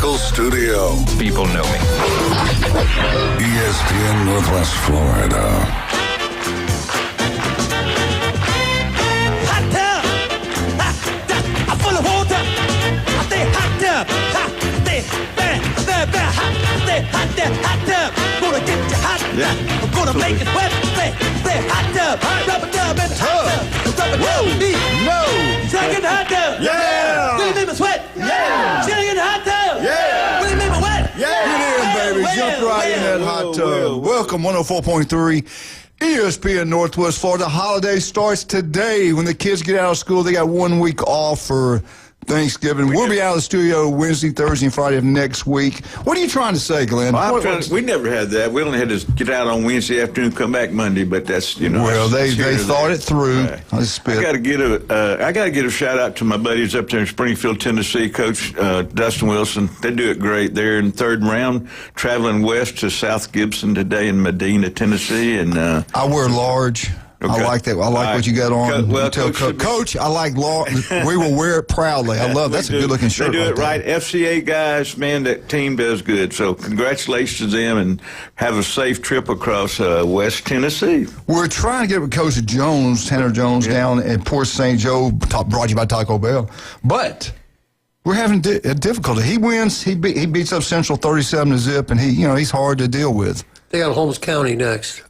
Medical Studio. People know me. ESPN Northwest Florida. Hot tub, I'm full of water. I stay hot tub, stay hot tub. Gonna get you hot, I'm gonna make it wet. Stay hot tub, rubber dub in the hot tub, rubber dub me. No. Sitting in the hot tub, Yeah. Will you make me sweat? Yeah. Sitting in the hot tub, Yeah. Will you make me wet? Get in, baby. Jump right in that hot tub. Welcome, 104.3 ESPN Northwest Florida. The holiday starts today. When the kids get out of school, they got 1 week off for Thanksgiving. We'll be out of the studio Wednesday, Thursday, and Friday of next week. What are you trying to say, Glenn? We never had that. We only had to get out on Wednesday afternoon, come back Monday. But that's Well, they thought it through. Right. I got to get a shout out to my buddies up there in Springfield, Tennessee. Coach Dustin Wilson. They do it great. They're in third round, traveling west to South Gibson today in Medina, Tennessee, and I wear large. Okay. I like that. I like what you got on. Coach, I like large. We will wear it proudly. I love that's a good-looking shirt. They do it right. FCA guys, man, that team does good. So congratulations to them, and have a safe trip across West Tennessee. We're trying to get with Coach Jones, Tanner Jones, down at Port St. Joe, brought to you by Taco Bell. But we're having difficulty. He wins. He beats up Central 37-0, and he's hard to deal with. They got Holmes County next.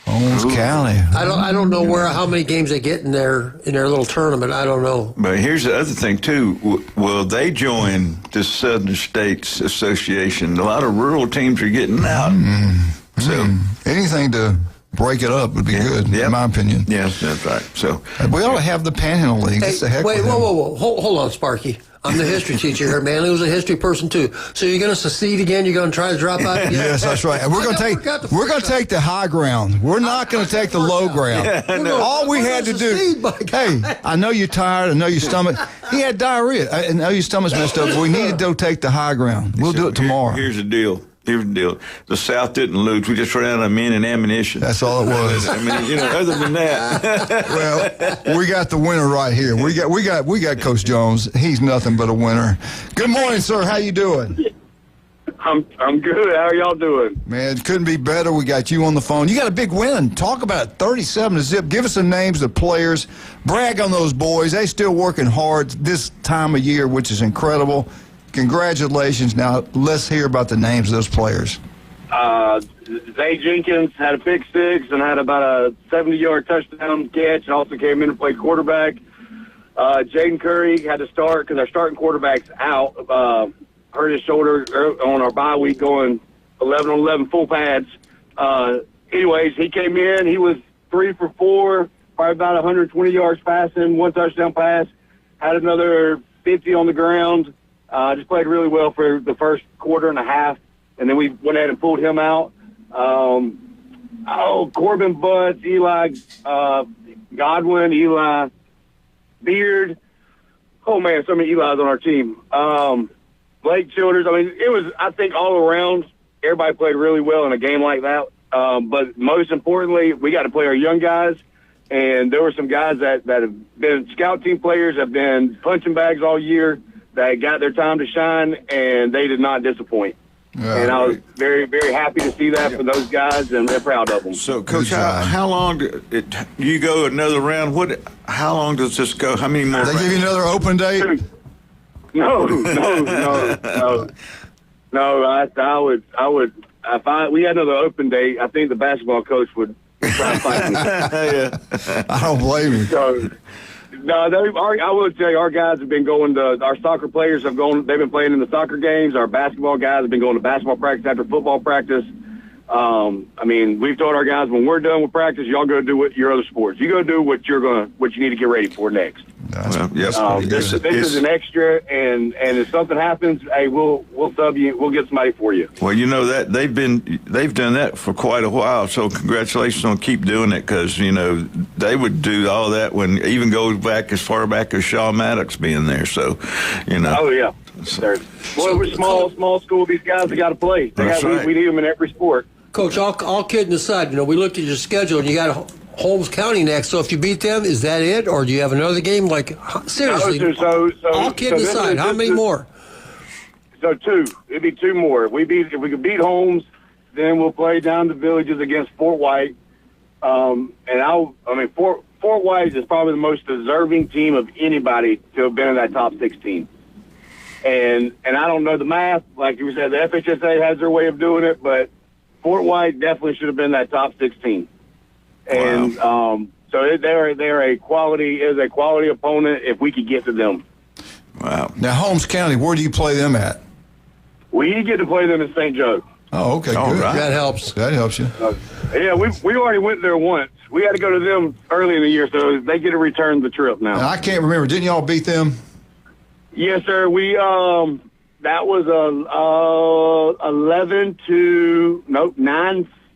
Holmes County. I don't know how many games they get in their little tournament. I don't know. But here's the other thing too. Will they join the Southern States Association? A lot of rural teams are getting out. So anything to break it up would be good, in my opinion. Yes, that's right. So we ought to have the Panhandle League. Hey, wait, whoa. Hold on, Sparky. I'm the history teacher here, man. He was a history person too. So you're going to secede again? You're going to try to drop out again? Yes, that's right. And we're going to take the high ground. We're not going to take the low ground. All we had to do. Hey, I know you're tired. I know your stomach. He had diarrhea. I know your stomach's messed up. But we need to go take the high ground. We'll do it tomorrow. Here's the deal. The South didn't lose. We just ran out of men and ammunition. That's all it was. I mean, other than that. Well, we got the winner right here. We got Coach Jones. He's nothing but a winner. Good morning, sir. How you doing? I'm good. How are y'all doing? Man, it couldn't be better. We got you on the phone. You got a big win. Talk about it, 37-0. Give us some names of players. Brag on those boys. They still working hard this time of year, which is incredible. Congratulations. Now, let's hear about the names of those players. Zay Jenkins had a pick six and had about a 70-yard touchdown catch, and also came in and played quarterback. Jaden Curry had to start because our starting quarterback's out. Hurt his shoulder on our bye week going 11-on-11 full pads. Anyways, he came in. He was 3 for 4, probably about 120 yards passing, 1 touchdown pass. Had another 50 on the ground. Just played really well for the first quarter and a half, and then we went ahead and pulled him out. Corbin Butts, Eli Godwin, Eli Beard. Oh, man, so many Eli's on our team. Blake Childers. I mean, it was, I think, all around, everybody played really well in a game like that. But most importantly, we got to play our young guys. And there were some guys that have been scout team players, have been punching bags all year, that got their time to shine, and they did not disappoint. Yeah, and I was very, very happy to see that for those guys, and they're proud of them. So, Coach, how long do you go another round? How long does this go? How many more? They give you another open date? No. I would. If we had another open date, I think the basketball coach would try to fight me. Yeah. I don't blame you. So, no, I will tell you, our guys have been going to, our soccer players have gone, they've been playing in the soccer games. Our basketball guys have been going to basketball practice after football practice. I mean, we've told our guys, when we're done with practice, y'all go do your other sports. You go do what you need to get ready for next. This is an extra, and if something happens, hey, we'll sub you. We'll get somebody for you. Well, you know that they've done that for quite a while. So congratulations on keep doing it, because they would do all that when even goes back as far back as Shaw Maddox being there. So Oh yeah. Well, we're small school. These guys have got to play. We need them in every sport. Coach, all kidding aside, we looked at your schedule and you got Holmes County next. So if you beat them, is that it, or do you have another game? Like seriously, so all kidding aside, how many more? So 2. It'd be 2 more. If we could beat Holmes, then we'll play down the Villages against Fort White. Fort White is probably the most deserving team of anybody to have been in that top 16. And I don't know the math. Like you said, the FHSA has their way of doing it, but Fort White definitely should have been that top 16. And so they're a quality opponent if we could get to them. Wow. Now, Holmes County, where do you play them at? We get to play them in St. Joe. Oh, okay, All good. right. That helps. That helps you. Yeah, we already went there once. We had to go to them early in the year, so they get to return the trip now. And I can't remember. Didn't y'all beat them? Yes, sir. We that was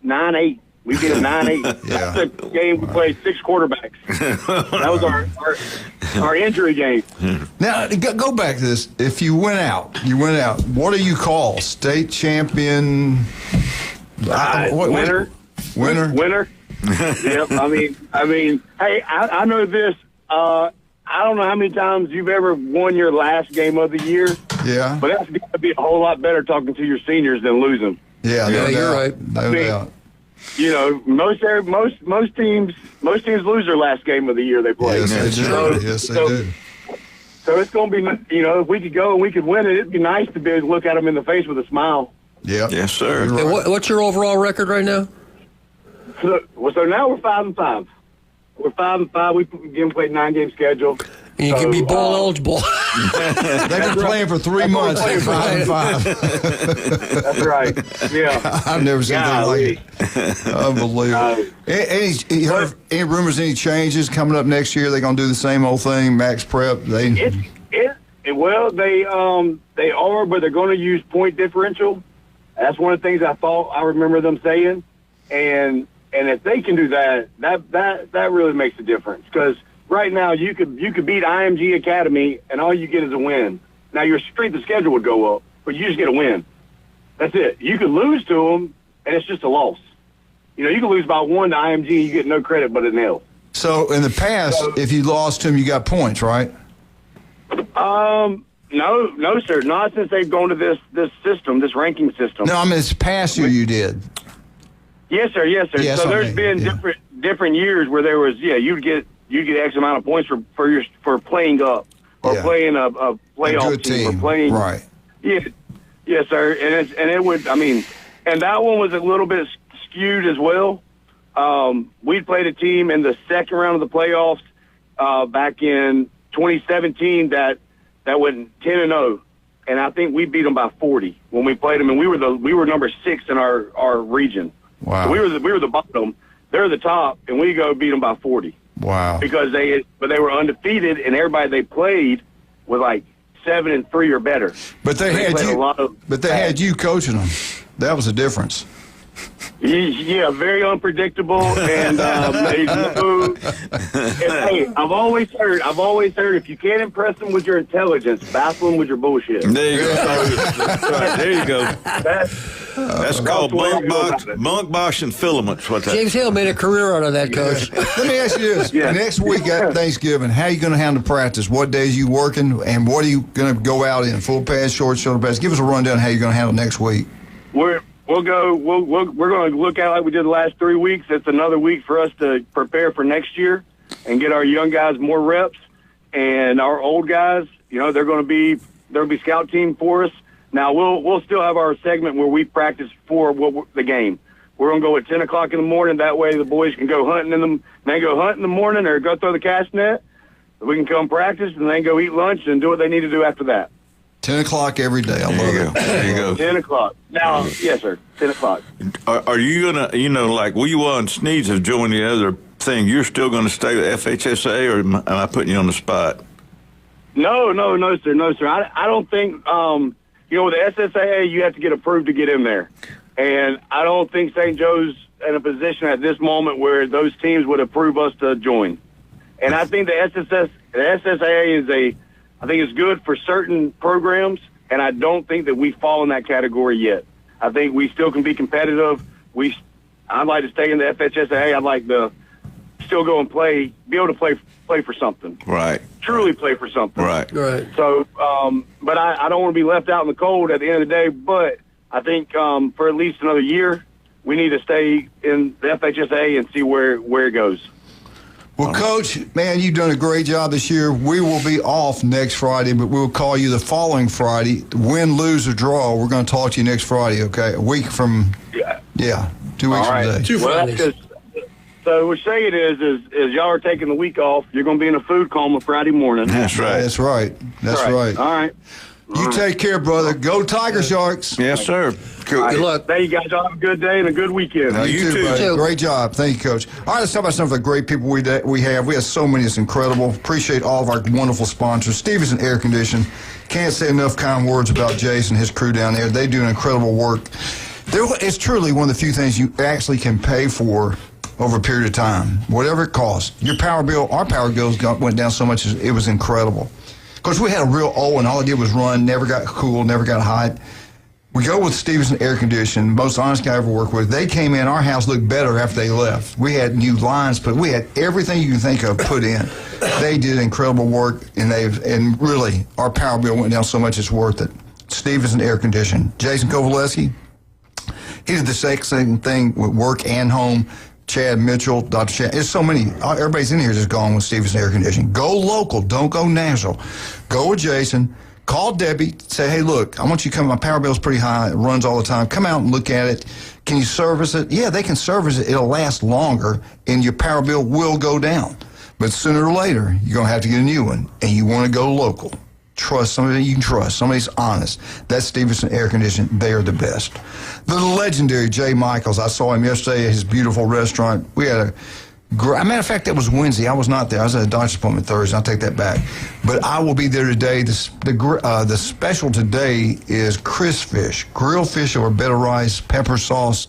9-8. We beat them 9-8. Yeah. That's a game we played 6 quarterbacks. That was our injury game. Now, go back to this. If you went out. What do you call? State champion? Winner. Winner? Yep. I mean, hey, I know this. I don't know how many times you've ever won your last game of the year. Yeah. But that's going to be a whole lot better talking to your seniors than losing. Yeah, no you're doubt. right. No doubt. You know, most teams lose their last game of the year they play. Yes, they do. Yes, they do. So it's going to be, if we could go and we could win it, it'd be nice to be able to look at them in the face with a smile. Yeah. Yes, sir. And what's your overall record right now? So now we're 5-5. We're 5-5. We played 9-game schedule. And you can be bowl eligible. They've been playing for 3 months at 5-5. That's right. Yeah. I've never seen anything like it. Unbelievable. You heard any rumors, any changes coming up next year? They're going to do the same old thing, max prep? Well, they are, but they're going to use point differential. That's one of the things I remember them saying. And if they can do that really makes a difference. Because right now you could beat IMG Academy and all you get is a win. Now your strength of schedule would go up, but you just get a win. That's it. You could lose to them and it's just a loss. You can lose by 1 to IMG and you get no credit but an L. So in the past, if you lost to them, you got points, right? No, sir. Not since they've gone to this system, this ranking system. No, I mean, it's past year you did. Yes, sir. Yes, sir. Yes, so there's been different years where there was you'd get X amount of points for playing up or playing a playoff team or playing right. Yeah, yes, sir. And it would and that one was a little bit skewed as well. We played a team in the second round of the playoffs back in 2017 that went 10-0, and I think we beat them by 40 when we played them, and we were number 6 in our region. Wow. So we were the bottom. They're the top, and we go beat them by 40. Wow. Because they were undefeated, and everybody they played was like 7-3 or better. But they had you coaching them. That was the difference. Yeah, very unpredictable, and hey, I've always heard if you can't impress them with your intelligence, baffle them with your bullshit. There you go. There you go. That's called bunk bosh and filaments. What that? James Hale made a career out of that, Coach. Let me ask you this. Next week at Thanksgiving, how are you going to handle practice? What days are you working, and what are you going to go out in? Full pads, short shoulder pads? Give us a rundown of how you're going to handle next week. We're going to look at it like we did the last 3 weeks. It's another week for us to prepare for next year and get our young guys more reps, and our old guys, they're going to be scout team for us. Now we'll still have our segment where we practice for the game. We're going to go at 10 o'clock in the morning. That way the boys can go hunting in the morning or go throw the cast net. We can come practice and then go eat lunch and do what they need to do after that. 10 o'clock every day. I love it. There you go. 10 o'clock. Now, yes, sir. 10 o'clock. Are you going to, like Weewa and Sneeds have joined the other thing, you're still going to stay with FHSA, or am I putting you on the spot? No, sir. I don't think, with the SSAA, you have to get approved to get in there. And I don't think St. Joe's in a position at this moment where those teams would approve us to join. And I think the SSAA I think it's good for certain programs, and I don't think that we fall in that category yet. I think we still can be competitive. I'd like to stay in the FHSAA. I'd like to still go and play, be able to play for something. Right. Truly play for something. Right. Right. So, but I don't want to be left out in the cold at the end of the day. But I think for at least another year, we need to stay in the FHSA and see where it goes. Well, Coach, man, you've done a great job this year. We will be off next Friday, but we'll call you the following Friday. Win, lose, or draw, we're going to talk to you next Friday, okay? A week from, 2 weeks All right. from today. Two Fridays. So what say it is y'all are taking the week off. You're going to be in a food coma Friday morning. That's right. That's right. That's right. All right. You take care, brother. Go Tiger Sharks. Yes, sir. Cool. Good luck. Hey, you guys all have a good day and a good weekend. You too. buddy. too. Great job. Thank you, Coach. All right, let's talk about some of the great people we have. We have so many. It's incredible. Appreciate all of our wonderful sponsors. Stevenson Air Condition. Can't say enough kind words about Jason and his crew down there. They do an incredible work. It's truly one of the few things you actually can pay for over a period of time, whatever it costs. Your power bill, our power bills went down so much, it was incredible. Because we had a real old one. All it did was run, never got cool, never got hot. We go with Stevenson Air Conditioning, most honest guy I ever worked with. They came in, our house looked better after they left. We had new lines, but we had everything you can think of put in. They did incredible work, and really, our power bill went down so much it's worth it. Stevenson Air Conditioning. Jason Kovaleski, he did the same thing with work and home. Chad Mitchell, Dr. Chad. There's so many. Everybody's in here just gone with Stevenson Air Conditioning. Go local. Don't go national. Go with Jason. Call Debbie. Say, hey, look, I want you to come. My power bill's pretty high. It runs all the time. Come out and look at it. Can you service it? Yeah, they can service it. It'll last longer, and your power bill will go down. But sooner or later, you're going to have to get a new one, and you want to go local. Trust somebody you can trust. Somebody's honest. That's Stevenson Air Conditioning. They are the best. The legendary Jay Michaels. I saw him yesterday at his beautiful restaurant. We had a matter of fact, that was Wednesday. I was not there. I was at a doctor's appointment Thursday. I'll take that back. But I will be there today. The special today is crisp fish, grilled fish over bed of rice, pepper sauce.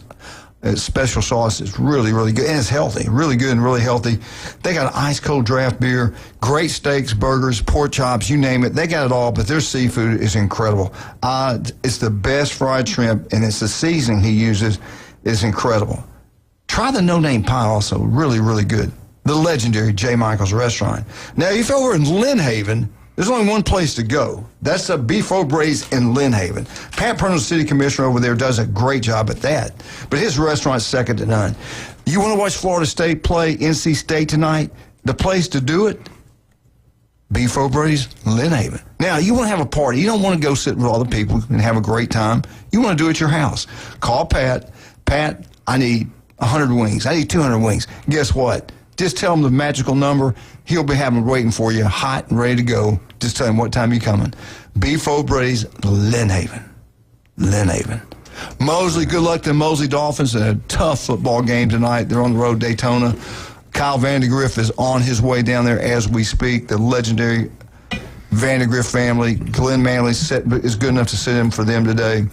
Special sauce is really, really good. And it's healthy. Really good and really healthy. They got an ice-cold draft beer, great steaks, burgers, pork chops, you name it. They got it all, but their seafood is incredible. It's the best fried shrimp, and it's the seasoning he uses is incredible. Try the no-name pie also. Really, really good. The legendary J. Michael's Restaurant. Now, if you're over in Lynn Haven, there's only one place to go. That's a Beef O'Brady's in Lynn Haven. Pat Pernell, city commissioner over there, does a great job at that. But his restaurant's second to none. You want to watch Florida State play NC State tonight? The place to do it? Beef O'Brady's, Lynn Haven. Now, you want to have a party. You don't want to go sit with all the people and have a great time. You want to do it at your house. Call Pat. Pat, I need 100 wings. I need 200 wings. Guess what? Just tell him the magical number. He'll be having waiting for you, hot and ready to go. Just tell him what time you're coming. Beef O'Brady's, Lynn Haven. Lynn Haven. Mosley, good luck to the Mosley Dolphins in a tough football game tonight. They're on the road to Daytona. Kyle Vandegrift is on his way down there as we speak. The legendary Vandegrift family. Glenn Manley is good enough to sit in for them today.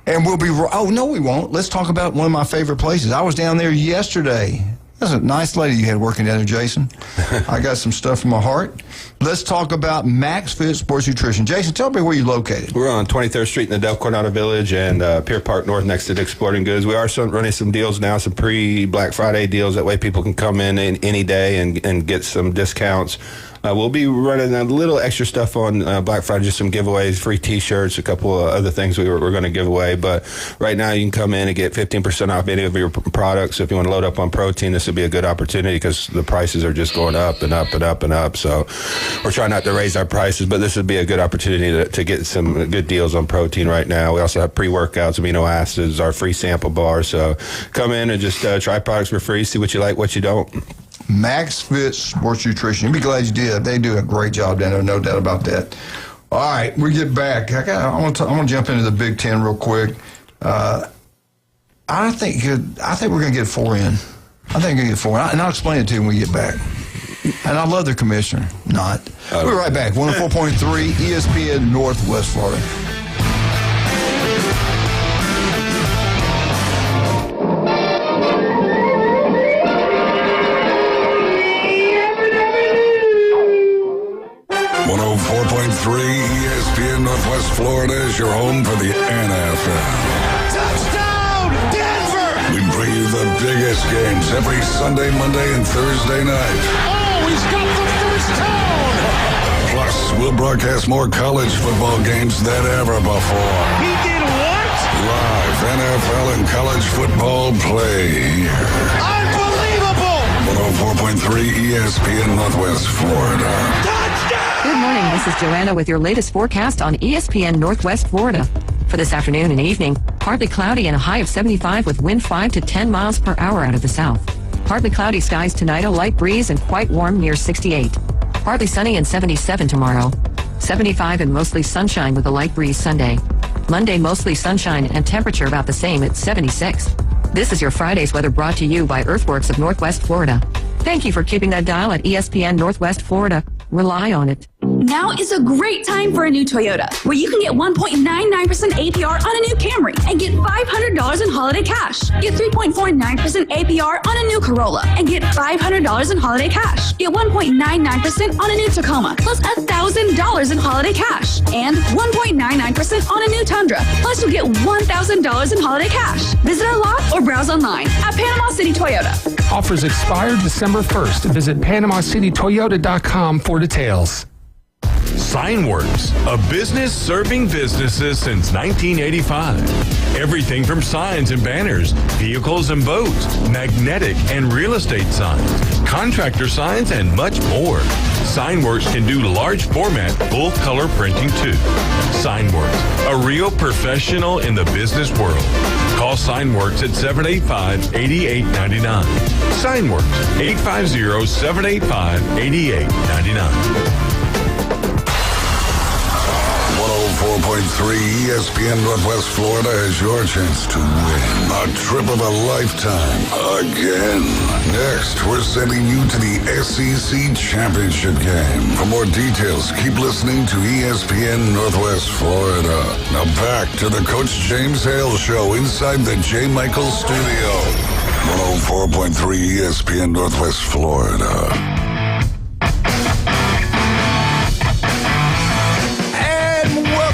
And we'll be, oh, no, we won't. Let's talk about one of my favorite places. I was down there yesterday. That's a nice lady you had working down there, Jason. I got some stuff from my heart. Let's talk about Max Fit Sports Nutrition. Jason, tell me where you're located. We're on 23rd Street in the Del Coronado Village and Pier Park North next to Dick's Sporting Goods. We are running some deals now, some pre-Black Friday deals. That way people can come in any day and get some discounts. We'll be running a little extra stuff on Black Friday, just some giveaways, free T-shirts, a couple of other things we're going to give away. But right now you can come in and get 15% off any of your products. So if you want to load up on protein, this would be a good opportunity because the prices are just going up and up and up and up. So we're trying not to raise our prices, but this would be a good opportunity to get some good deals on protein right now. We also have pre-workouts, amino acids, our free sample bar. So come in and just try products for free, see what you like, what you don't. Max Fit Sports Nutrition. You'll be glad you did. They do a great job down there, no doubt about that. All right, we get back. I want to jump into the Big Ten real quick. I think we're going to get 4 in. I think we're going to get 4 in. And I'll explain it to you when we get back. And I love their commissioner. Not. We'll be right back. 104.3 ESPN Northwest Florida. ESPN Northwest Florida is your home for the NFL. Touchdown, Denver! We bring you the biggest games every Sunday, Monday, and Thursday night. Oh, he's got the first down. Plus, we'll broadcast more college football games than ever before. He did what? Live NFL and college football play here. Unbelievable. 104.3 ESPN Northwest Florida. Touchdown. Good morning. This is Joanna with your latest forecast on ESPN Northwest Florida. For this afternoon and evening, partly cloudy and a high of 75 with wind 5 to 10 miles per hour out of the south. Partly cloudy skies tonight, a light breeze and quite warm near 68. Partly sunny and 77 tomorrow. 75 and mostly sunshine with a light breeze Sunday. Monday, mostly sunshine and temperature about the same at 76. This is your Friday's weather brought to you by Earthworks of Northwest Florida. Thank you for keeping that dial at ESPN Northwest Florida. Rely on it. Now is a great time for a new Toyota, where you can get 1.99% APR on a new Camry and get $500 in holiday cash. Get 3.49% APR on a new Corolla and get $500 in holiday cash. Get 1.99% on a new Tacoma, plus $1,000 in holiday cash. And 1.99% on a new Tundra, plus you'll get $1,000 in holiday cash. Visit our lot or browse online at Panama City Toyota. Offers expire December 1st. Visit PanamaCityToyota.com for details. Signworks, a business serving businesses since 1985. Everything from signs and banners, vehicles and boats, magnetic and real estate signs, contractor signs, and much more. Signworks can do large format, full color printing too. Signworks, a real professional in the business world. Call Signworks at 785-8899. Signworks, 850-785-8899. 104.3 ESPN Northwest Florida has your chance to win a trip of a lifetime again. Next, we're sending you to the SEC Championship game. For more details, keep listening to ESPN Northwest Florida. Now back to the Coach James Hale Show inside the J. Michael Studio. 104.3 ESPN Northwest Florida.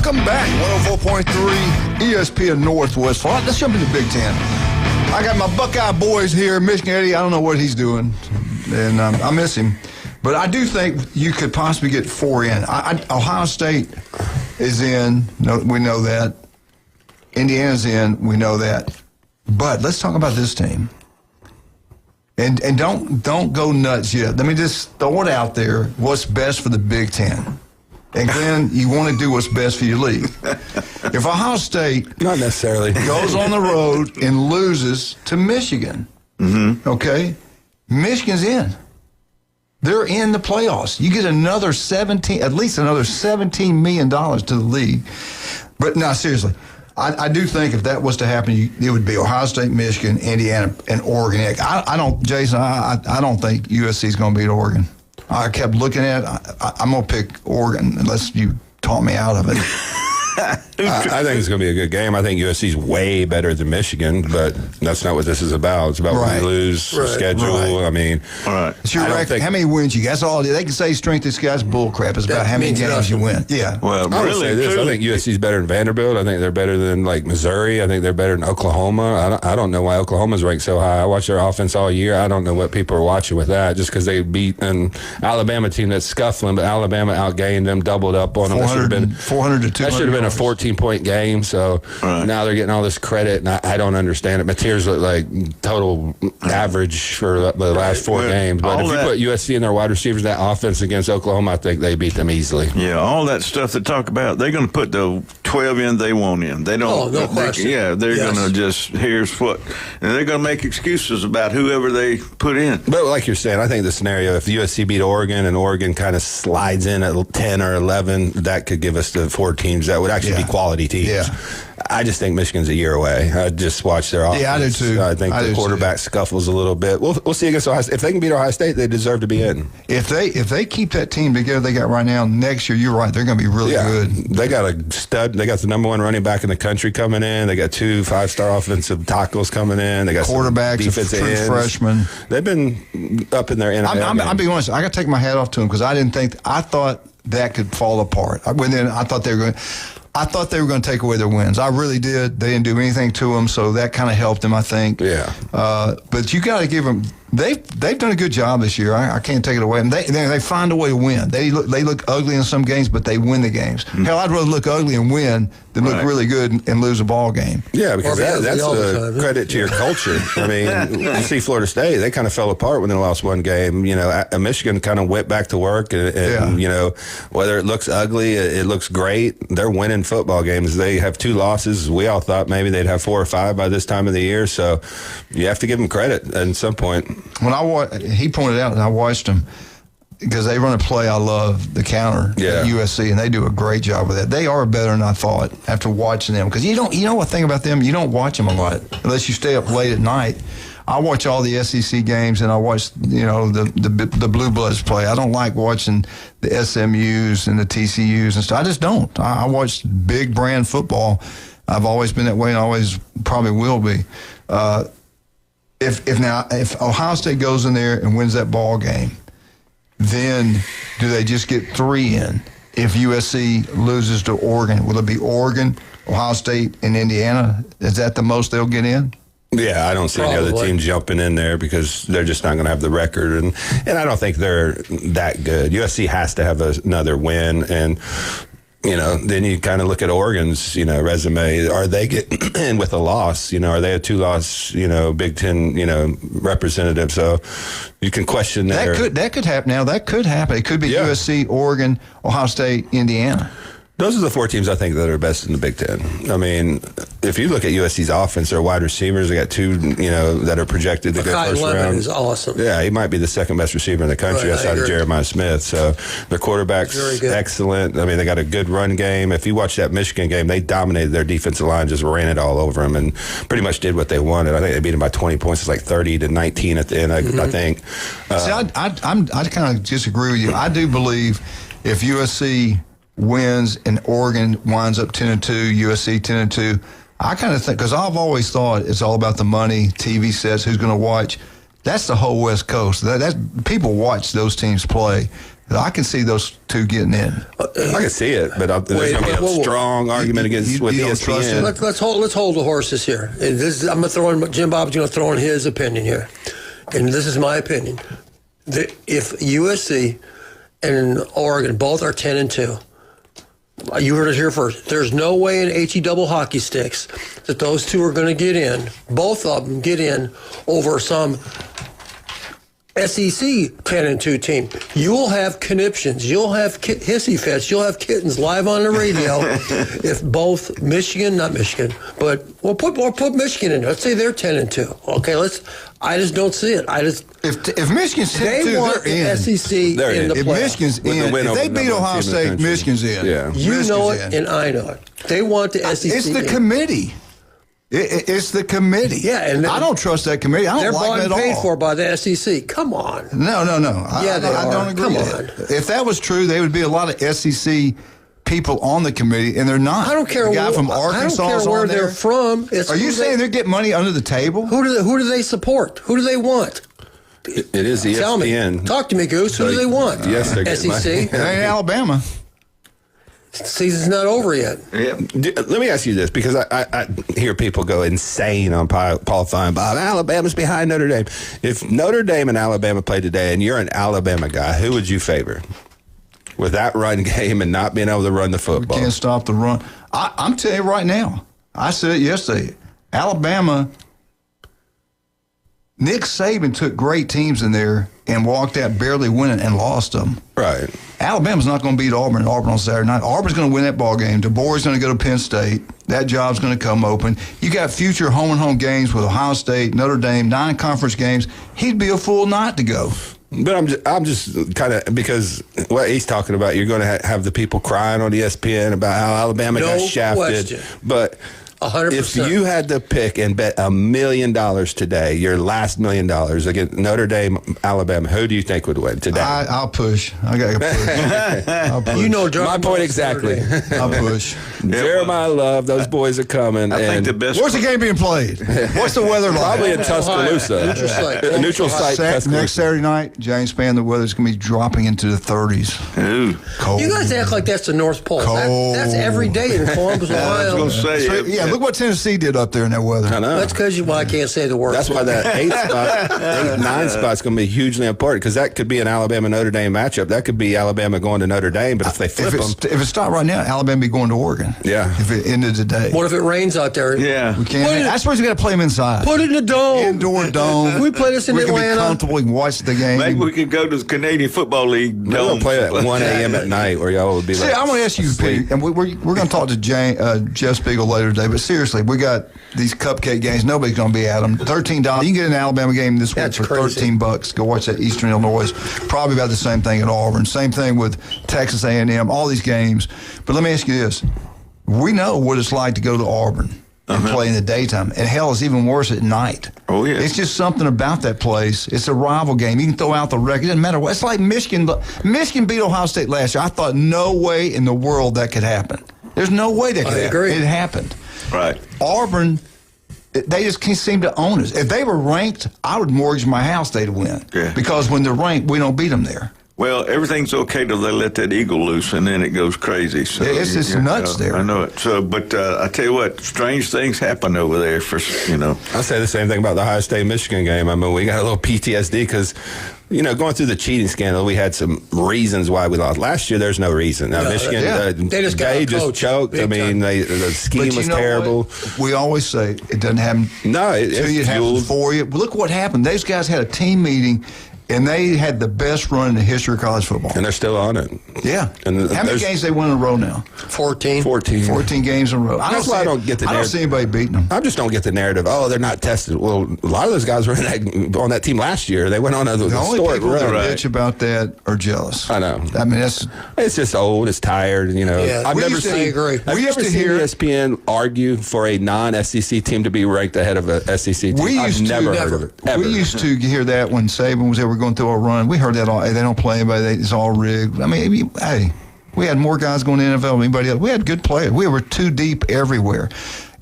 Welcome back, 104.3 ESPN Northwest Florida. Let's jump into Big Ten. I got my Buckeye boys here. Michigan Eddie, I don't know what he's doing, and I miss him. But I do think you could possibly get 4 in. Ohio State is in. No, we know that. Indiana's in. We know that. But let's talk about this team. And don't go nuts yet. Let me just throw it out there. What's best for the Big Ten? And Glenn, you want to do what's best for your league. If Ohio State not necessarily goes on the road and loses to Michigan, okay, Michigan's in. They're in the playoffs. You get at least another $17 million to the league. But no, seriously, I do think if that was to happen, it would be Ohio State, Michigan, Indiana, and Oregon. I don't think USC is going to beat Oregon. I kept looking at it. I'm going to pick Oregon unless you talk me out of it. I think it's going to be a good game. I think USC's way better than Michigan, but that's not what this is about. It's about when you lose, schedule. I mean, it's your record. How many wins you got? That's all. They can say strength of schedule. That's bull crap. It's about how many games you win. Yeah. Well, I would say this. I think USC's better than Vanderbilt. I think they're better than Missouri. I think they're better than Oklahoma. I don't know why Oklahoma's ranked so high. I watched their offense all year. I don't know what people are watching with that. Just because they beat an Alabama team that's scuffling, but Alabama outgained them, doubled up on them. 400 to 200. That should have been a 14-point game. So now they're getting all this credit, and I don't understand it. Mateers look like total average for the last 4 games. But if you put USC and their wide receivers in that offense against Oklahoma, I think they beat them easily. Yeah, all that stuff they talk about, they're going to put the 12 in they want in. They don't. No question. They're going to just, here's what. And they're going to make excuses about whoever they put in. But like you're saying, I think the scenario, if USC beat Oregon and Oregon kind of slides in at 10 or 11, that could give us the 4 teams that would actually be quality teams. Yeah. I just think Michigan's a year away. I just watched their offense. Yeah, I do too. I think the quarterback scuffles a little bit. We'll see against Ohio State. If they can beat Ohio State, they deserve to be in. If they keep that team together they got right now, next year, you're right, they're going to be really good. They got a stud. They got the number 1 running back in the country coming in. They got 2 5-star offensive tackles coming in. They got quarterbacks, defensive ends. Freshmen. They've been up in their end. I'll be honest. I got to take my hat off to them because I thought that could fall apart. I thought they were going. I thought they were going to take away their wins. I really did. They didn't do anything to them, so that kind of helped them, I think. Yeah. But you got to give them. They've done a good job this year. I can't take it away. And they find a way to win. They look ugly in some games, but they win the games. Hell, I'd rather look ugly and win than look really good and lose a ball game. Yeah, because that's a credit to your culture. I mean, you see Florida State, they kind of fell apart when they lost one game. You know, Michigan kind of went back to work, and you know, whether it looks ugly, it looks great. They're winning football games. They have 2 losses. We all thought maybe they'd have 4 or 5 by this time of the year. So you have to give them credit at some point. When he pointed out, and I watched him, because they run a play I love, the counter at USC, and they do a great job with that. They are better than I thought after watching them, because you know what thing about them, you don't watch them a lot unless you stay up late at night. I watch all the SEC games, and I watch the Blue Bloods play. I don't like watching the SMUs and the TCUs and stuff. I just don't. I watch big brand football. I've always been that way, and always probably will be. If Ohio State goes in there and wins that ball game, then do they just get 3 in? If USC loses to Oregon, will it be Oregon, Ohio State, and Indiana? Is that the most they'll get in? Yeah, I don't see any other teams jumping in there because they're just not going to have the record, and I don't think they're that good. USC has to have another win, and you know, then you kind of look at Oregon's, resume. Are they getting in with a loss? Are they a 2-loss, Big Ten, representative? So you can question that. That could happen now. That could happen. It could be USC, Oregon, Ohio State, Indiana. Those are the 4 teams I think that are best in the Big Ten. I mean, if you look at USC's offense, their wide receivers, they got 2, that are projected to go first round. Is awesome. Yeah, he might be the 2nd best receiver in the country outside of Jeremiah Smith. So their quarterback's excellent. I mean, they got a good run game. If you watch that Michigan game, they dominated their defensive line, just ran it all over them, and pretty much did what they wanted. I think they beat them by 20 points. It's like 30-19 at the end, I think. See, I kind of disagree with you. I do believe if USC wins and Oregon winds up 10-2, USC 10-2. I kind of think, because I've always thought it's all about the money, TV sets, who's going to watch. That's the whole West Coast. That's people watch those teams play. I can see those 2 getting in. I can see it, but there's going to be a strong argument against with ESPN. Let's hold the horses here. And I'm going to throw in, Jim Bob's going to throw in his opinion here, and this is my opinion. If USC and Oregon both are 10-2. You heard it here first. There's no way in HE double hockey sticks that those 2 are going to get in. Both of them get in over some SEC 10-2 team. You'll have conniptions. You'll have hissy fits. You'll have kittens live on the radio if both not Michigan, but we'll put Michigan in. Let's say they're 10-2. Okay, I just don't see it. If Michigan's 10-2, they want they're in. SEC in the playoffs. If Michigan's in, if they beat Ohio State, Michigan's in. Yeah. You know it, and I know it. They want the SEC. It's the committee. It's the committee. Yeah, and I don't trust that committee. I don't like it at all. They're paid for by the SEC. Come on. No. Yeah, I don't agree with it. If that was true, there would be a lot of SEC people on the committee, and they're not. I don't care. The guy from Arkansas I don't care where they're from. Are you saying they're getting money under the table? Who do they support? Who do they want? It is ESPN. Tell me. Talk to me, Goose. Who do they want? Yes, they're getting SEC. money. It ain't Alabama. Season's not over yet. Yeah. Let me ask you this, because I hear people go insane on Paul Feinbaum. Alabama's behind Notre Dame. If Notre Dame and Alabama play today and you're an Alabama guy, who would you favor? With that run game and not being able to run the football. We can't stop the run. I'm telling you right now, I said it yesterday, Alabama, Nick Saban took great teams in there and walked out barely winning and lost them. Right. Alabama's not going to beat Auburn on Saturday night. Auburn's going to win that ball game. DeBoer's going to go to Penn State. That job's going to come open. You got future home games with Ohio State, Notre Dame, 9 conference games. He'd be a fool not to go. But I'm just kind of, because what he's talking about, you're going to have the people crying on ESPN about how Alabama got shafted. Question. But 100%. If you had to pick and bet $1 million today, your last $1 million against Notre Dame, Alabama, who do you think would win today? I'll push. I got to push. I'll push. You know, my point exactly. I'll push. Jeremiah Love, those boys are coming. I think the best. Where's the game being played? What's the weather like? Probably in Tuscaloosa. Neutral Neutral site. Tuscaloosa. Next Saturday night, James Spann, the weather's going to be dropping into the 30s. Ooh. Cold. You guys act like that's the North Pole. That's every day in Columbus, I was Ohio. going to say. Yeah, look what Tennessee did up there in that weather. I know. That's because I can't say the word. That's why that 9 spot's going to be hugely important, because that could be an Alabama-Notre Dame matchup. That could be Alabama going to Notre Dame, but if they flip them. If it's not right now, Alabama be going to Oregon. Yeah. If it ended today. What if it rains out there? Yeah. We can't. I suppose we got to play them inside. Put it in the dome. Indoor dome. We play this in we Atlanta. can be comfortable. We can watch the game. Maybe we could go to the Canadian Football League. They're going to play at 1 a.m. at night where y'all would be like. See, I want to ask you, Pete, and we're going to talk to Jeff Spiegel later today, but seriously, we got these cupcake games. Nobody's going to be at them. $13. You can get an Alabama game this week That's for crazy. $13. Go watch that Eastern Illinois. Probably about the same thing at Auburn. Same thing with Texas A&M, all these games. But let me ask you this. We know what it's like to go to Auburn and play in the daytime. And hell, it's even worse at night. Oh, yeah. It's just something about that place. It's a rival game. You can throw out the record. It doesn't matter what. It's like Michigan. Michigan beat Ohio State last year. I thought no way in the world that could happen. There's no way that could happen. agree. It happened. Right. Auburn, they just can't seem to own us. If they were ranked, I would mortgage my house they'd win. Yeah. Because when they're ranked, we don't beat them there. Well, everything's okay till they let that eagle loose, and then it goes crazy. So It's just nuts there. I know it. So, but I tell you what, strange things happen over there. I say the same thing about the Ohio State-Michigan game. I mean, we got a little PTSD because, going through the cheating scandal, we had some reasons why we lost. Last year, there's no reason. Michigan, they just got choked. I mean, the scheme But was terrible. What? We always say it doesn't happen No, to you. It happens for you. Look what happened. Those guys had a team meeting, and they had the best run in the history of college football. And they're still on it. Yeah. And how many games they won in a row now? 14. 14 games in a row. That's why I don't get the I don't see anybody beating them. I just don't get the narrative. Oh, they're not tested. Well, a lot of those guys were on that team last year. They went on a The only historic people that run. bitch about that are jealous. I know. I mean, It's just old. It's tired. Yeah, I've we never used to- seen. I agree. I've We used never to seen hear- ESPN argue for a non-SEC team to be ranked ahead of a SEC team. I've never heard of it. Ever. We used to hear that when Saban was ever going through a run. We heard that all. Hey, they don't play anybody. It's all rigged. I mean, hey, we had more guys going to the NFL than anybody else. We had good players. We were too deep everywhere.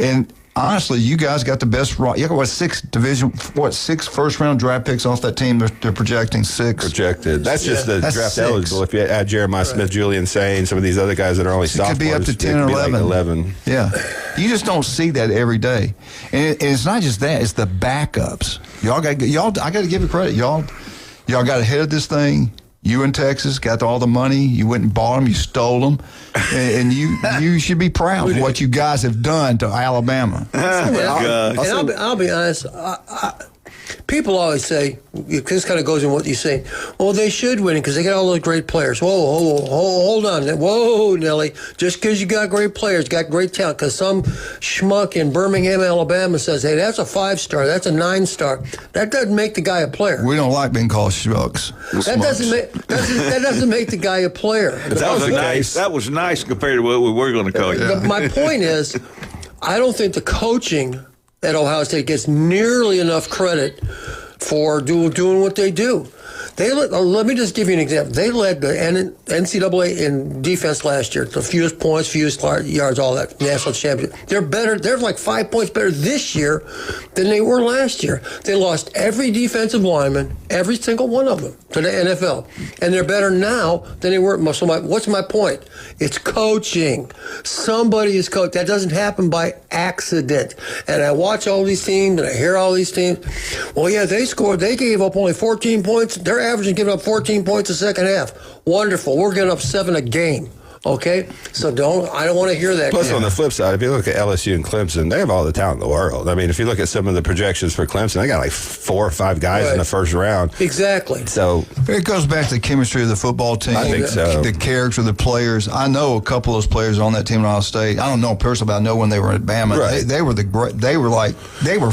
And honestly, you guys got the best. You got six first-round draft picks off that team. They're projecting 6. Projected. That's just the That's draft 6. eligible. If you add Jeremiah Smith, Julian Sane, some of some of these other guys that are only It sophomores, could be up to 10 or it could be 11. Like 11. Yeah. You just don't see that every day. And it's not just that. It's the backups. I got to give you credit. Y'all got ahead of this thing. You in Texas got all the money. You went and bought them. You stole them. And you should be proud of what you guys have done to Alabama. I'll be honest. People always say, this kind of goes in what you say, well, they should win because they got all those great players. Whoa, hold on. Whoa, Nelly. Just because you got great players, got great talent, because some schmuck in Birmingham, Alabama says, hey, that's a 5-star, that's a 9-star. That doesn't make the guy a player. We don't like being called schmucks. That doesn't make the guy a player. That was nice compared to what we were going to call you. My point is, I don't think the coaching at Ohio State gets nearly enough credit for doing what they do. Let me just give you an example. They led the NCAA in defense last year. The fewest points, fewest yards, all that, national championship. They're better. They're like 5 points better this year than they were last year. They lost every defensive lineman, every single one of them, to the NFL. And they're better now than they were. So what's my point? It's coaching. Somebody is coached. That doesn't happen by accident. And I watch all these teams and I hear all these teams. Well, yeah, they gave up only 14 points. They're averaging giving up 14 points a second half. Wonderful. We're giving up 7 a game. Okay? So I don't want to hear that. Plus, on the flip side, if you look at LSU and Clemson, they have all the talent in the world. I mean, if you look at some of the projections for Clemson, they got like 4 or 5 guys in the first round. Exactly. So it goes back to the chemistry of the football team. I think so. The character of the players. I know a couple of those players on that team in Ohio State. I don't know personally, but I know when they were at Bama. Right. They were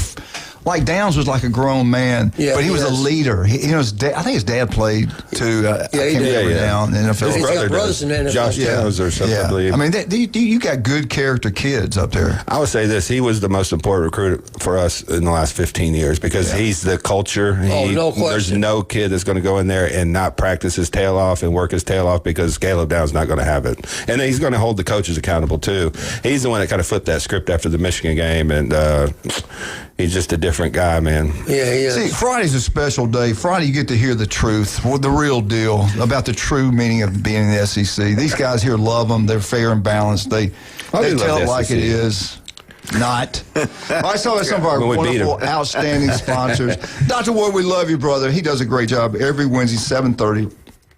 like Downs was like a grown man, Yeah, but he was a leader. I think his dad played too. I can't remember now in the NFL. He's got brothers in the NFL. Josh Downs or something, I believe. I mean, you got good character kids up there. I would say this: he was the most important recruit for us in the last 15 years because he's the culture. No question. There's no kid that's going to go in there and not practice his tail off and work his tail off because Caleb Downs not going to have it, and he's going to hold the coaches accountable too. He's the one that kind of flipped that script after the Michigan game, and he's just a different guy, man. Yeah, he is. See, Friday's a special day. Friday, you get to hear the truth, the real deal about the true meaning of being in the SEC. These guys here love them. They're fair and balanced. They tell it like it is. Not. I saw some of our wonderful, outstanding sponsors. Dr. Ward, we love you, brother. He does a great job every Wednesday, 7:30.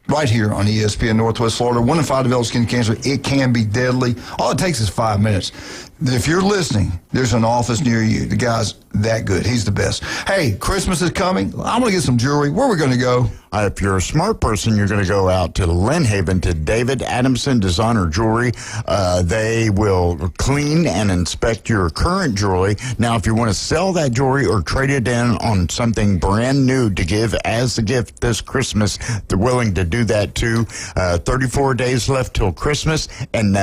Right here on ESPN Northwest Florida. 1 in 5 develop skin cancer. It can be deadly. All it takes is 5 minutes. If you're listening, there's an office near you. The guy's that good. He's the best. Hey, Christmas is coming. I'm going to get some jewelry. Where are we going to go? If you're a smart person, you're going to go out to Lynn Haven to David Adamson Designer Jewelry. They will clean and inspect your current jewelry. Now, if you want to sell that jewelry or trade it in on something brand new to give as a gift this Christmas, they're willing to do that too. 34 days left till Christmas, and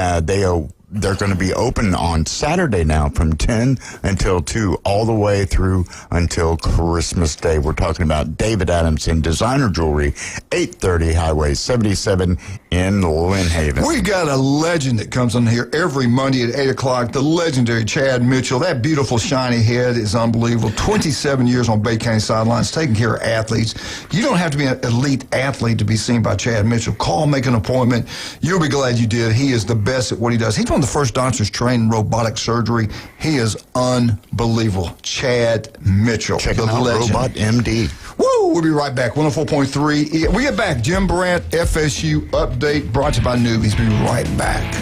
they're going to be open on Saturday now from 10 until 2 all the way through until Christmas Day. We're talking about David Adamson Designer Jewelry, 830 Highway 77 in Lynn Haven. We've got a legend that comes on here every Monday at 8 o'clock, the legendary Chad Mitchell. That beautiful shiny head is unbelievable. 27 years on Bay County sidelines, taking care of athletes. You don't have to be an elite athlete to be seen by Chad Mitchell. Call, make an appointment. You'll be glad you did. He is the best at what he does. He's one of the first doctors trained in robotic surgery. He is unbelievable. Chad Mitchell, Check the out legend. Robot MD. Woo! We'll be right back. 104.3. We get back. Jim Brandt, FSU Update, brought to you by Newbies. We'll be right back.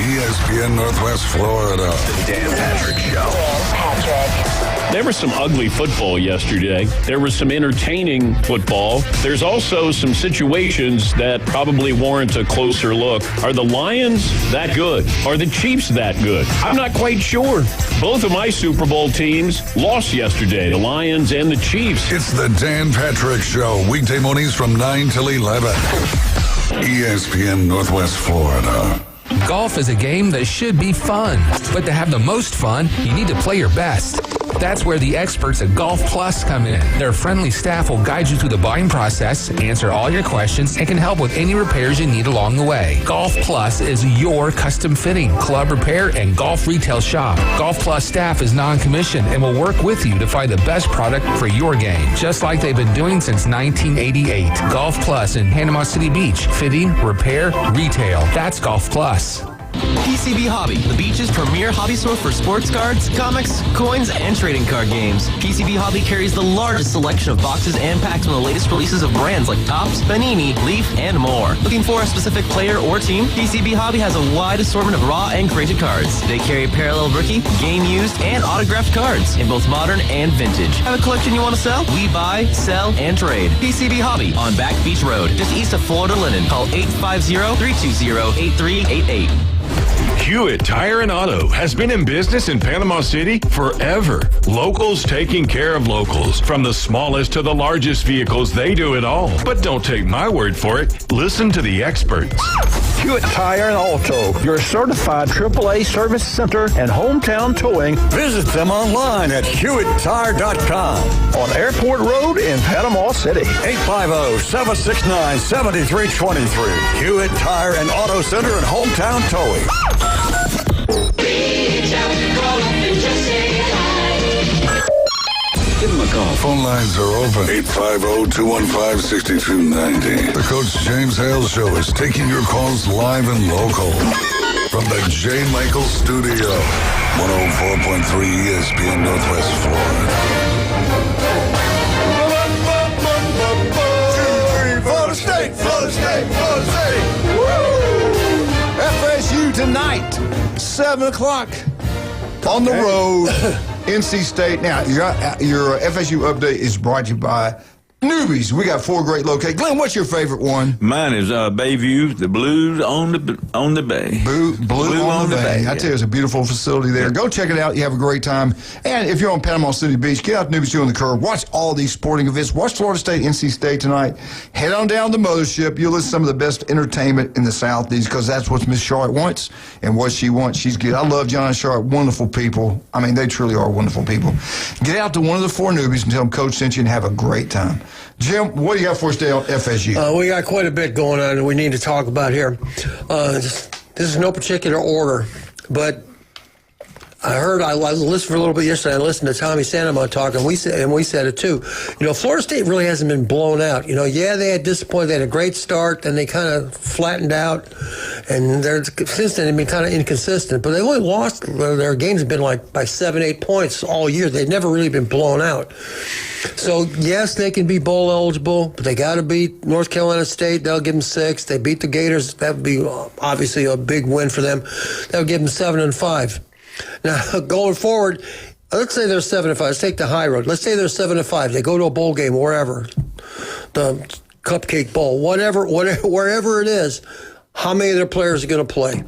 ESPN Northwest Florida. The Dan Patrick Show. Dan Patrick. There was some ugly football yesterday. There was some entertaining football. There's also some situations that probably warrant a closer look. Are the Lions that good? Are the Chiefs that good? I'm not quite sure. Both of my Super Bowl teams lost yesterday, the Lions and the Chiefs. It's the Dan Patrick Show, weekday mornings from 9 till 11. ESPN Northwest Florida. Golf is a game that should be fun, but to have the most fun, you need to play your best. That's where the experts at Golf Plus come in. Their friendly staff will guide you through the buying process, answer all your questions, and can help with any repairs you need along the way. Golf Plus is your custom fitting, club repair, and golf retail shop. Golf Plus staff is non-commissioned and will work with you to find the best product for your game, just like they've been doing since 1988. Golf Plus in Panama City Beach. Fitting, repair, retail. That's Golf Plus. PCB Hobby, the beach's premier hobby store for sports cards, comics, coins, and trading card games. PCB Hobby carries the largest selection of boxes and packs from the latest releases of brands like Topps, Panini, Leaf, and more. Looking for a specific player or team? PCB Hobby has a wide assortment of raw and graded cards. They carry parallel rookie, game used, and autographed cards in both modern and vintage. Have a collection you want to sell? We buy, sell, and trade. PCB Hobby on Back Beach Road, just east of Florida Linen. Call 850-320-8388. Hewitt Tire and Auto has been in business in Panama City forever. Locals taking care of locals. From the smallest to the largest vehicles, they do it all. But don't take my word for it. Listen to the experts. Hewitt Tire and Auto, your certified AAA service center and hometown towing. Visit them online at HewittTire.com. On Airport Road in Panama City. 850-769-7323. Hewitt Tire and Auto Center and hometown towing. Give him a call. Phone lines are open. 850-215-6290. The Coach James Hale Show is taking your calls live and local. From the J. Michael Studio. 104.3 ESPN Northwest Florida. Florida State, Florida State, Florida State. Woo! FSU tonight, 7 o'clock on the road. NC State. Now, your FSU update is brought to you by Newbies, we got 4 great locations. Glenn, what's your favorite one? Mine is Bayview, the Blues on the Bay. Blue on the Bay. I tell you, it's a beautiful facility there. Go check it out. You have a great time. And if you're on Panama City Beach, get out to Newbies 2 on the Curve. Watch all these sporting events. Watch Florida State, NC State tonight. Head on down to the Mothership. You'll listen to some of the best entertainment in the Southeast because that's what Miss Sharp wants and what she wants. She's good. I love John and Sharp. Wonderful people. I mean, they truly are wonderful people. Get out to one of the 4 newbies and tell them Coach sent you and have a great time. Jim, what do you got for us today on FSU? We got quite a bit going on that we need to talk about here. This is no particular order, but I listened for a little bit yesterday. I listened to Tommy Santamont talk, and we said it too. Florida State really hasn't been blown out. They had disappointed. They had a great start, then they kind of flattened out, and since then they've been kind of inconsistent. But they only lost their games have been like by 7-8 points all year. They've never really been blown out. So yes, they can be bowl eligible, but they got to beat North Carolina State. They'll give them 6. They beat the Gators. That would be obviously a big win for them. That would give them 7-5. Now, going forward, let's say they're 7-5. Let's take the high road. Let's say they're 7-5. They go to a bowl game, wherever, the Cupcake Bowl, wherever it is. How many of their players are going to play?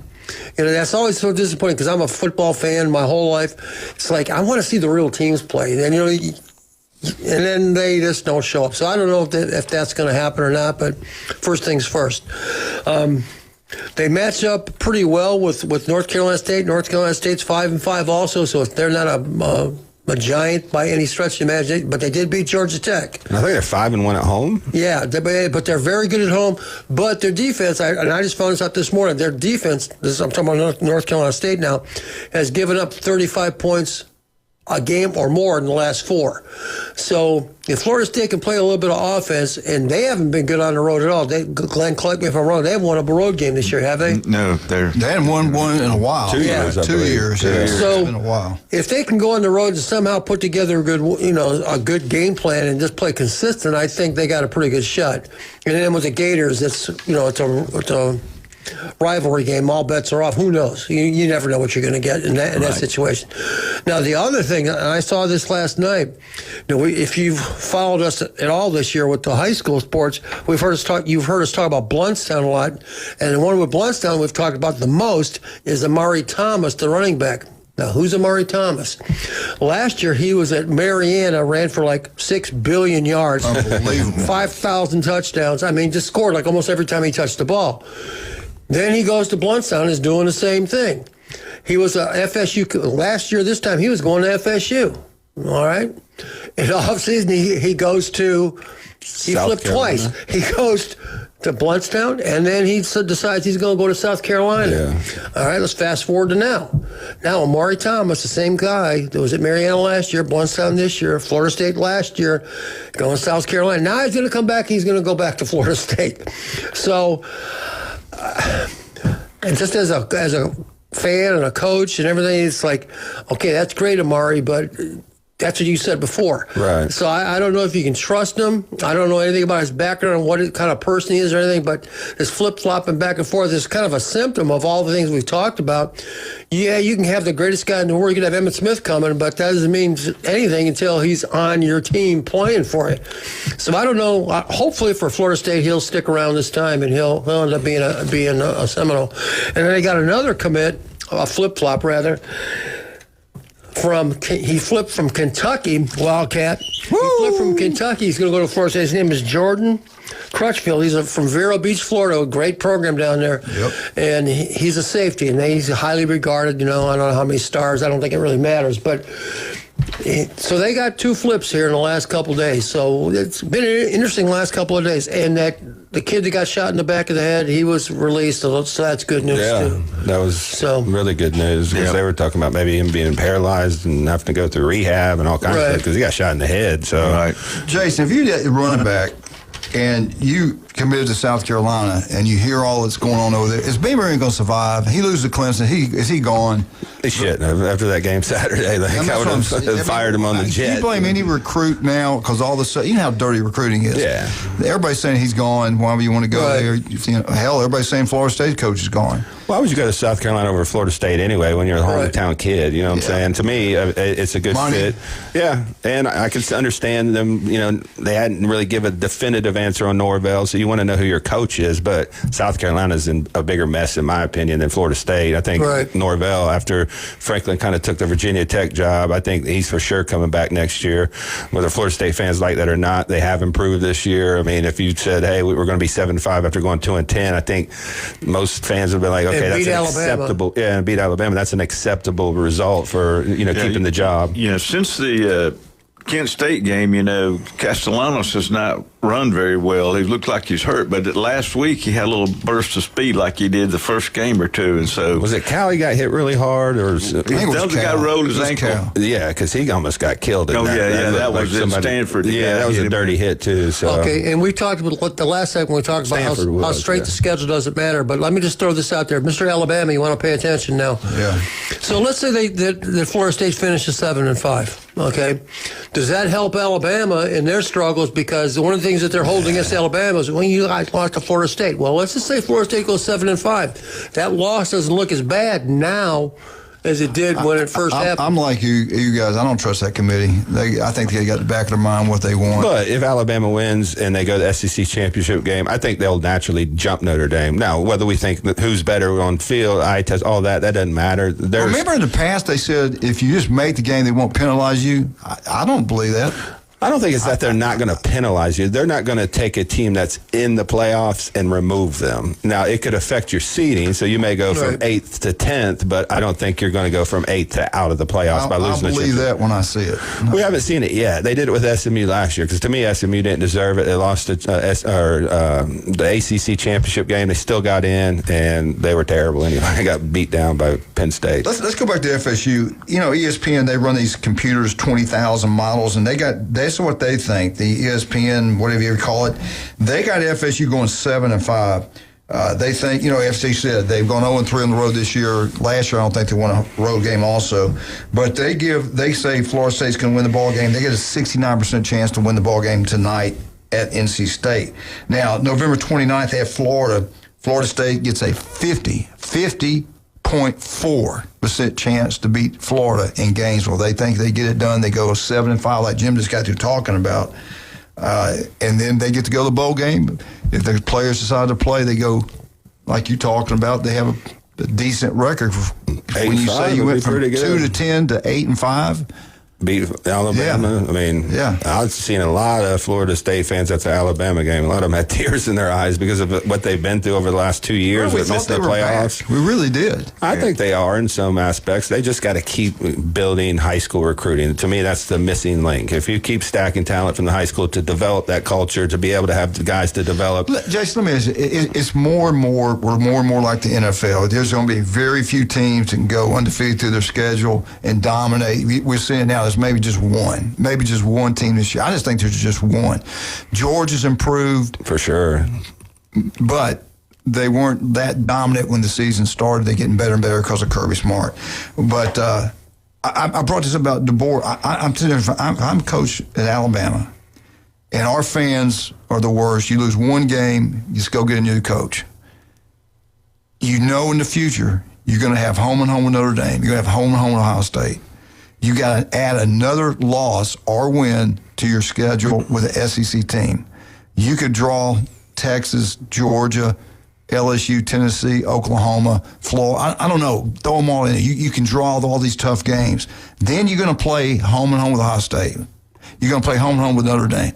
That's always so disappointing because I'm a football fan my whole life. It's like I want to see the real teams play, and and then they just don't show up. So I don't know if that's going to happen or not. But first things first. They match up pretty well with North Carolina State. North Carolina State's 5-5 also, so they're not a giant by any stretch of the imagination, but they did beat Georgia Tech. I think they're 5-1 at home. Yeah, but they're very good at home. But their defense, and I just found this out this morning, their defense, I'm talking about North Carolina State now, has given up 35 points a game or more in the last 4. So if Florida State can play a little bit of offense, and they haven't been good on the road at all. Glenn, correct me if I'm wrong, they haven't won a road game this year, have they? No, they hadn't won one in a while. 2 years, I 2 believe. years. Yeah. So it's been a while. If they can go on the road and somehow put together a good game plan and just play consistent, I think they got a pretty good shot. And then with the Gators, it's a rivalry game. All bets are off. Who knows? You never know what you're going to get in that situation. Now, the other thing, and I saw this last night, if you've followed us at all this year with the high school sports, you've heard us talk about Bluntstown a lot. And the one with Bluntstown we've talked about the most is Amari Thomas, the running back. Now, who's Amari Thomas? Last year, he was at Mariana, ran for like 6 billion yards. Unbelievable. 5,000 touchdowns. I mean, just scored like almost every time he touched the ball. Then he goes to Bluntstown and is doing the same thing. He was a FSU last year. This time he was going to FSU. All right. In offseason, he goes to he flipped twice. He goes to Bluntstown, and then he decides he's going to go to South Carolina. Yeah. All right. Let's fast forward to now. Now Amari Thomas, the same guy that was at Mariana last year, Bluntstown this year, Florida State last year, going to South Carolina. Now he's going to come back. He's going to go back to Florida State. So. And just as a fan and a coach and everything, it's like, okay, that's great, Amari, but that's what you said before. Right. So I don't know if you can trust him. I don't know anything about his background, what kind of person he is or anything, but this flip-flopping back and forth is kind of a symptom of all the things we've talked about. Yeah, you can have the greatest guy in the world. You can have Emmitt Smith coming, but that doesn't mean anything until he's on your team playing for it. So I don't know. Hopefully for Florida State, he'll stick around this time, and he'll end up being a Seminole. And then they got another commit, a flip-flop rather, he flipped from Kentucky, Wildcat. Woo! He flipped from Kentucky. He's going to go to Florida State. His name is Jordan Crutchfield. He's from Vero Beach, Florida, a great program down there. Yep. And he's a safety, and he's highly regarded. I don't know how many stars. I don't think it really matters. But so they got 2 flips here in the last couple of days. So it's been an interesting last couple of days. And the kid that got shot in the back of the head, he was released. So that's good news, too. That was really good news because they were talking about maybe him being paralyzed and having to go through rehab and all kinds of stuff because he got shot in the head. So, Jason, if you did running back and you committed to South Carolina, and you hear all that's going on over there. Is Beamer going to survive? He loses to Clemson. Is he gone? They shouldn't have. After that game Saturday, I would have fired him on the jet. You blame any recruit now because all this, you know how dirty recruiting is. Yeah. Everybody's saying he's gone. Why would you want to go there? Hell, everybody's saying Florida State coach is gone. Why would you go to South Carolina over Florida State anyway when you're a hometown kid? You know what I'm saying? To me, it's a good fit. Yeah, and I can understand them. You know, they hadn't really given a definitive answer on Norvell, so you want to know who your coach is. But South Carolina's in a bigger mess, in my opinion, than Florida State. I think Norvell, after Franklin kind of took the Virginia Tech job, I think he's for sure coming back next year. Whether Florida State fans like that or not, they have improved this year. I mean, if you said, hey, we're going to be 7-5 after going 2-10, I think most fans have been like, okay, that's an acceptable. Yeah, and beat Alabama. That's an acceptable result for keeping the job. Since the Kent State game, Castellanos has not run very well. He looked like he's hurt, but last week he had a little burst of speed like he did the first game or two, and so was it Cal? He got hit really hard, or the guy rolled his ankle? Yeah, because he almost got killed. That was in Stanford. Yeah, that was a dirty hit too. So okay, and we talked about the last segment. We talked about how straight the schedule doesn't matter. But let me just throw this out there, Mr. Alabama. You want to pay attention now? Yeah. So let's say that Florida State finishes 7-5. Okay, does that help Alabama in their struggles? Because one of the things that they're holding against Alabama is when you guys lost to Florida State. Well, let's just say Florida State goes 7-5. That loss doesn't look as bad now as it did when it first happened. I'm like you guys. I don't trust that committee. I think they got the back of their mind what they want. But if Alabama wins and they go to the SEC championship game, I think they'll naturally jump Notre Dame. Now, whether we think that who's better on field, eye test, all that doesn't matter. Remember in the past they said if you just make the game, they won't penalize you. I don't believe that. I don't think it's that they're not going to penalize you. They're not going to take a team that's in the playoffs and remove them. Now, it could affect your seeding, so you may go from 8th to 10th, but I don't think you're going to go from 8th to out of the playoffs by losing I believe that when I see it. We haven't seen it yet. They did it with SMU last year, because to me, SMU didn't deserve it. They lost the ACC championship game. They still got in, and they were terrible anyway. They got beat down by Penn State. Let's go back to FSU. ESPN, they run these computers, 20,000 models, and that's what they think. The ESPN, whatever you call it, they got FSU going 7-5. They think, FSU said they've gone 0-3 on the road this year. Last year, I don't think they won a road game also. But they say Florida State's going to win the ball game. They get a 69% chance to win the ball game tonight at NC State. Now, November 29th, they have Florida. Florida State gets a 50.4% chance to beat Florida in Gainesville. They think they get it done. They go 7-5, like Jim just got through talking about. And then they get to go to the bowl game. If the players decide to play, they go, like you talking about, they have a decent record. When you say you went from 2-10 to 8-5. Beat Alabama. Yeah. I mean, I've seen a lot of Florida State fans at the Alabama game. A lot of them had tears in their eyes because of what they've been through over the last 2 years with missing the playoffs. We really did. I think they are in some aspects. They just got to keep building high school recruiting. To me, that's the missing link. If you keep stacking talent from the high school to develop that culture, to be able to have the guys to develop. Jason, let me ask you, it's more and more, we're more and more like the NFL. There's going to be very few teams that can go undefeated through their schedule and dominate. We're seeing now there's maybe just one team this year. I just think there's just one. Georgia's improved. For sure. But they weren't that dominant when the season started. They're getting better and better because of Kirby Smart. But I brought this up about DeBoer. I'm coach at Alabama, and our fans are the worst. You lose one game, you just go get a new coach. In the future, you're going to have home and home with Notre Dame. You're going to have home and home with Ohio State. You got to add another loss or win to your schedule with an SEC team. You could draw Texas, Georgia, LSU, Tennessee, Oklahoma, Florida. I don't know. Throw them all in. You can draw all these tough games. Then you're going to play home and home with Ohio State. You're going to play home and home with Notre Dame.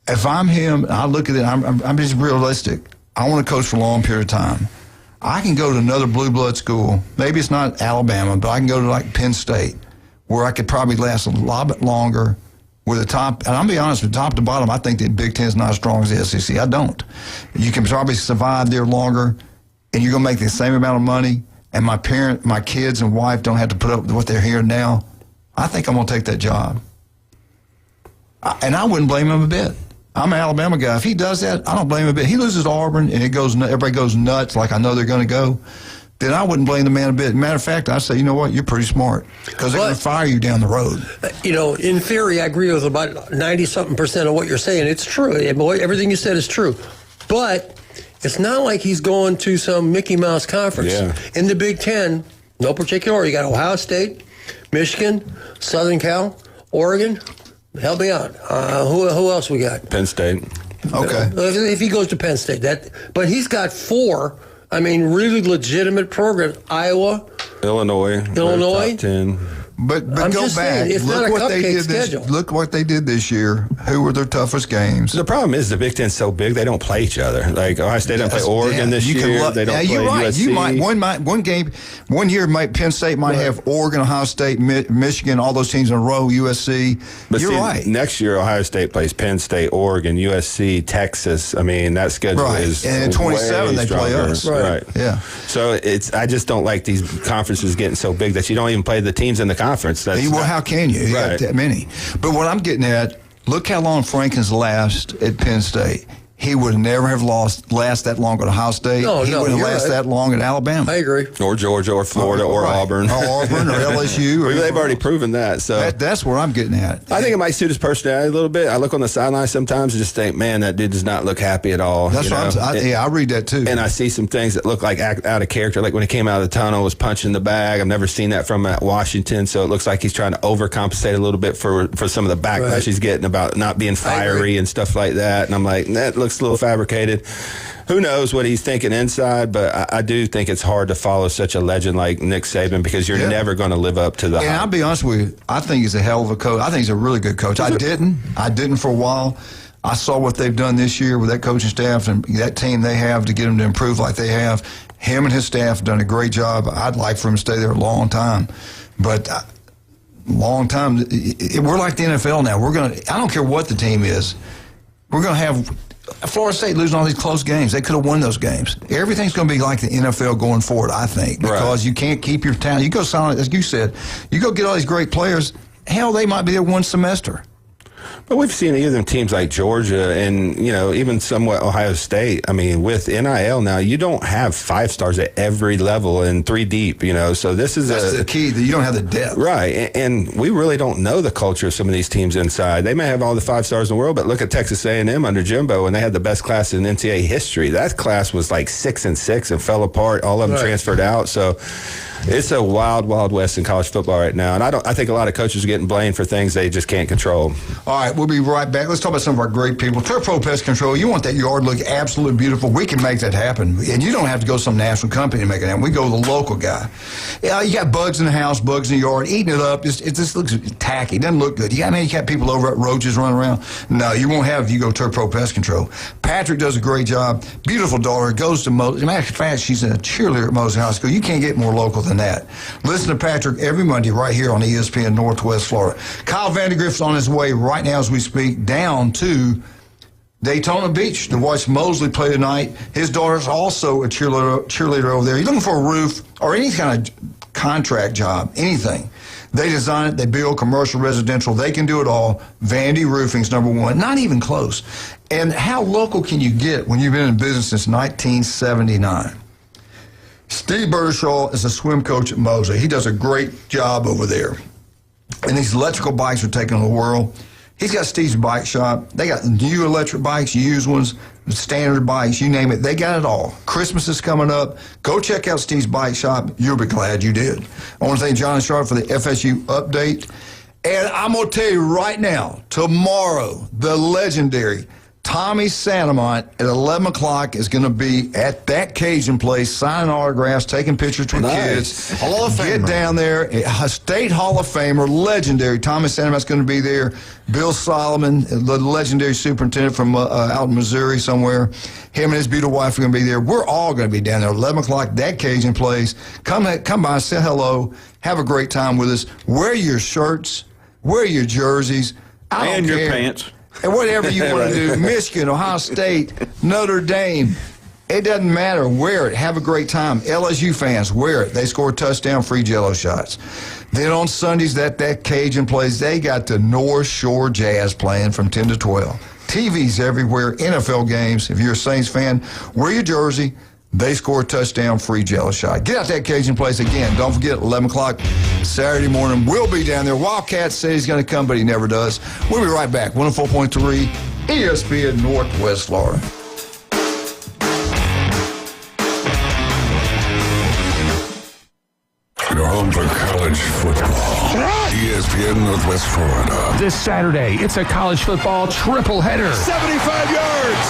If I'm him, I look at it, I'm just realistic. I want to coach for a long period of time. I can go to another blue blood school. Maybe it's not Alabama, but I can go to like Penn State, where I could probably last a lot bit longer. With the top, and I'll be honest, from top to bottom, I think the Big Ten is not as strong as the SEC. I don't. You can probably survive there longer, and you're going to make the same amount of money, and my kids and wife don't have to put up with what they're hearing now. I think I'm going to take that job. And I wouldn't blame them a bit. I'm an Alabama guy. If he does that, I don't blame him a bit. He loses to Auburn, and everybody goes nuts like I know they're going to go. Then I wouldn't blame the man a bit. Matter of fact, I say, you know what, you're pretty smart because they're going to fire you down the road. In theory, I agree with about 90-something% of what you're saying. It's true. Everything you said is true. But it's not like he's going to some Mickey Mouse conference. Yeah. In the Big Ten, no particular order. You got Ohio State, Michigan, Southern Cal, Oregon. Help me out. Who else we got? Penn State. Okay. If he goes to Penn State, but he's got 4. Really legitimate programs. Iowa, Illinois. Top 10. But I'm go just back. saying, it's not a cupcake schedule. Look what they did this year. Who were their toughest games? The problem is the Big Ten's so big they don't play each other. Like Ohio State doesn't play Oregon this year. They don't play you're right. USC. One year Penn State might have Oregon, Ohio State, Michigan, all those teams in a row. USC. But you're right. Next year Ohio State plays Penn State, Oregon, USC, Texas. that schedule is and in 27 they play us. Right. Yeah. So I just don't like these conferences getting so big that you don't even play the teams in the conference. How can you? You got that many. But what I'm getting at, look how long Franken's last at Penn State. He would never have last that long at Ohio State. He wouldn't last that long at Alabama. I agree. Or Georgia, or Florida, or Auburn. Or Auburn, or LSU. They've already proven that. So that's where I'm getting at. I think it might suit his personality a little bit. I look on the sideline sometimes and just think, man, that dude does not look happy at all. That's what I read that too. And I see some things that look like out of character. Like when he came out of the tunnel, was punching the bag. I've never seen that from Washington. So it looks like he's trying to overcompensate a little bit for some of the backlash he's getting about not being fiery and stuff like that. And I'm like, that looks a little fabricated. Who knows what he's thinking inside, but I do think it's hard to follow such a legend like Nick Saban because you're never going to live up to the hype. And I'll be honest with you, I think he's a hell of a coach. I think he's a really good coach. I didn't for a while. I saw what they've done this year with that coaching staff and that team they have to get them to improve like they have. Him and his staff have done a great job. I'd like for him to stay there a long time. But long time, we're like the NFL now. I don't care what the team is. We're going to have Florida State losing all these close games. They could have won those games. Everything's going to be like the NFL going forward, I think, because you can't keep your talent. You go silent, as you said, you go get all these great players. Hell, they might be there one semester. But we've seen even teams like Georgia and, even somewhat Ohio State. with NIL now, you don't have 5 stars at every level and 3 deep, so this is That's the key, that you don't have the depth. Right, and we really don't know the culture of some of these teams inside. They may have all the 5 stars in the world, but look at Texas A&M under Jimbo, and they had the best class in NCAA history. That class was like 6-6 and fell apart. All of them transferred out, so it's a wild, wild west in college football right now, and I think a lot of coaches are getting blamed for things they just can't control. All right, we'll be right back. Let's talk about some of our great people. Turf Pro Pest Control. You want that yard look absolutely beautiful. We can make that happen. And you don't have to go to some national company to make it happen. We go to the local guy. You got bugs in the house, bugs in the yard, eating it up. It just looks tacky. It doesn't look good. You got people over at roaches running around. No, you won't have if you go Turf Pro Pest Control. Patrick does a great job. Beautiful daughter. Goes to Moses. As a matter of fact, she's a cheerleader at Moses High School. You can't get more local than that. Listen to Patrick every Monday right here on ESPN Northwest Florida. Kyle Vandergrift's on his way right now as we speak down to Daytona Beach to watch Mosley play tonight. His daughter's also a cheerleader over there. You're looking for a roof or any kind of contract job, anything. They design it, they build commercial, residential. They can do it all. Vandy Roofing's number 1. Not even close. And how local can you get when you've been in business since 1979? Steve Burdershaw is a swim coach at Mosley. He does a great job over there. And these electrical bikes are taking the world. He's got Steve's Bike Shop. They got new electric bikes, used ones, standard bikes, you name it. They got it all. Christmas is coming up. Go check out Steve's Bike Shop. You'll be glad you did. I want to thank John and Sharp for the FSU update. And I'm going to tell you right now, tomorrow, the legendary Tommy Santamont at 11 o'clock is going to be at that Cajun place, signing autographs, taking pictures with kids. Hall of Famer. Get down there. A state Hall of Famer, legendary. Tommy Santamont's going to be there. Bill Solomon, the legendary superintendent from out in Missouri somewhere. Him and his beautiful wife are going to be there. We're all going to be down there at 11 o'clock, that Cajun place. Come by, say hello, have a great time with us. Wear your shirts, wear your jerseys. I don't your care. pants. And whatever you want to do, Michigan, Ohio State, Notre Dame, it doesn't matter. Wear it. Have a great time. LSU fans, wear it. They score a touchdown, free Jell-O shots. Then on Sundays, that Cajun plays, they got the North Shore Jazz playing from 10 to 12. TVs everywhere, NFL games. If you're a Saints fan, wear your jersey. They score a touchdown, free Jello shot. Get out that Cajun place again. Don't forget, 11 o'clock Saturday morning. We'll be down there. Wildcat said he's going to come, but he never does. We'll be right back. 104.3 ESPN Northwest Florida. Your home for college football. ESPN Northwest Florida. This Saturday, it's a college football triple header. 75 yards.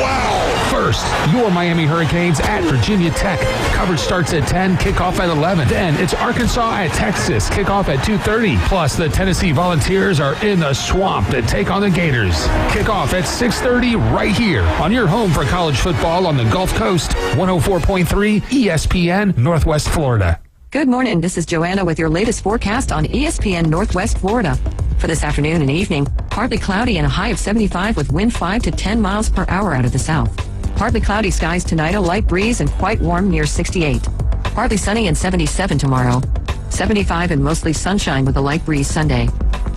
Wow. First, your Miami Hurricanes at Virginia Tech. Coverage starts at 10, kickoff at 11. Then it's Arkansas at Texas, kickoff at 2:30. Plus, the Tennessee Volunteers are in the swamp to take on the Gators. Kickoff at 6:30 right here on your home for college football on the Gulf Coast. 104.3 ESPN Northwest Florida. Good morning. This is Joanna with your latest forecast on ESPN Northwest Florida. For this afternoon and evening, partly cloudy and a high of 75 with wind 5 to 10 miles per hour out of the south. Partly cloudy skies tonight, a light breeze and quite warm near 68. Partly sunny and 77 tomorrow. 75 and mostly sunshine with a light breeze Sunday.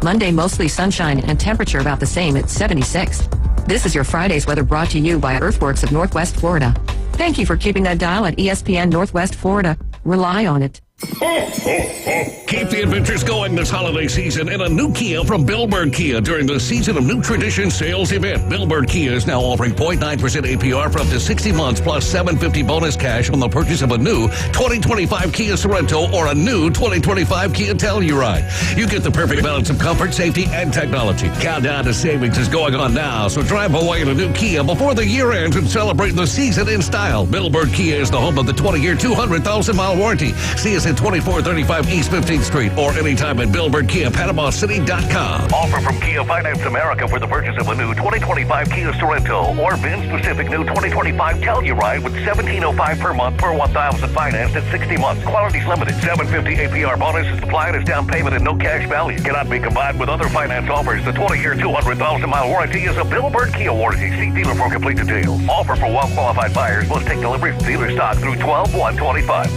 Monday, mostly sunshine and temperature about the same at 76. This is your Friday's weather brought to you by Earthworks of Northwest Florida. Thank you for keeping that dial at ESPN Northwest Florida. Rely on it. Keep the adventures going this holiday season in a new Kia from Billburn Kia during the Season of New Tradition sales event. Billburn Kia is now offering 0.9% APR for up to 60 months plus $750 bonus cash on the purchase of a new 2025 Kia Sorento or a new 2025 Kia Telluride. You get the perfect balance of comfort, safety, and technology. Countdown to savings is going on now, so drive away in a new Kia before the year ends and celebrate the season in style. Billburn Kia is the home of the 20-year, 200,000-mile warranty. See us at 2435 East 15th Street or anytime at BillburnKiaPanamaCity.com. Offer from Kia Finance America for the purchase of a new 2025 Kia Sorento or VIN-specific new 2025 Telluride with $1,705 per month per 1,000 financed at 60 months. Quality's limited. $750 APR bonus is applied as down payment and no cash value. Cannot be combined with other finance offers. The 20-year, 200,000-mile warranty is a Billburn Kia warranty. See dealer for complete details. Offer for well-qualified buyers. Must take delivery from dealer stock through 12/1/25.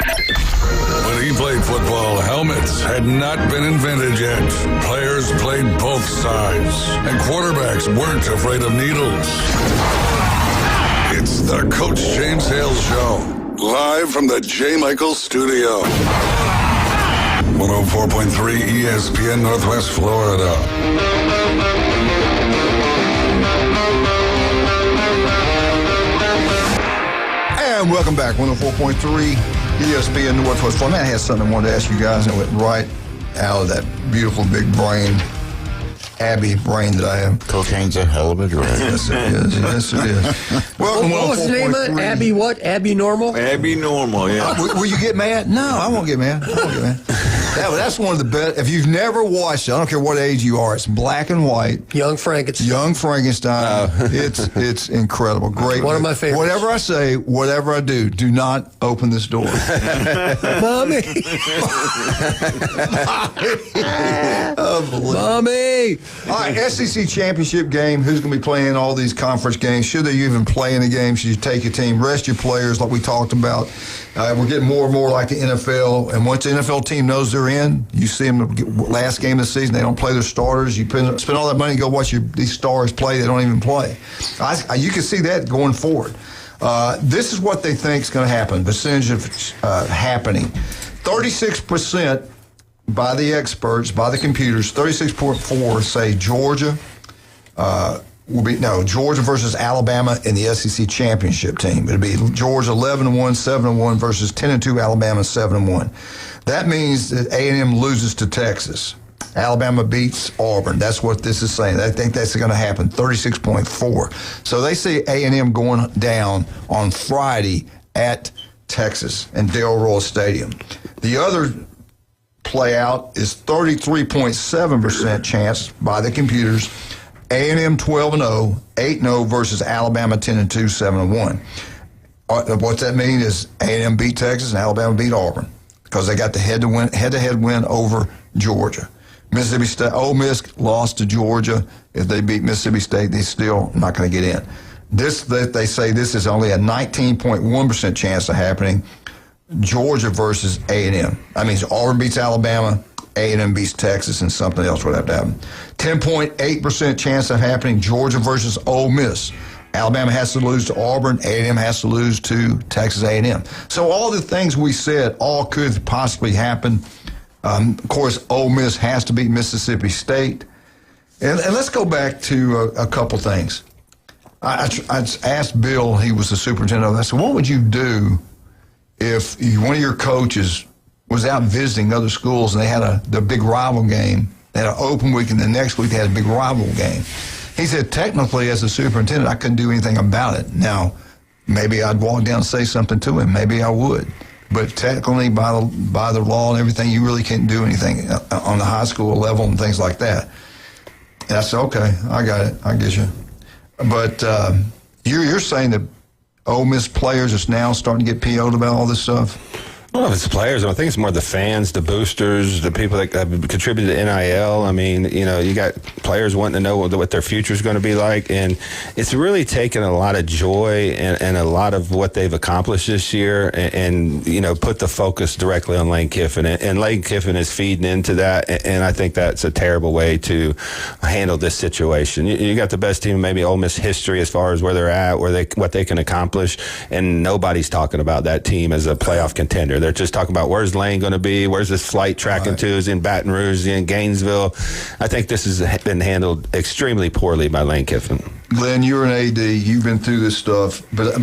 When he played football, helmets had not been invented yet. Players played both sides, and quarterbacks weren't afraid of needles. It's the Coach James Hale Show, live from the J. Michael Studio. 104.3 ESPN Northwest Florida. And welcome back, 104.3 ESPN Northwest Florida. Man, I had something I wanted to ask you guys, and it went right out of that beautiful big brain, Abby brain that I have. Cocaine's a hell of a drug. Yes, it is. Yes, it is. Welcome, What was the name of it? Abby what? Abby Normal? Abby Normal, yeah. Will you get mad? No, I won't get mad. I won't get mad. That's one of the best. If you've never watched it, I don't care what age you are, it's black and white. Young Frankenstein. It's incredible. Great. One of my favorites. Whatever I say, whatever I do not open this door. Mommy. Mommy. All right, SEC championship game. Who's going to be playing all these conference games? Should they even play in the game? Should you take your team, rest your players like we talked about? We're getting more and more like the NFL. And once the NFL team knows they're in, you see them last game of the season, they don't play their starters. You spend all that money to go watch these stars play. They don't even play. You can see that going forward. This is what they think is going to happen, percentage of happening. 36% by the experts, by the computers, 36.4 say Georgia Georgia versus Alabama in the SEC championship team. It'll be Georgia 11-1, 7-1 versus 10-2 Alabama 7-1. That means that A&M loses to Texas. Alabama beats Auburn. That's what this is saying. I think that's going to happen, 36.4. So they see A&M going down on Friday at Texas and Del Roy Stadium. The other play out is 33.7% chance by the computers. A&M 12-0, 8-0 versus Alabama 10-2, 7-1. What that means is A&M beat Texas and Alabama beat Auburn because they got the head-to-head win over Georgia. Mississippi State, Ole Miss lost to Georgia. If they beat Mississippi State, they still not going to get in. They say this is only a 19.1% chance of happening. Georgia versus A&M. That means Auburn beats Alabama, A&M beats Texas, and something else would have to happen. 10.8% chance of happening, Georgia versus Ole Miss. Alabama has to lose to Auburn. A&M has to lose to Texas A&M. So all the things we said all could possibly happen. Of course, Ole Miss has to beat Mississippi State. And let's go back to a couple things. I asked Bill, he was the superintendent, I said, what would you do if one of your coaches was out visiting other schools and they had the big rival game, they had an open week, and the next week they had a big rival game? He said, technically, as a superintendent, I couldn't do anything about it. Now, maybe I'd walk down and say something to him. Maybe I would. But technically, by the law and everything, you really can't do anything on the high school level and things like that. And I said, okay, I got it. I get you. But you're saying that Ole Miss players is now starting to get PO'd about all this stuff? I don't know if it's the players. I think it's more the fans, the boosters, the people that have contributed to NIL. I mean, you got players wanting to know what their future is going to be like. And it's really taken a lot of joy and a lot of what they've accomplished this year and put the focus directly on Lane Kiffin. And Lane Kiffin is feeding into that. And I think that's a terrible way to handle this situation. You got the best team in maybe Ole Miss history as far as where they're at, what they can accomplish. And nobody's talking about that team as a playoff contender. They're just talking about where's Lane going to be, where's this flight tracking to, is he in Baton Rouge, is he in Gainesville. I think this has been handled extremely poorly by Lane Kiffin. Glenn, you're an AD, you've been through this stuff, but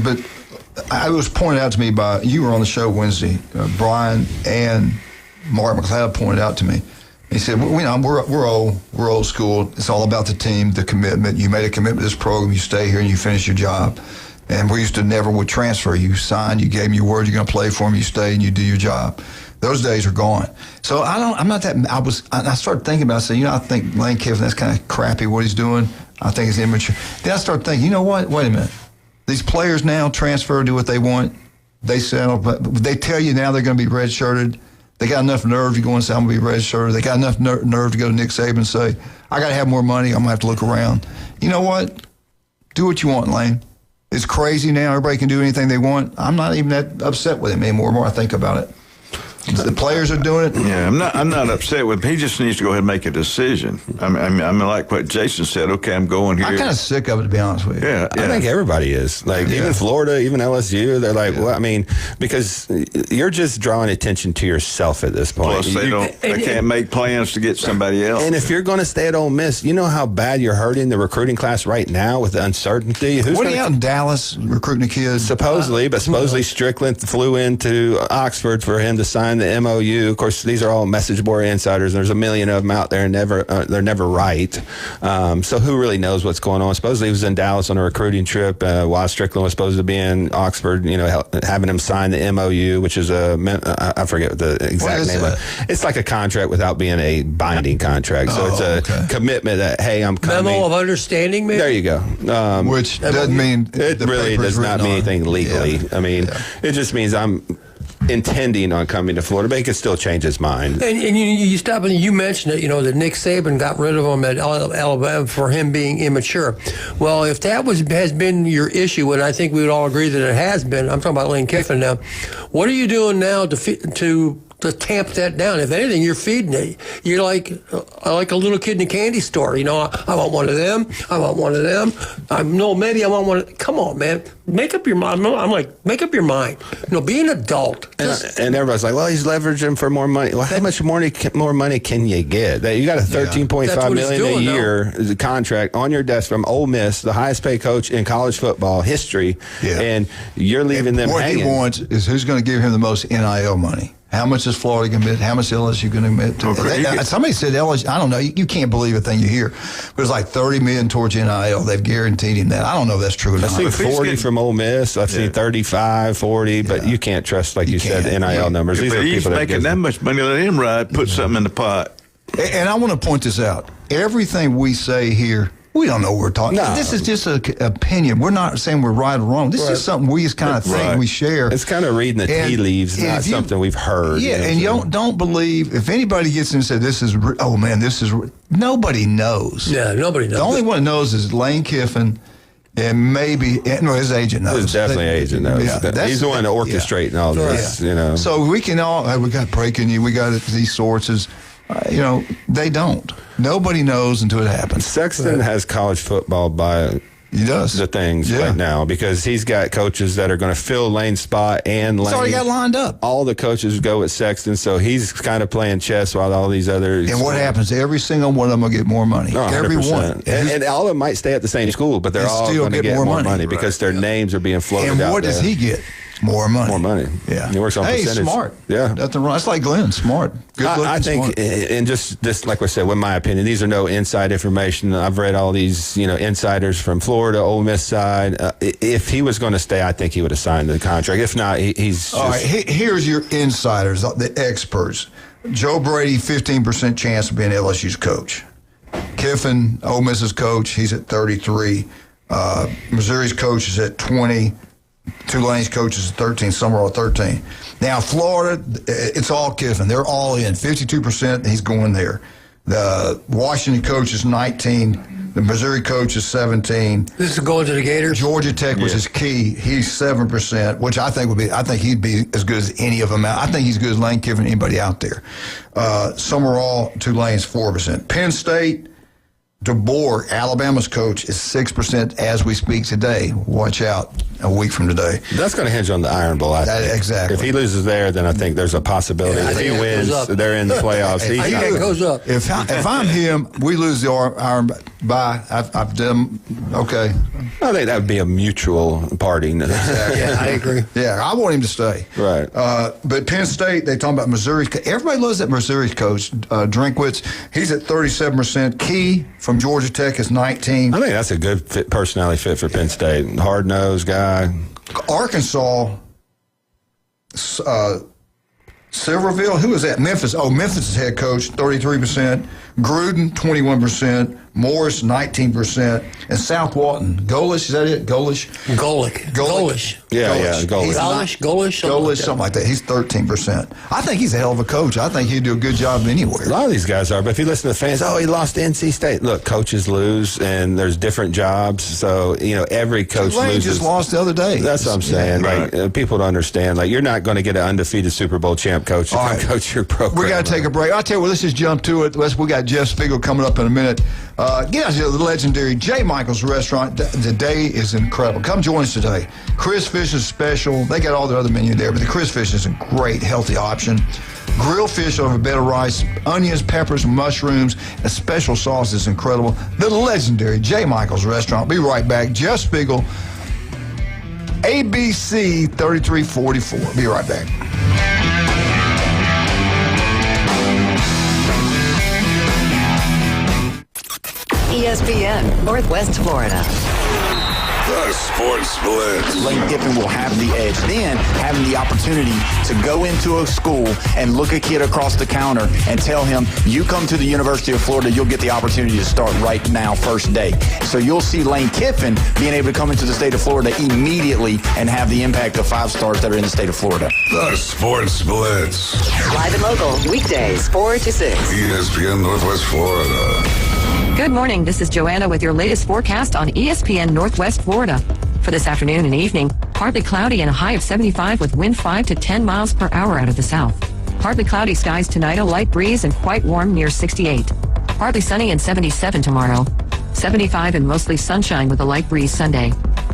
I was pointed out to me by, you were on the show Wednesday, Brian and Mark McLeod pointed out to me. He said, we're old school. It's all about the team, the commitment. You made a commitment to this program, you stay here and you finish your job. And we used to never would transfer. You signed, you gave me your word, you're going to play for them, you stay and you do your job. Those days are gone. So I started thinking about it. I said, I think Lane Kiffin, that's kind of crappy what he's doing. I think it's immature. Then I started thinking, you know what? Wait a minute. These players now transfer, do what they want. They settle, but they tell you now they're going to be redshirted. They got enough nerve to go and say, I'm going to be redshirted. They got enough nerve to go to Nick Saban and say, I got to have more money. I'm going to have to look around. You know what? Do what you want, Lane. It's crazy now. Everybody can do anything they want. I'm not even that upset with him anymore. The more I think about it, the players are doing it. Yeah, I'm not upset with him. He just needs to go ahead and make a decision. I mean, like what Jason said. Okay, I'm going here. I'm kind of sick of it, to be honest with you. Yeah. I think everybody is. Even Florida, even LSU, they're like, well, I mean, because you're just drawing attention to yourself at this point. Plus, they can't make plans to get somebody else. And if you're going to stay at Ole Miss, you know how bad you're hurting the recruiting class right now with the uncertainty. What are you out in Dallas recruiting the kids? Supposedly Strickland flew into Oxford for him to sign the MOU. Of course, these are all message board insiders. There's a million of them out there, and they're never right. So who really knows what's going on? Supposedly he was in Dallas on a recruiting trip while Strickland was supposed to be in Oxford, having him sign the MOU, which is I forget the exact name of it. It's like a contract without being a binding contract. So it's a commitment that, hey, I'm coming. Memo of understanding, maybe? There you go. Which doesn't mean it really does not mean anything legally. Yeah. I mean, it just means I'm intending on coming to Florida, but he could still change his mind. And you stop and you mentioned it, that Nick Saban got rid of him at Alabama for him being immature. Well, if that has been your issue, and I think we would all agree that it has been, I'm talking about Lane Kiffin now, what are you doing now to tamp that down? If anything, you're feeding it. You're like a little kid in a candy store. I want one of them. I want one of them. Maybe I want one. Come on, man. Make up your mind. I'm like, make up your mind. Be an adult. And everybody's like, well, he's leveraging for more money. Well, how much more money can you get? You got a $13.5 million a year contract on your desk from Ole Miss, the highest paid coach in college football history, and you're leaving them hanging. What he wants is who's going to give him the most NIL money. How much is Florida going to commit? How much LSU going to commit? Somebody said LSU. I don't know. You can't believe a thing you hear. But it's like $30 million towards NIL. They've guaranteed him that. I don't know if that's true or not. I've seen 40 from Ole Miss. I've seen 35, 40. But you can't trust, like you said, the NIL numbers. These are he's people making that much money. Let him put something in the pot. And I want to point this out. Everything we say here, we don't know what we're talking about. This is just an opinion. We're not saying we're right or wrong. This is something we just kind of think we share. It's kind of reading the tea leaves, not something we've heard. Yeah, and you don't believe, if anybody gets in and says, this is nobody knows. Yeah, nobody knows. The only one that knows is Lane Kiffin. And maybe his agent knows. His definitely agent knows. Yeah, he's the one orchestrating all this. So we can all we got breaking news. We got these sources. They don't. Nobody knows until it happens. Sexton has college football by he does the things right now because he's got coaches that are going to fill Lane's spot and Lane. He's already got lined up. All the coaches go with Sexton, so he's kind of playing chess while all these others. And what happens? Every single one of them will get more money. Oh, every one. And all of them might stay at the same school, but they're all going to get more money because their names are being floated out. And what does he get? More money. More money. Yeah. He works on percentage. Smart. Yeah. Nothing wrong. That's like Glenn. Smart. Good looking, I think, smart. and just like I said, with my opinion, these are no inside information. I've read all these, insiders from Florida, Ole Miss side. If he was going to stay, I think he would have signed the contract. If not, he's. All right. Here's your insiders, the experts. Joe Brady, 15% chance of being LSU's coach. Kiffin, Ole Miss's coach, he's at 33. Missouri's coach is at 20. Tulane's coach is at 13, somewhere on 13. Now, Florida, it's all Kiffin. They're all in. 52%, he's going there. The Washington coach is 19. The Missouri coach is 17. This is going to the Gators? Georgia Tech was his key. He's 7%, which I think he'd be as good as any of them out. I think he's as good as Lane Kiffin, anybody out there. Summerall, Tulane's 4%. Penn State, DeBoer, Alabama's coach, is 6% as we speak today. Watch out a week from today. That's going to hinge on the Iron Bowl, I think. Exactly. If he loses there, then I think there's a possibility. If he wins, they're in the playoffs. I think it goes up. If I'm him, we lose the Iron Bowl. I've done okay. I think that would be a mutual parting. Exactly. Yeah, I agree. Yeah, I want him to stay. Right. But Penn State, they talking about Missouri. Everybody loves that Missouri coach, Drinkwitz. He's at 37%. Key from Georgia Tech is 19. I think that's a good personality fit for Penn State. Hard-nosed guy. Arkansas, Silverville, who is that? Memphis. Oh, Memphis' head coach, 33%. Gruden, 21%. Morris, 19%. And South Walton. Golish, is that it? Golish? Golish. Yeah, Golish, something like that. He's 13%. I think he's a hell of a coach. I think he'd do a good job anywhere. A lot of these guys are, but if you listen to the fans, he lost to NC State. Look, coaches lose, and there's different jobs. So, every coach loses. just lost the other day. That's what I'm saying. Right. People don't understand. You're not going to get an undefeated Super Bowl champ coach to come coach your program. We got to take a break. I'll tell you what, let's just jump to it. We got Jeff Spiegel coming up in a minute. Get out to the legendary J. Michael's restaurant. The day is incredible. Come join us today. Chris Fish is special. They got all their other menu there, but the Chris Fish is a great, healthy option. Grilled fish over a bed of rice, onions, peppers, mushrooms, a special sauce is incredible. The legendary J. Michael's restaurant. Be right back. Jeff Spiegel, ABC 3344. Be right back. ESPN Northwest Florida. The Sports Blitz. Lane Kiffin will have the edge. Then having the opportunity to go into a school and look a kid across the counter and tell him, you come to the University of Florida, you'll get the opportunity to start right now, first day. So you'll see Lane Kiffin being able to come into the state of Florida immediately and have the impact of 5 stars that are in the state of Florida. The Sports Blitz. Live and local, weekdays 4 to 6. ESPN Northwest Florida. Good morning. This is Joanna with your latest forecast on ESPN Northwest Florida. For this afternoon and evening, partly cloudy and a high of 75 with wind 5 to 10 miles per hour out of the south. Partly cloudy skies tonight, a light breeze and quite warm near 68. Partly sunny and 77 tomorrow. 75 and mostly sunshine with a light breeze Sunday.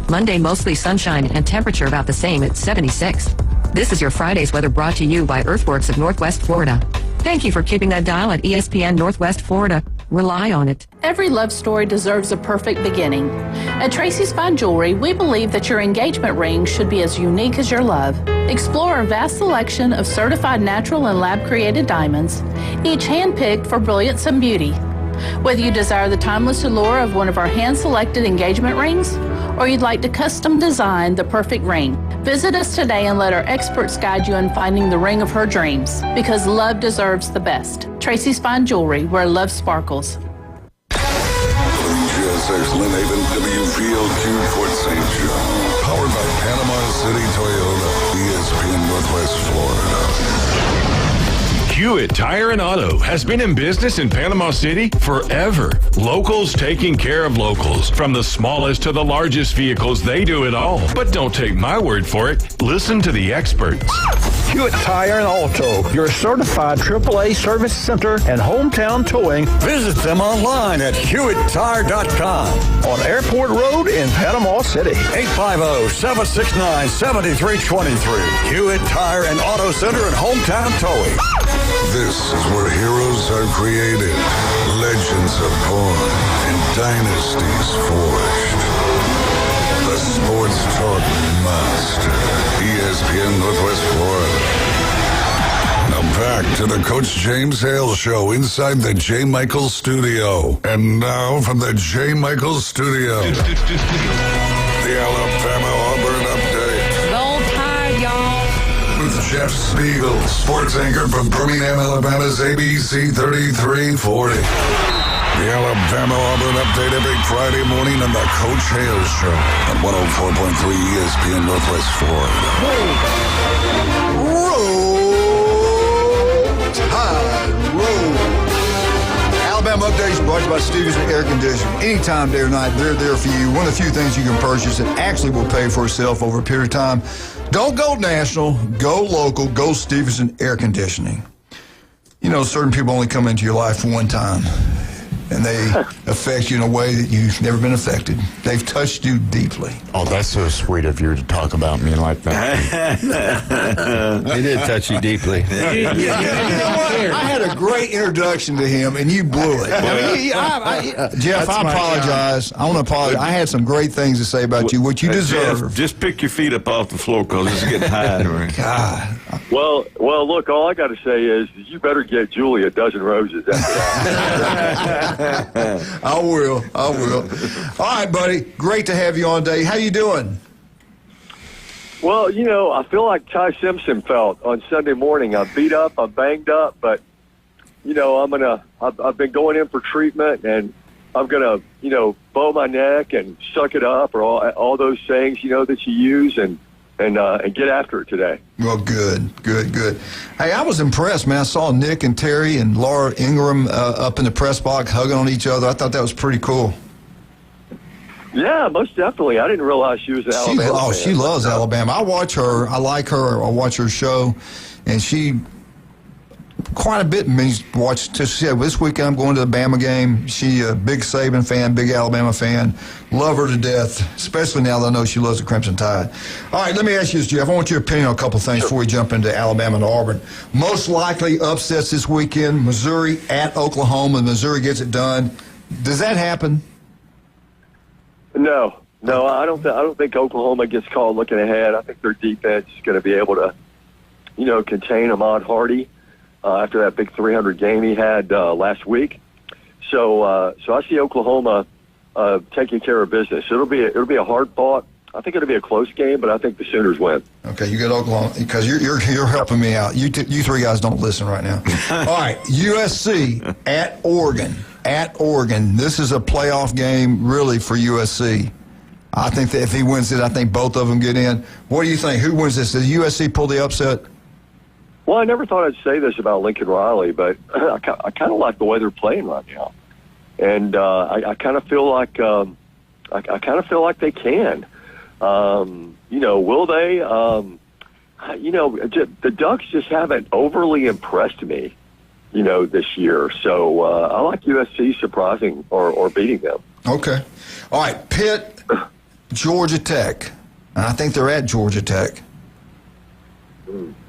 Monday, mostly sunshine and temperature about the same at 76. This is your Friday's weather brought to you by Earthworks of Northwest Florida. Thank you for keeping that dial at ESPN Northwest Florida. Rely on it. Every love story deserves a perfect beginning. At Tracy's Fine Jewelry, we believe that your engagement ring should be as unique as your love. Explore our vast selection of certified natural and lab-created diamonds, each hand-picked for brilliance and beauty. Whether you desire the timeless allure of one of our hand-selected engagement rings, or you'd like to custom design the perfect ring, visit us today and let our experts guide you in finding the ring of her dreams, because love deserves the best. Tracy's Fine Jewelry, where love sparkles. WGSX Lynn Haven, WVLQ Fort St. John. Powered by Panama City Toyota, ESPN Northwest Florida. Hewitt Tire and Auto has been in business in Panama City forever. Locals taking care of locals. From the smallest to the largest vehicles, they do it all. But don't take my word for it. Listen to the experts. Hewitt Tire and Auto, your certified AAA service center and hometown towing. Visit them online at HewittTire.com. On Airport Road in Panama City. 850-769-7323. Hewitt Tire and Auto Center and hometown towing. This is where heroes are created, legends are born, and dynasties forged. The Sports Talk Master, ESPN Northwest Florida. Now back to the Coach James Hale Show inside the J. Michaels Studio. And now from the J. Michaels Studio, the Alabama Auburn Update. Roll Tide, y'all. With Jeff Spiegel, sports anchor from Birmingham, Alabama's ABC 3340. The Alabama Auburn Update every Friday morning on the Coach Hale Show on 104.3 ESPN Northwest Florida. Roll Tide, roll. Alabama Updates brought to you by Stevenson Air Conditioning. Anytime, day or night, they're there for you. One of the few things you can purchase that actually will pay for itself over a period of time. Don't go national, go local, go Stevenson Air Conditioning. You know, certain people only come into your life one time, and they affect you in a way that you've never been affected. They've touched you deeply. Oh, that's so sweet of you to talk about me like that. He did touch you deeply. You know what? I had a great introduction to him, and you blew it. Jeff, I apologize. I want to apologize. I had some great things to say about you, which you deserve. Jeff, just pick your feet up off the floor because it's getting high. God. Well, look, all I got to say is you better get Julie a dozen roses after that. I will. All right, buddy. Great to have you on today. How you doing? Well, you know, I feel like Ty Simpson felt on Sunday morning. I'm beat up, I'm banged up, but, you know, I've been going in for treatment, and I'm going to, you know, bow my neck and suck it up, or all those sayings, you know, that you use, and get after it today. Well, good. Hey, I was impressed, man. I saw Nick and Terry and Laura Ingram up in the press box hugging on each other. I thought that was pretty cool. Yeah, most definitely. I didn't realize she was an Alabama fan. She loves Alabama. I watch her. I like her. I watch her show, and she quite a bit means watch. She said, this weekend I'm going to the Bama game. She's a big Saban fan, big Alabama fan. Love her to death, especially now that I know she loves the Crimson Tide. All right, let me ask you this, Jeff. I want your opinion on a couple things before we jump into Alabama and Auburn. Most likely upsets this weekend, Missouri at Oklahoma. Missouri gets it done. Does that happen? No, I don't think Oklahoma gets called looking ahead. I think their defense is going to be able to, you know, contain Ahmad Hardy after that big 300 game he had last week. So I see Oklahoma taking care of business. It'll be a hard fought. I think it'll be a close game, but I think the Sooners win. Okay, you got Oklahoma because you're helping me out. You three guys don't listen right now. All right, USC at Oregon. At Oregon, this is a playoff game really for USC. I think that if he wins it, I think both of them get in. What do you think? Who wins this? Does USC pull the upset? Well, I never thought I'd say this about Lincoln Riley, but I kind of like the way they're playing right now, and I kind of feel like they can. You know, will they? You know, the Ducks just haven't overly impressed me, you know, this year. So I like USC surprising or beating them. Okay. All right, Pitt, Georgia Tech. And I think they're at Georgia Tech.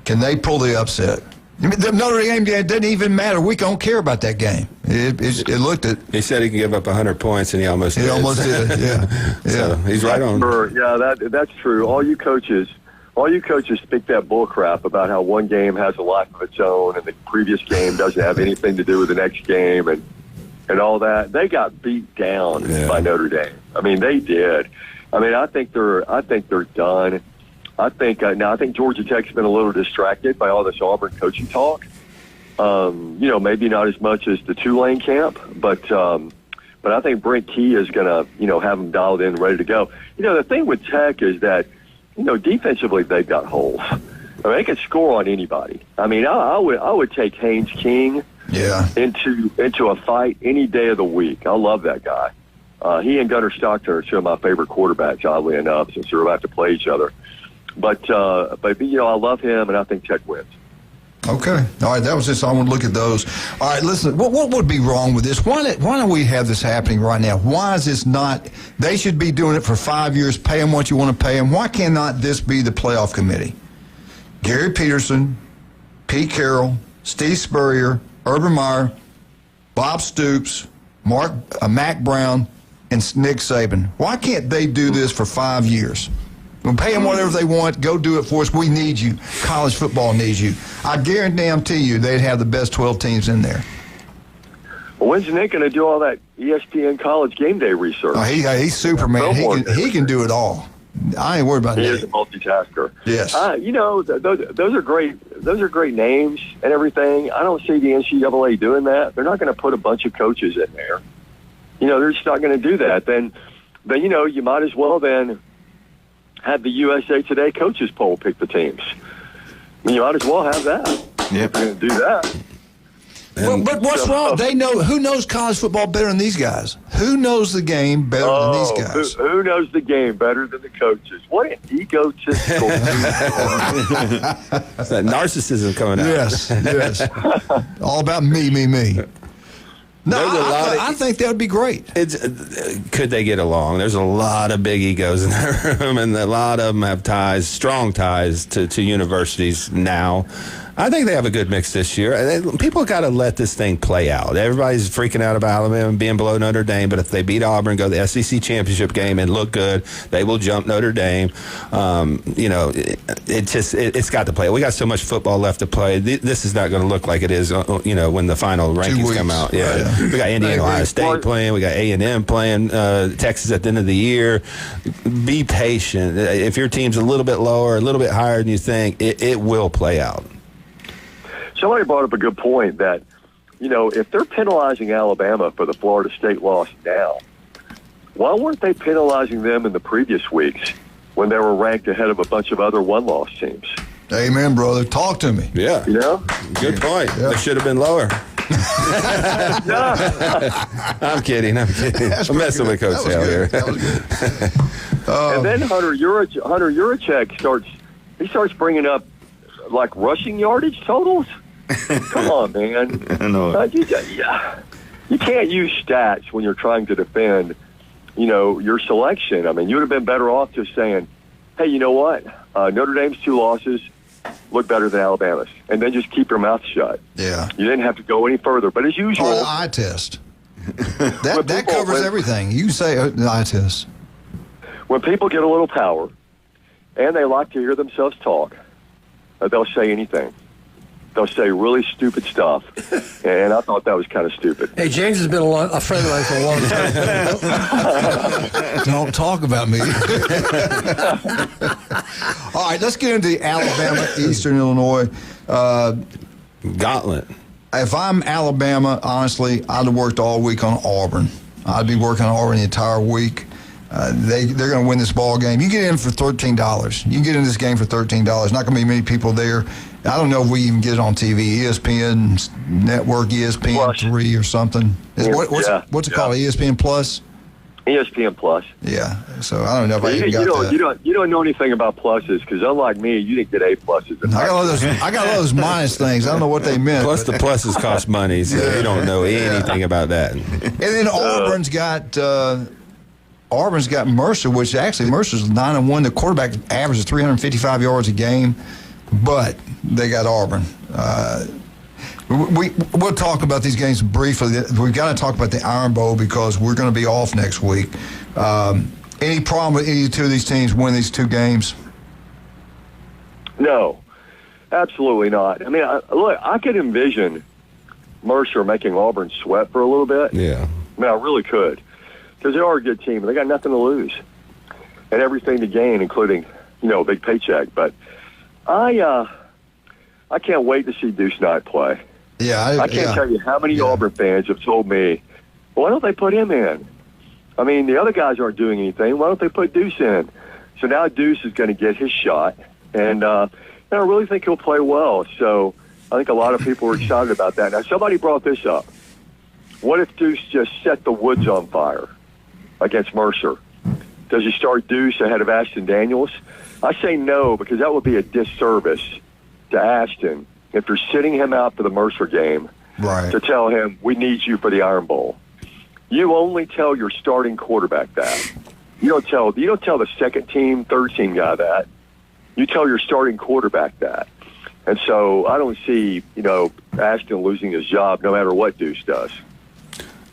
Can they pull the upset? The Notre Dame game doesn't even matter. We don't care about that game. It looked at. He said he can give up 100 points, and he almost did. He almost did, yeah. So he's right on. Yeah, that's true. All you coaches speak that bull crap about how one game has a life of its own and the previous game doesn't have anything to do with the next game and all that. They got beat down by Notre Dame. I mean, they did. I mean, I think they're done. I think Georgia Tech's been a little distracted by all this Auburn coaching talk. You know, maybe not as much as the Tulane camp, but I think Brent Key is going to, you know, have them dialed in, ready to go. You know, the thing with Tech is that, you know, defensively they've got holes. I mean, they can score on anybody. I mean, I would take Haynes King into a fight any day of the week. I love that guy. He and Gunnar Stockton are two of my favorite quarterbacks, oddly enough, since they're about to play each other. But you know, I love him, and I think Tech wins. Okay. All right, that was just, I want to look at those. All right, listen, what would be wrong with this? Why don't we have this happening right now? Why is this not, they should be doing it for 5 years, pay them what you want to pay them. Why cannot this be the playoff committee? Gary Peterson, Pete Carroll, Steve Spurrier, Urban Meyer, Bob Stoops, Mac Brown, and Nick Saban. Why can't they do this for 5 years? We'll pay them whatever they want. Go do it for us. We need you. College football needs you. I guarantee you they'd have the best 12 teams in there. Well, when's Nick going to do all that ESPN college game day research? Oh, he's Superman. He can do it all. I ain't worried about Nick. He is a multitasker. Yes. You know, those are great. Those are great names and everything. I don't see the NCAA doing that. They're not going to put a bunch of coaches in there. You know, they're just not going to do that. Then you know, you might as well then have the USA Today coaches poll pick the teams. I mean, you might as well have that. If you're going to do that. But what's wrong? They know, who knows college football better than these guys? Who knows the game better than these guys? Who knows the game better than the coaches? What an egotistical. That's that narcissism coming out. Yes. All about me. No, I think that would be great. Could they get along? There's a lot of big egos in that room, and a lot of them have ties, strong ties to universities now. I think they have a good mix this year. People got to let this thing play out. Everybody's freaking out about Alabama being below Notre Dame, but if they beat Auburn, go to the SEC championship game, and look good, they will jump Notre Dame. You know, it's got to play. We got so much football left to play. This is not going to look like it is, you know, when the final rankings come out. Yeah. We got Indiana, Ohio State playing. We got A&M playing. Texas at the end of the year. Be patient. If your team's a little bit lower, a little bit higher than you think, it will play out. Somebody brought up a good point that, you know, if they're penalizing Alabama for the Florida State loss now, why weren't they penalizing them in the previous weeks when they were ranked ahead of a bunch of other one-loss teams? Amen, brother. Talk to me. Yeah. You know? Good point. Yeah. They should have been lower. I'm kidding. I'm messing with Coach Hale here. And then Hunter Yurachek starts bringing up like rushing yardage totals. Come on, man. I know. You can't use stats when you're trying to defend, you know, your selection. I mean, you would have been better off just saying, hey, you know what? Notre Dame's 2 losses look better than Alabama's. And then just keep your mouth shut. Yeah. You didn't have to go any further. But as usual. Or the eye test. that covers everything. You say the eye test. When people get a little power and they like to hear themselves talk, they'll say anything. They'll say really stupid stuff, and I thought that was kind of stupid. Hey, James has been a friend of mine for a long time. Don't talk about me. All right, let's get into Alabama, Eastern Illinois. Gauntlet. If I'm Alabama, honestly, I'd have worked all week on Auburn. I'd be working on Auburn the entire week. They're going to win this ball game. You get in for $13. You can get in this game for $13. Not going to be many people there. I don't know if we even get it on TV. ESPN Network, ESPN Plus. 3 or something. What's it called? ESPN Plus? ESPN Plus. Yeah. So I don't know if I even got that. You don't know anything about pluses because unlike me, you didn't get A pluses. I got all those minus things. I don't know what they meant. Plus the pluses cost money, so you don't know anything about that. And then Auburn's got Mercer, which actually Mercer's 9-1. The quarterback averages 355 yards a game, but they got Auburn. We'll talk about these games briefly. We've got to talk about the Iron Bowl because we're going to be off next week. Any problem with any two of these teams winning these 2 games? No, absolutely not. I mean, look, I could envision Mercer making Auburn sweat for a little bit. Yeah. I mean, I really could. Because they are a good team, and they got nothing to lose and everything to gain, including, you know, a big paycheck. But I can't wait to see Deuce Knight play. Yeah, I can't tell you how many Auburn fans have told me, why don't they put him in? I mean, the other guys aren't doing anything. Why don't they put Deuce in? So now Deuce is going to get his shot. And and I really think he'll play well. So I think a lot of people are excited about that. Now, somebody brought this up. What if Deuce just set the Woods on fire against Mercer? Does he start Deuce ahead of Ashton Daniels? I say no, because that would be a disservice to Ashton if you're sitting him out for the Mercer game to tell him, we need you for the Iron Bowl. You only tell your starting quarterback that. You don't tell the second team, third team guy that. You tell your starting quarterback that. And so I don't see, Ashton losing his job no matter what Deuce does.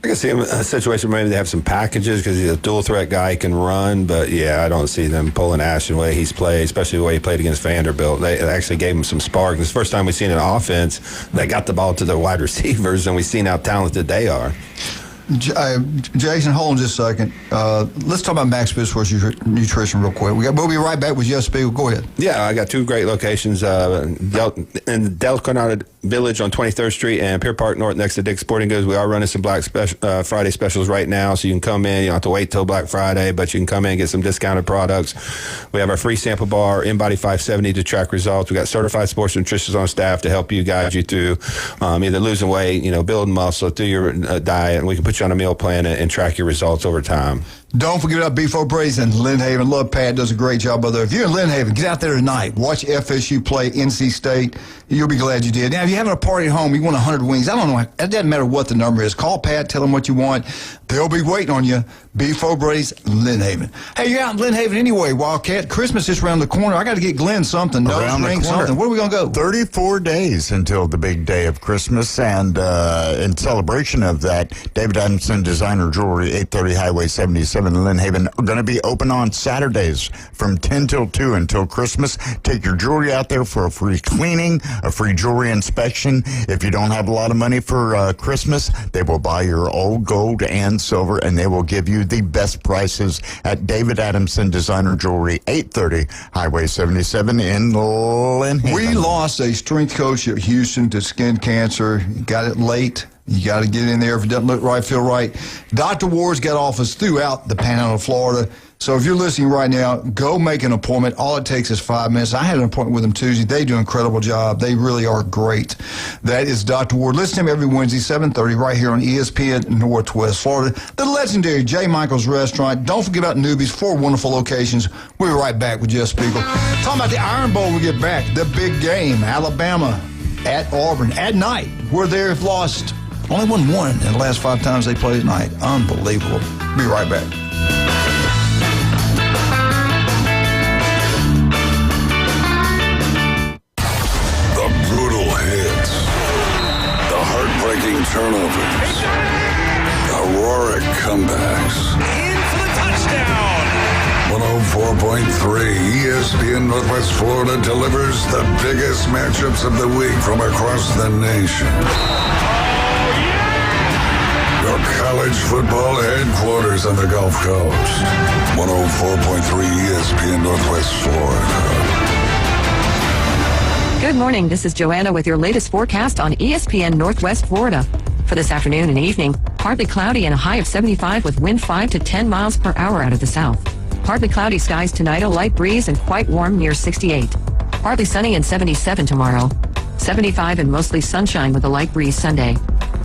I can see him in a situation where maybe they have some packages because he's a dual threat guy, he can run, but I don't see them pulling Ashton the way he's played, especially the way he played against Vanderbilt. They actually gave him some spark. It's the first time we've seen an offense that got the ball to their wide receivers, and we've seen how talented they are. Jason, hold on just a second. Let's talk about Max Fitz versus nutrition real quick. We'll be right back with Jeff Spiegel. Go ahead. Yeah, I got two great locations in Del Coronado Village on 23rd Street and Pier Park North next to Dick's Sporting Goods. We are running some Black Friday specials right now, so you can come in. You don't have to wait till Black Friday, but you can come in and get some discounted products. We have our free sample bar, InBody 570 to track results. We got certified sports nutritionists on staff to help you, guide you through either losing weight, building muscle through your diet, and we can put you on a meal plan and track your results over time. Don't forget about Beef O'Brady's in Lynn Haven. Love Pat, does a great job over there. If you're in Lynn Haven, get out there tonight. Watch FSU play NC State. You'll be glad you did. Now, if you're having a party at home, you want 100 wings, I don't know. It doesn't matter what the number is. Call Pat, tell them what you want. They'll be waiting on you. Beef O'Brady's, Lynn Haven. Hey, you're out in Lynn Haven anyway, Wildcat. Christmas is around the corner. I got to get Glenn something. Nose ring, something. Where are we going to go? 34 days until the big day of Christmas. And in celebration of that, David Adamson Designer Jewelry, 830 Highway 77 Lynn Haven, are going to be open on Saturdays from 10 till 2 until Christmas. Take your jewelry out there for a free cleaning, a free jewelry inspection. If you don't have a lot of money for Christmas, they will buy your old gold and silver, and they will give you the best prices at David Adamson Designer Jewelry, 830 Highway 77 in Lynn Haven. We lost a strength coach at Houston to skin cancer. Got it late. You got to get in there. If it doesn't look right, feel right. Dr. Ward's got office throughout the Panhandle of Florida. So if you're listening right now, go make an appointment. All it takes is 5 minutes. I had an appointment with them Tuesday. They do an incredible job. They really are great. That is Dr. Ward. Listen to him every Wednesday, 7:30, right here on ESPN Northwest Florida. The legendary J. Michael's Restaurant. Don't forget about Newbies, 4 wonderful locations. We'll be right back with Jeff Spiegel. Talking about the Iron Bowl, we get back. The big game, Alabama at Auburn at night, where they've lost. Only won one in the last 5 times they played at night. Unbelievable. Be right back. The brutal hits. The heartbreaking turnovers. The heroic comebacks. In for the touchdown. 104.3 ESPN Northwest Florida delivers the biggest matchups of the week from across the nation. Your college football headquarters on the Gulf Coast. 104.3 ESPN Northwest Florida. Good morning. This is Joanna with your latest forecast on ESPN Northwest Florida. For this afternoon and evening, partly cloudy and a high of 75 with wind 5 to 10 miles per hour out of the south. Partly cloudy skies tonight, a light breeze and quite warm near 68. Partly sunny and 77 tomorrow. 75 and mostly sunshine with a light breeze Sunday.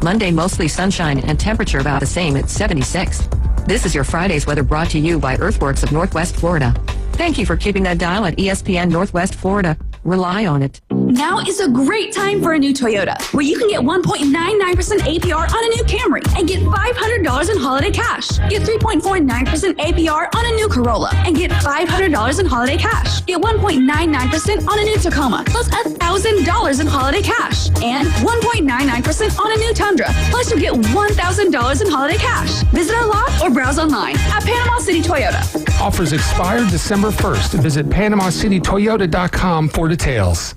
Monday, mostly sunshine and temperature about the same at 76. This is your Friday's weather brought to you by Earthworks of Northwest Florida. Thank you for keeping that dial at ESPN Northwest Florida. Rely on it. Now is a great time for a new Toyota, where you can get 1.99% APR on a new Camry and get $500 in holiday cash. Get 3.49% APR on a new Corolla and get $500 in holiday cash. Get 1.99% on a new Tacoma, plus $1,000 in holiday cash. And 1.99% on a new Tundra, plus you get $1,000 in holiday cash. Visit our lot or browse online at Panama City Toyota. Offers expire December 1st. Visit PanamaCityToyota.com for details.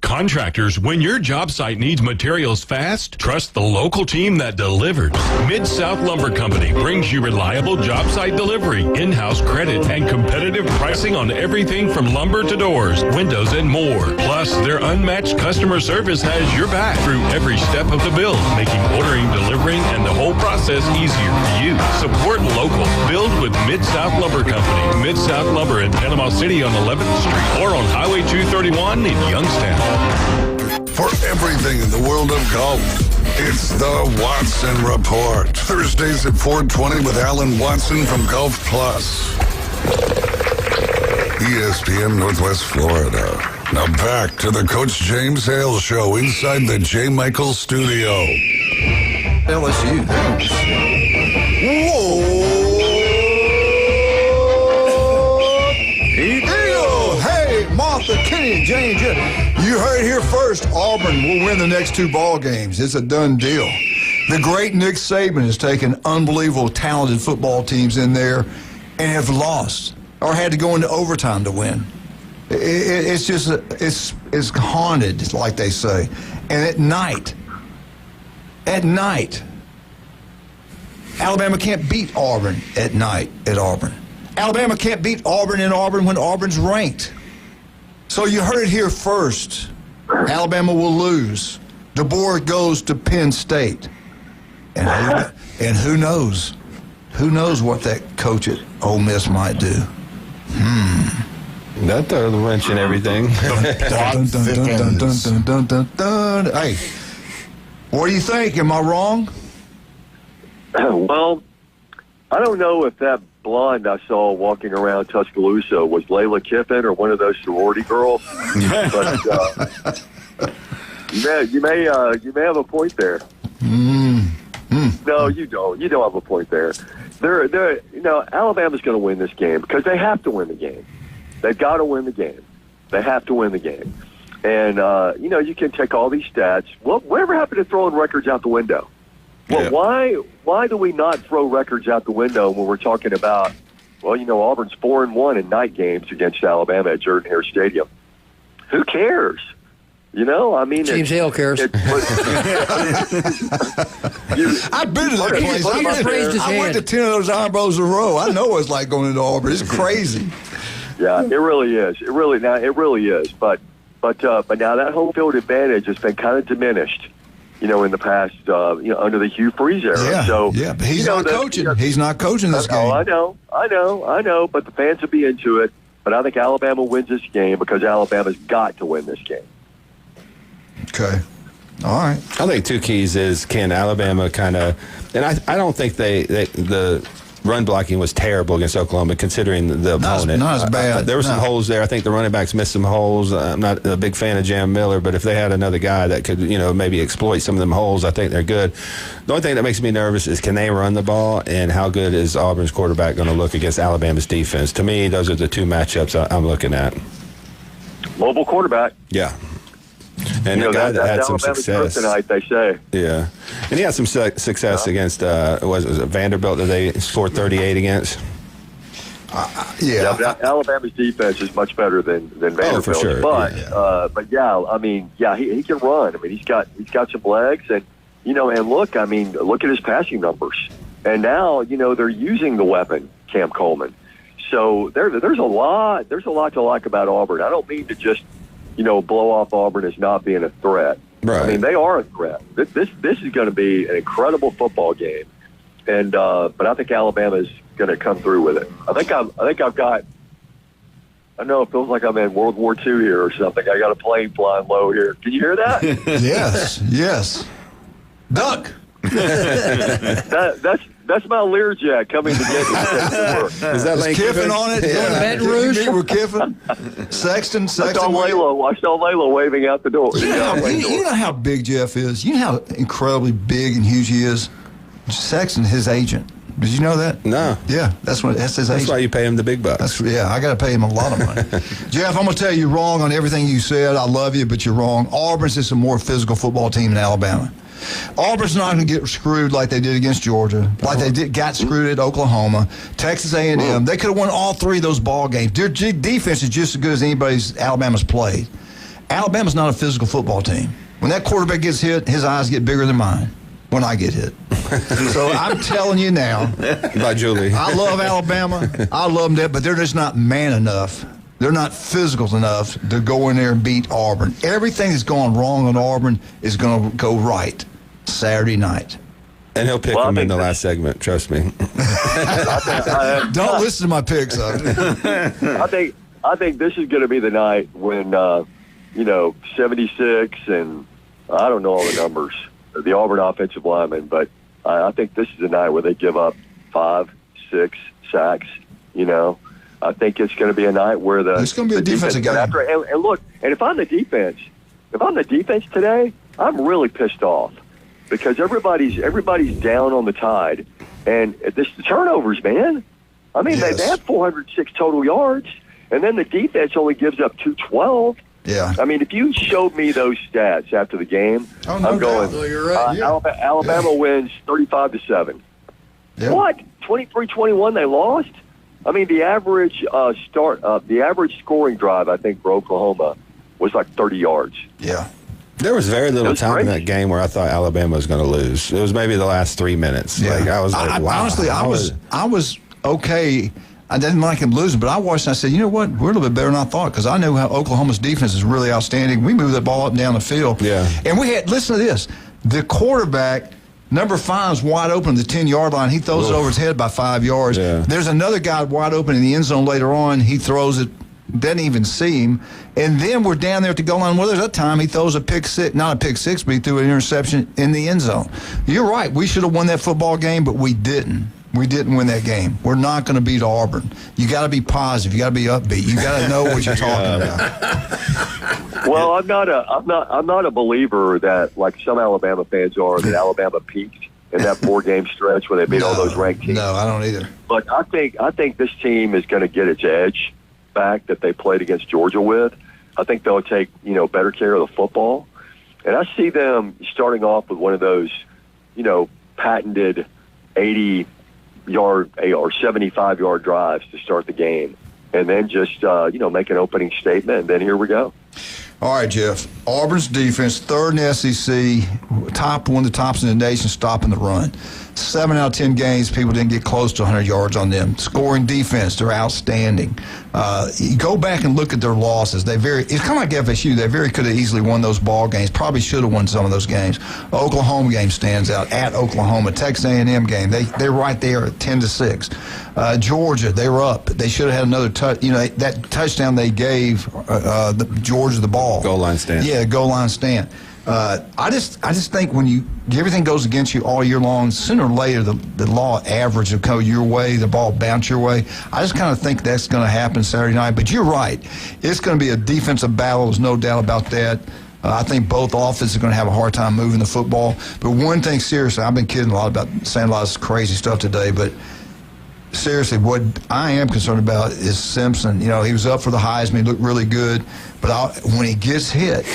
Contractors, when your job site needs materials fast, trust the local team that delivers. Mid-South Lumber Company brings you reliable job site delivery, in-house credit, and competitive pricing on everything from lumber to doors, windows, and more. Plus, their unmatched customer service has your back through every step of the build, making ordering, delivering, and the whole process easier for you. Support local. Build with Mid-South Lumber Company. Mid-South Lumber in Panama City on 11th Street or on Highway 231 in Youngstown. For everything in the world of golf, it's the Watson Report. Thursdays at 4:20 with Alan Watson from Golf Plus. ESPN Northwest Florida. Now back to the Coach James Hale Show inside the J. Michael Studio. LSU. Whoa! Hey, Martha, Kenny, and James. You heard it here first. Auburn will win the next 2 ball games. It's a done deal. The great Nick Saban has taken unbelievable, talented football teams in there and have lost or had to go into overtime to win. It's just, it's haunted, like they say. And at night, Alabama can't beat Auburn at night at Auburn. Alabama can't beat Auburn in Auburn when Auburn's ranked. So you heard it here first. Alabama will lose. DeBoer goes to Penn State. And who knows? Who knows what that coach at Ole Miss might do? That throws the wrench in everything. Hey, what do you think? Am I wrong? Well, I don't know if that blonde I saw walking around Tuscaloosa was Layla Kiffin or one of those sorority girls. But you may have a point there. No, you don't. You don't have a point there. Alabama's going to win this game because they have to win the game. They've got to win the game. They have to win the game. And you can take all these stats. Well, whatever happened to throwing records out the window? Well, why do we not throw records out the window when we're talking about, Auburn's 4-1 in night games against Alabama at Jordan-Hare Stadium? Who cares? James Hale cares. I've been to that place. I went to 10 of those Iron Bowls in a row. I know what it's like going into Auburn. It's crazy. Yeah, it really is. It really is. But now that home field advantage has been kind of diminished. In the past, under the Hugh Freeze era. Yeah, but he's not coaching. He's not coaching this game. Oh, I know. But the fans will be into it. But I think Alabama wins this game because Alabama's got to win this game. Okay. All right. I think 2 keys is can Alabama kind of, and I don't think the run blocking was terrible against Oklahoma considering the opponent. Not as bad. There were some holes there. I think the running backs missed some holes. I'm not a big fan of Jam Miller, but if they had another guy that could, maybe exploit some of them holes, I think they're good. The only thing that makes me nervous is can they run the ball and how good is Auburn's quarterback going to look against Alabama's defense? To me, those are the 2 matchups I'm looking at. Mobile quarterback. Yeah. And the guy that had some Alabama's success tonight, they say. Yeah, and he had some success against was it Vanderbilt that they scored 38 against. But Alabama's defense is much better than Vanderbilt. Oh, for sure. He can run. I mean, he's got some legs, and and look at his passing numbers. And now they're using the weapon, Cam Coleman. So there's a lot to like about Auburn. I don't mean to just blow off Auburn as not being a threat. Right. I mean, they are a threat. This is going to be an incredible football game, and but I think Alabama's going to come through with it. I think I've got. I know it feels like I'm in World War II here or something. I got a plane flying low here. Can you hear that? Yes. Duck. That's my Learjet coming to get me. Is that Is Kiffin on it? Yeah. Baton Rouge? Did you meet with Kiffin? Sexton. I saw Layla waving out the door. You know how big Jeff is? You know how incredibly big and huge he is? Sexton, his agent. Did you know that? No. Yeah, that's his agent. That's why you pay him the big bucks. I got to pay him a lot of money. Jeff, I'm going to tell you wrong on everything you said. I love you, but you're wrong. Auburn's just a more physical football team than Alabama. Auburn's not going to get screwed like they did against Georgia, like they got screwed at Oklahoma, Texas A&M. They could have won all 3 of those ball games. Their defense is just as good as Alabama's played. Alabama's not a physical football team. When that quarterback gets hit, his eyes get bigger than mine when I get hit. So I'm telling you now. By Julie. I love Alabama. I love them, but they're just not man enough. They're not physical enough to go in there and beat Auburn. Everything that's gone wrong on Auburn is going to go right Saturday night. And he'll pick them in the last segment, trust me. Don't listen to my picks. I think this is going to be the night when, 76 and I don't know all the numbers, the Auburn offensive linemen, but I think this is the night where they give up 5, 6 sacks, I think it's going to be a night where it's going to be a defensive game. And look, and if I'm the defense today, I'm really pissed off because everybody's down on the Tide, and the turnovers, man. I mean, they have 406 total yards, and then the defense only gives up 212. Yeah. I mean, if you showed me those stats after the game, I'm going. No, you're right. Alabama wins 35-7. Yeah. What? 23-21 they lost? I mean, the average the average scoring drive, I think, for Oklahoma was like 30 yards. Yeah. There was very little time in that game where I thought Alabama was going to lose. It was maybe the last 3 minutes. Yeah. I was like, wow. Honestly, I was okay. I didn't like him losing, but I watched and I said, you know what? We're a little bit better than I thought because I knew how Oklahoma's defense is really outstanding. We moved that ball up and down the field. Yeah. And we had, listen to this, the quarterback, number 5 is wide open at the 10-yard line. He throws it over his head by 5 yards. Yeah. There's another guy wide open in the end zone later on. He throws it, doesn't even see him. And then we're down there at the goal line. Well, there's that time he throws a pick six, not a pick six, but he threw an interception in the end zone. You're right. We should have won that football game, but we didn't. We didn't win that game. We're not going to beat Auburn. You got to be positive. You got to be upbeat. You got to know what you're talking about. Well, I'm not a believer that like some Alabama fans are that Alabama peaked in that 4-game stretch where they beat all those ranked teams. No, I don't either. But I think this team is going to get its edge back that they played against Georgia with. I think they'll take better care of the football, and I see them starting off with one of those patented 80-yard or 75-yard drives to start the game, and then just make an opening statement, and then here we go. All right, Jeff. Auburn's defense, 3rd in the SEC, one of the tops in the nation, stopping the run. 7 out of 10 games, people didn't get close to 100 yards on them. Scoring defense, they're outstanding. You go back and look at their losses. It's kind of like FSU. They very could have easily won those ball games. Probably should have won some of those games. Oklahoma game stands out at Oklahoma. Texas A&M game, they're right there at 10-6. Georgia, they were up. They should have had another touch. That touchdown they gave Georgia the ball. Goal line stand. Yeah, goal line stand. I just think when everything goes against you all year long, sooner or later the law of average will go your way, the ball bounce your way. I just kind of think that's going to happen Saturday night. But you're right. It's going to be a defensive battle. There's no doubt about that. I think both offenses are going to have a hard time moving the football. But one thing, seriously, I've been kidding a lot about saying a lot of crazy stuff today, but seriously, what I am concerned about is Simpson. He was up for the Heisman. He looked really good. But when he gets hit,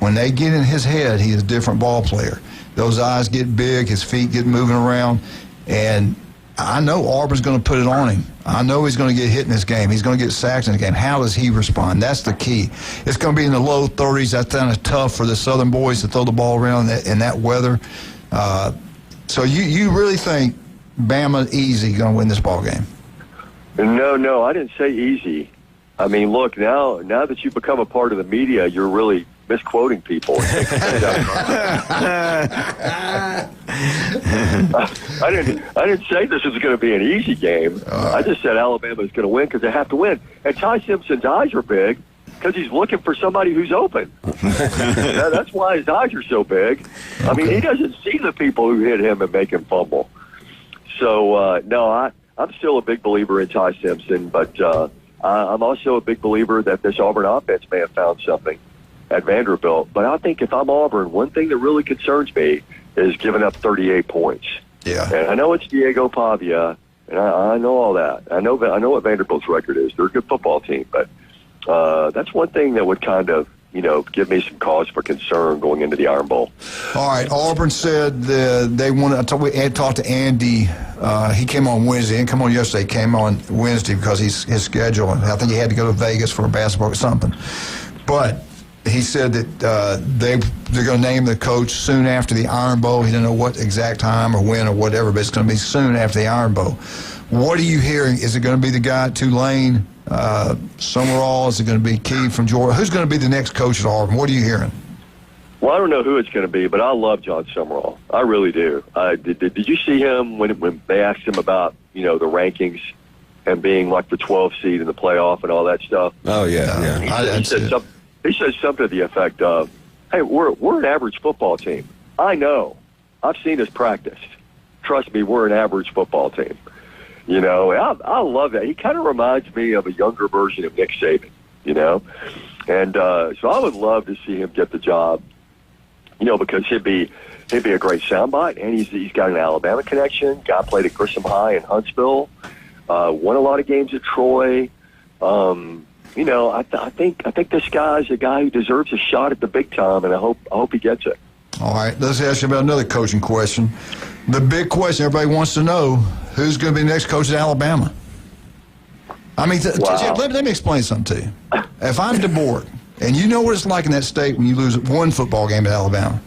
when they get in his head, he's a different ball player. Those eyes get big, his feet get moving around, and I know Auburn's going to put it on him. I know he's going to get hit in this game. He's going to get sacked in the game. How does he respond? That's the key. It's going to be in the low 30s. That's kind of tough for the Southern boys to throw the ball around in that weather. So you really think Bama easy going to win this ball game? No, I didn't say easy. I mean, look, now that you've become a part of the media, you're really misquoting people. I didn't say this was going to be an easy game. I just said Alabama's going to win because they have to win. And Ty Simpson's eyes are big because he's looking for somebody who's open. That's why his eyes are so big. I mean, he doesn't see the people who hit him and make him fumble. So, no, I'm still a big believer in Ty Simpson, but I'm also a big believer that this Auburn offense may have found something at Vanderbilt. But I think if I'm Auburn, one thing that really concerns me is giving up 38 points. Yeah. And I know it's Diego Pavia, and I know all that. I know what Vanderbilt's record is. They're a good football team, but that's one thing that would kind of, give me some cause for concern going into the Iron Bowl. All right. Auburn said they wanted. We had talked to Andy. He came on Wednesday. He didn't come on yesterday. He came on Wednesday because his schedule. And I think he had to go to Vegas for a basketball or something. But he said that they're going to name the coach soon after the Iron Bowl. He didn't know what exact time or when or whatever, but it's going to be soon after the Iron Bowl. What are you hearing? Is it going to be the guy at Tulane, Summerall? Is it going to be Key from Georgia? Who's going to be the next coach at Auburn? What are you hearing? Well, I don't know who it's going to be, but I love John Summerall. I really do. Did you see him when they asked him about, the rankings and being like the 12th seed in the playoff and all that stuff? Oh, yeah. He said something to the effect of, hey, we're an average football team. I know. I've seen us practice. Trust me, we're an average football team. I love that. He kind of reminds me of a younger version of Nick Saban, And so I would love to see him get the job, because he'd be a great soundbite, and he's got an Alabama connection. Guy played at Grissom High in Huntsville, won a lot of games at Troy. I think this guy's a guy who deserves a shot at the big time, and I hope he gets it. All right, let's ask you about another coaching question. The big question everybody wants to know, who's going to be the next coach at Alabama? I mean, Wow. let me explain something to you. If I'm DeBoer, and you know what it's like in that state when you lose one football game at Alabama,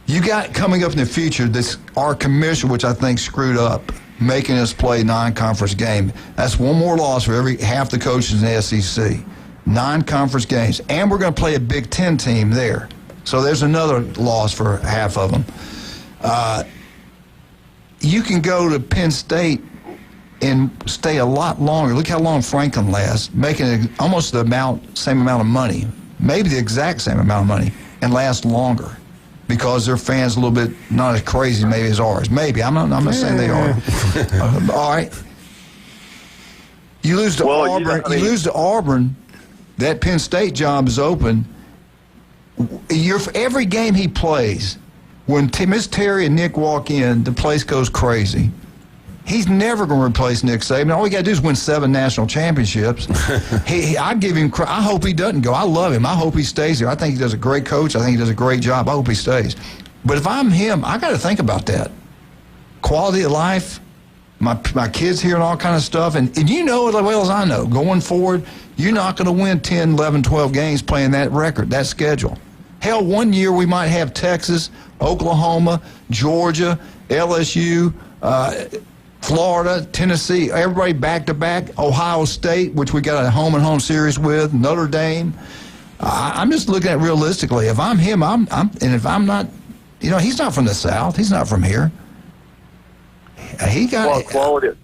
you got coming up in the future our commission, which I think screwed up, making us play non-conference game. That's one more loss for every half the coaches in the SEC. Non-conference games. And we're going to play a Big Ten team there. So there's another loss for half of them. You can go to Penn State and stay a lot longer. Look how long Franklin lasts, making almost the same amount of money, maybe the exact same amount of money, and last longer because their fans a little bit not as crazy maybe as ours. Maybe. I'm not saying they are. All right. You lose to Auburn. You lose to Auburn. That Penn State job is open. Every game he plays, when Miss Terry and Nick walk in, the place goes crazy. He's never going to replace Nick Saban. All we got to do is win 7 national championships. I give him. I hope he doesn't go. I love him. I hope he stays here. I think he does a great coach. I think he does a great job. I hope he stays. But if I'm him, I got to think about that. Quality of life, my kids here and all kind of stuff. And you know as well as I know, going forward, you're not going to win 10, 11, 12 games playing that record, that schedule. Hell, one year we might have Texas, Oklahoma, Georgia, LSU, Florida, Tennessee, everybody back-to-back, Ohio State, which we got a home-and-home series with, Notre Dame. I'm just looking at it realistically. If I'm him, and if I'm not, he's not from the South. He's not from here. He got quality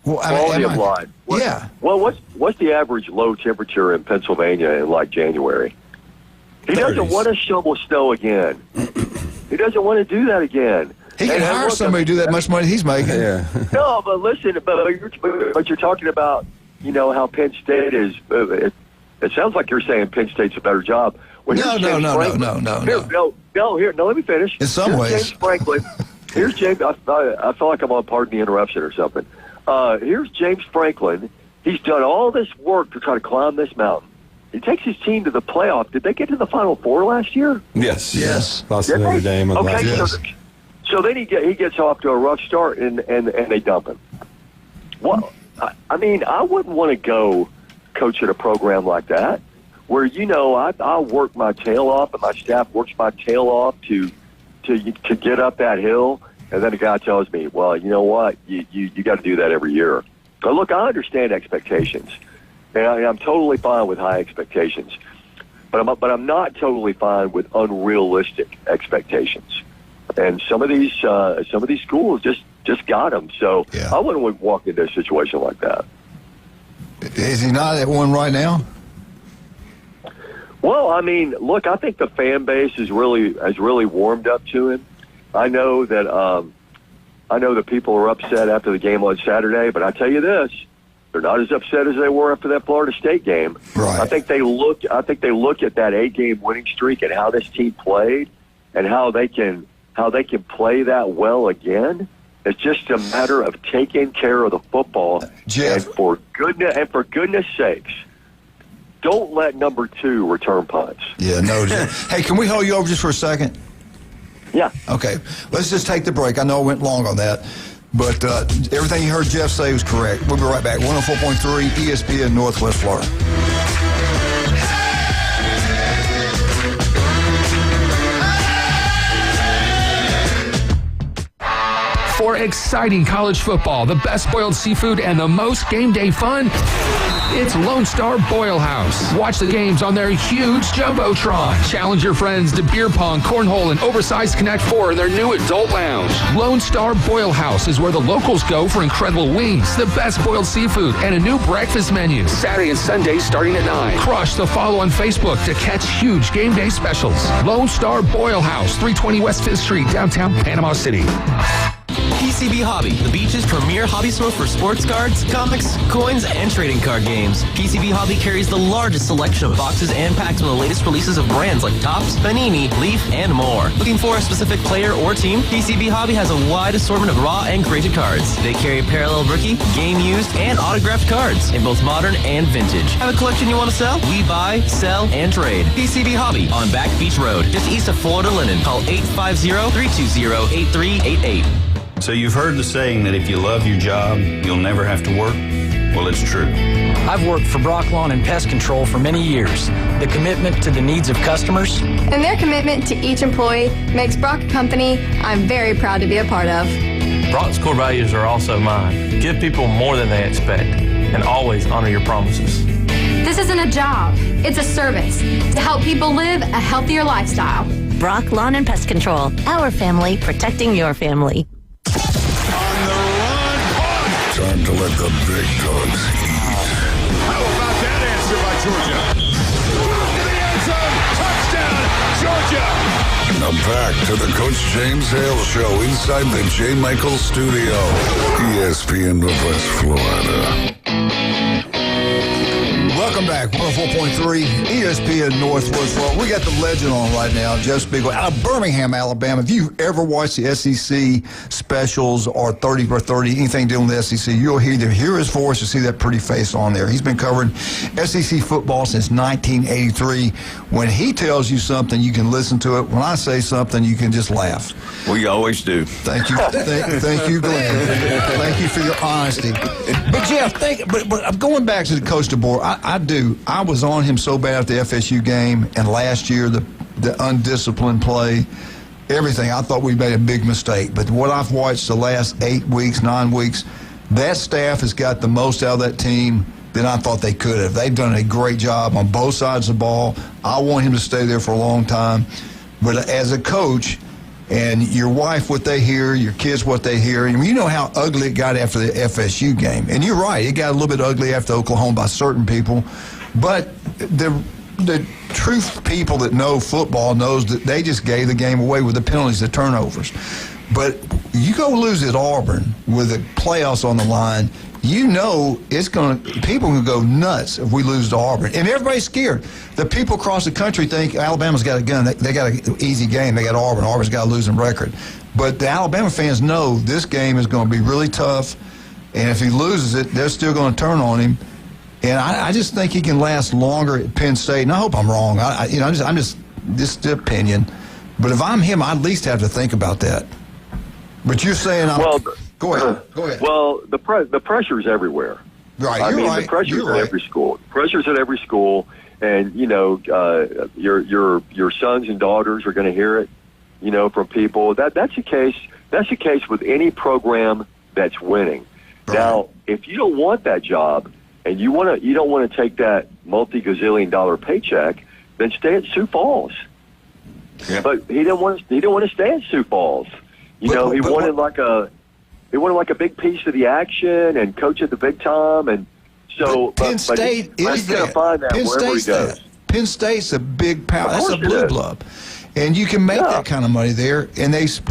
of life. Yeah. Well, what's the average low temperature in Pennsylvania in like January? He 30s. Doesn't want to shovel snow again. He doesn't want to do that again. He can hire somebody to do that much money he's making. Yeah. No, but listen, but you're talking about, how Penn State is. It sounds like you're saying Penn State's a better job. Well, No. Here, let me finish. In some ways. James Franklin. Here's James. I feel like I'm on Pardon the Interruption or something. Here's James Franklin. He's done all this work to try to climb this mountain. He takes his team to the playoff. Did they get to the Final Four last year? Yes. Lost to Notre Dame. So then he gets off to a rough start and they dump him. Well, I mean, I wouldn't want to go coach at a program like that where, I'll work my tail off and my staff works my tail off to get up that hill. And then the guy tells me, well, you know what? You got to do that every year. But look, I understand expectations. And I'm totally fine with high expectations. But I'm not totally fine with unrealistic expectations. And some of these schools just got them. So I wouldn't walk into a situation like that. Is he not at one right now? Well, I mean, look, I think the fan base has really warmed up to him. I know that people are upset after the game on Saturday, but I tell you this, they're not as upset as they were after that Florida State game. Right. I think they look at that 8-game winning streak and how this team played and how they can play that well again. It's just a matter of taking care of the football. Jeff. And for goodness sakes, don't let number 2 return punts. Yeah, no. Hey, can we hold you over just for a second? Yeah. Okay. Let's just take the break. I know I went long on that, but everything you heard Jeff say was correct. We'll be right back. 104.3 ESPN Northwest Florida. exciting college football, the best boiled seafood, and the most game day fun, it's Lone Star Boil House. Watch the games on their huge Jumbotron. Challenge your friends to beer pong, cornhole, and oversized Connect 4 in their new adult lounge. Lone Star Boil House is where the locals go for incredible wings, the best boiled seafood, and a new breakfast menu. Saturday and Sunday starting at 9. Crush the follow on Facebook to catch huge game day specials. Lone Star Boil House, 320 West 5th Street, downtown Panama City. PCB Hobby, the beach's premier hobby store for sports cards, comics, coins, and trading card games. PCB Hobby carries the largest selection of boxes and packs from the latest releases of brands like Topps, Panini, Leaf, and more. Looking for a specific player or team? PCB Hobby has a wide assortment of raw and graded cards. They carry parallel rookie, game used, and autographed cards in both modern and vintage. Have a collection you want to sell? We buy, sell, and trade. PCB Hobby on Back Beach Road, just east of Florida Linen. Call 850-320-8388. So you've heard the saying that if you love your job, you'll never have to work? Well, it's true. I've worked for Brock Lawn and Pest Control for many years. The commitment to the needs of customers and their commitment to each employee makes Brock a company I'm very proud to be a part of. Brock's core values are also mine. Give people more than they expect and always honor your promises. This isn't a job. It's a service to help people live a healthier lifestyle. Brock Lawn and Pest Control. Our family protecting your family. Time to let the big dogs eat. How about that answer by Georgia? To the end zone, touchdown, Georgia! Now back to the Coach James Hale Show inside the J. Michael Studio, ESPN Northwest Florida. Welcome back, 104.3 ESPN Northwest Florida. We got the legend on right now, Jeff Spiegel, out of Birmingham, Alabama. If you ever watched the SEC specials or 30 for 30, anything dealing with the SEC, you'll either hear his voice or see that pretty face on there. He's been covering SEC football since 1983. When he tells you something, you can listen to it. When I say something, you can just laugh. We always do. Thank you. Thank you, Glenn. Thank you for your honesty. But, Jeff, but I'm going back to the Coach DeBoer. I was on him so bad at the FSU game, and last year, the undisciplined play, everything. I thought we made a big mistake. But what I've watched the last 8 weeks, 9 weeks, that staff has got the most out of that team than I thought they could have. They've done a great job on both sides of the ball. I want him to stay there for a long time. But as a coach, and your wife, what they hear, your kids, what they hear. And you know how ugly it got after the FSU game. And you're right, it got a little bit ugly after Oklahoma by certain people. But the true people that know football knows that they just gave the game away with the penalties, the turnovers. But you go lose at Auburn with the playoffs on the line, you know people can go nuts if we lose to Auburn. And everybody's scared. The people across the country think Alabama's got a gun. They got an easy game. They got Auburn. Auburn's got a losing record. But the Alabama fans know this game is going to be really tough. And if he loses it, they're still going to turn on him. And I just think he can last longer at Penn State. And I hope I'm wrong. I'm just the opinion. But if I'm him, I at least have to think about that. But you're saying Go ahead. Well, the pressure's everywhere. Right, The pressure's at every school. Pressure's at every school, and your sons and daughters are going to hear it, from people. That's the case. That's the case with any program that's winning. Right. Now, if you don't want that job and you don't want to take that multi-gazillion-dollar paycheck, then stay at Sioux Falls. Yeah. But he didn't want to stay at Sioux Falls. He wanted like a big piece of the action and coach at the big time, and so Penn State is going to find that wherever he goes. Penn State's a big power. That's a blue club, and you can make that kind of money there. And I just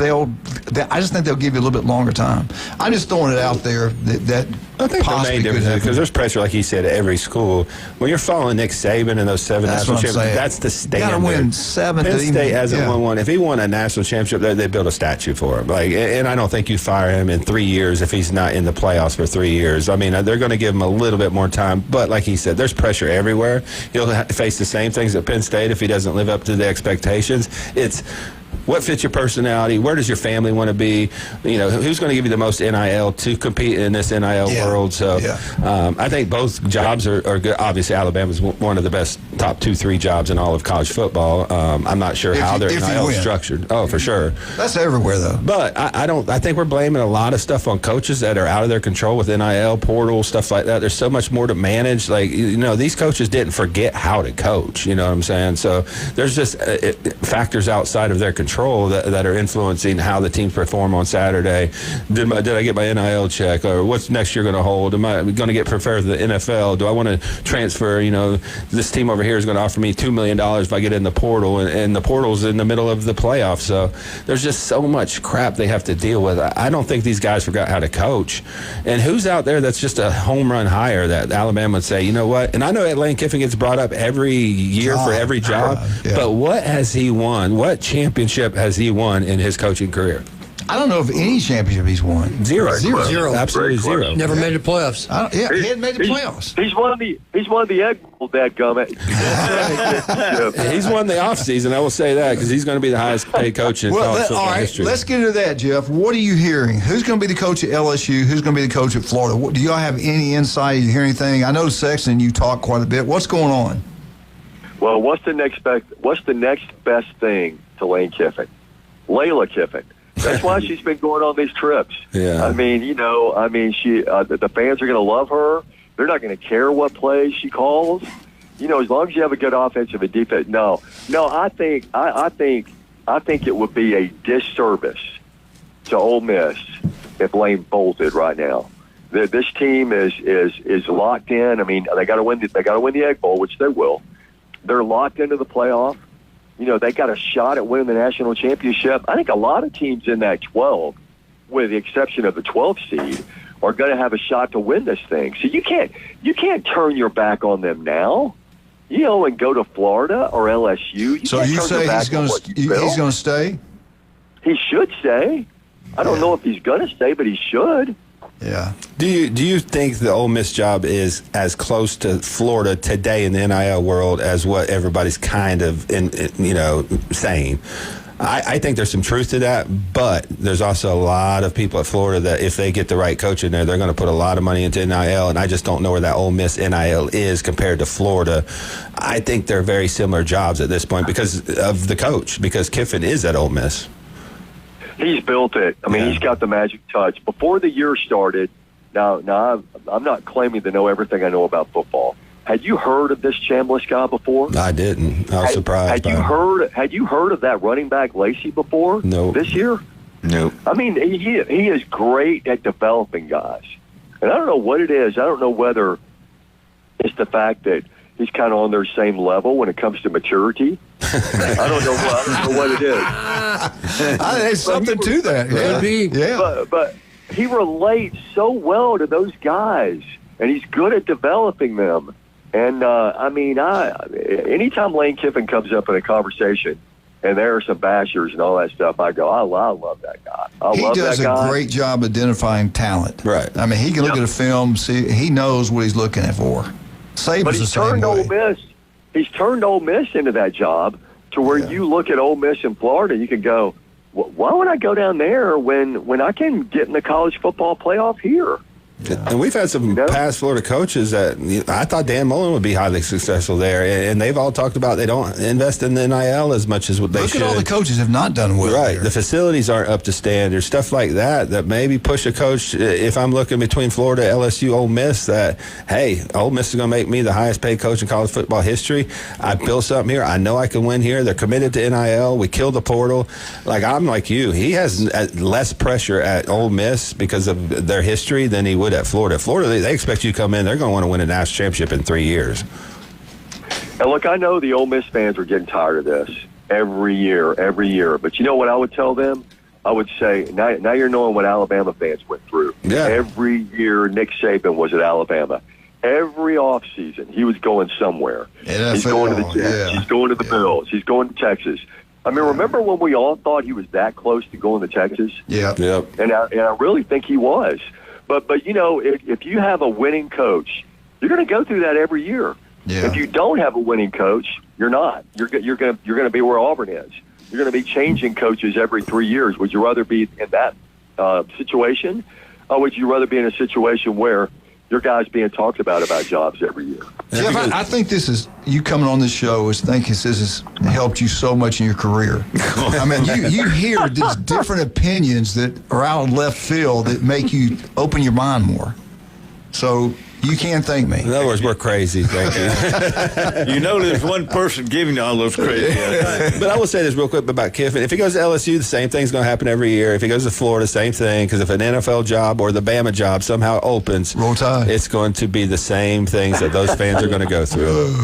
think they'll give you a little bit longer time. I'm just throwing it out there that I think the main difference is because there's pressure, like he said, at every school. When you're following Nick Saban and those 7 national championships, that's the standard. You got to win 7. Penn State hasn't won one. If he won a national championship, they build a statue for him. And I don't think you fire him in 3 years if he's not in the playoffs for 3 years. I mean, they're going to give him a little bit more time. But like he said, there's pressure everywhere. He'll face the same things at Penn State if he doesn't live up to the expectations. What fits your personality? Where does your family want to be? You know, who's going to give you the most NIL to compete in this NIL world? So I think both jobs are good. Obviously, Alabama's one of the best top 2-3 jobs in all of college football. I'm not sure how their NIL is structured. Oh, for sure. That's everywhere, though. But I think we're blaming a lot of stuff on coaches that are out of their control with NIL, portal, stuff like that. There's so much more to manage. Like, you know, these coaches didn't forget how to coach. You know what I'm saying? So there's just factors outside of their control that are influencing how the teams perform on Saturday. Did I get my NIL check? Or what's next year going to hold? Am I going to get preferred to the NFL? Do I want to transfer? You know, this team over here is going to offer me $2 million if I get in the portal, and the portal's in the middle of the playoffs. So there's just so much crap they have to deal with. I don't think these guys forgot how to coach. And who's out there that's just a home run hire that Alabama would say, you know what? And I know Lane Kiffin gets brought up every year for every job, but what has he won? What championship has he won in his coaching career? I don't know if any championship he's won. Zero. Absolutely Absolutely zero. Never made the playoffs. He hadn't made the playoffs. He's one of the Egg Bowl, dadgummit. He's won the offseason, I will say that, because he's going to be the highest paid coach in college football history. Let's get into that, Jeff. What are you hearing? Who's going to be the coach at LSU? Who's going to be the coach at Florida? Do y'all have any insight? You hear anything? I know, Sexton, you talk quite a bit. What's going on? Well, what's the next best thing to Lane Kiffin? Layla Kiffin. That's why she's been going on these trips. Yeah. I mean, she the fans are going to love her. They're not going to care what plays she calls. You know, as long as you have a good offensive and defense. No, I think it would be a disservice to Ole Miss if Lane bolted right now. This team is locked in. I mean, they got to win the Egg Bowl, which they will. They're locked into the playoff. You know, they got a shot at winning the national championship. I think a lot of teams in that 12, with the exception of the 12th seed, are going to have a shot to win this thing. So you can't turn your back on them now, you know, and go to Florida or LSU. So you say he's going to stay? He should stay. I don't know if he's going to stay, but he should. Yeah. Do you think the Ole Miss job is as close to Florida today in the NIL world as what everybody's kind of saying? I think there's some truth to that, but there's also a lot of people at Florida that if they get the right coach in there, they're going to put a lot of money into NIL, and I just don't know where that Ole Miss NIL is compared to Florida. I think they're very similar jobs at this point because of the coach, because Kiffin is at Ole Miss. He's built it. I mean, he's got the magic touch. Before the year started, now I'm not claiming to know everything I know about football. Had you heard of this Chambliss guy before? I didn't. I was surprised. Had you heard of that running back Lacey before? No. This year? No. I mean, he is great at developing guys. And I don't know what it is. I don't know whether it's the fact that he's kind of on their same level when it comes to maturity. I don't know what it is. There's something to that. Could be. Yeah. But he relates so well to those guys, and he's good at developing them. And, anytime Lane Kiffin comes up in a conversation and there are some bashers and all that stuff, I go, I love that guy. He does a great job identifying talent. Right. I mean, he can look at a film, see, he knows what he's looking for. But he's turned Ole Miss. He's turned Ole Miss into that job to where you look at Ole Miss in Florida, you can go, why would I go down there when I can get in the college football playoff here? Yeah. And we've had some past Florida coaches that I thought Dan Mullen would be highly successful there, and they've all talked about they don't invest in the NIL as much as what they should. Look at all the coaches have not done well. Right. There. The facilities aren't up to standard, stuff like that maybe push a coach, if I'm looking between Florida, LSU, Ole Miss, that, hey, Ole Miss is going to make me the highest paid coach in college football history. I built something here. I know I can win here. They're committed to NIL. We killed the portal. Like, I'm like you. He has less pressure at Ole Miss because of their history than he would at Florida. Florida, they expect you to come in. They're going to want to win a national championship in 3 years. And look, I know the Ole Miss fans are getting tired of this every year. But you know what I would tell them? I would say, now you're knowing what Alabama fans went through. Yeah. Every year Nick Saban was at Alabama. Every offseason, he was going somewhere. NFL, he's going to the Jets. He's going to the Bills. He's going to Texas. I mean, remember when we all thought he was that close to going to Texas? Yeah. Yep. And I really think he was. But you know, if you have a winning coach, you're going to go through that every year. Yeah. If you don't have a winning coach, you're not. You're going to be where Auburn is. You're going to be changing coaches every 3 years. Would you rather be in that situation, or would you rather be in a situation where your guys being talked about jobs every year? Jeff, I think this is, you coming on this show is thinking this has helped you so much in your career. I mean, you hear these different opinions that are out of left field that make you open your mind more. So you can't thank me. In other words, we're crazy. Thank you. You know there's one person giving you all those crazy. But I will say this real quick about Kiffin. If he goes to LSU, the same thing's going to happen every year. If he goes to Florida, same thing. Because if an NFL job or the Bama job somehow opens, Roll Tide, it's going to be the same things that those fans are going to go through.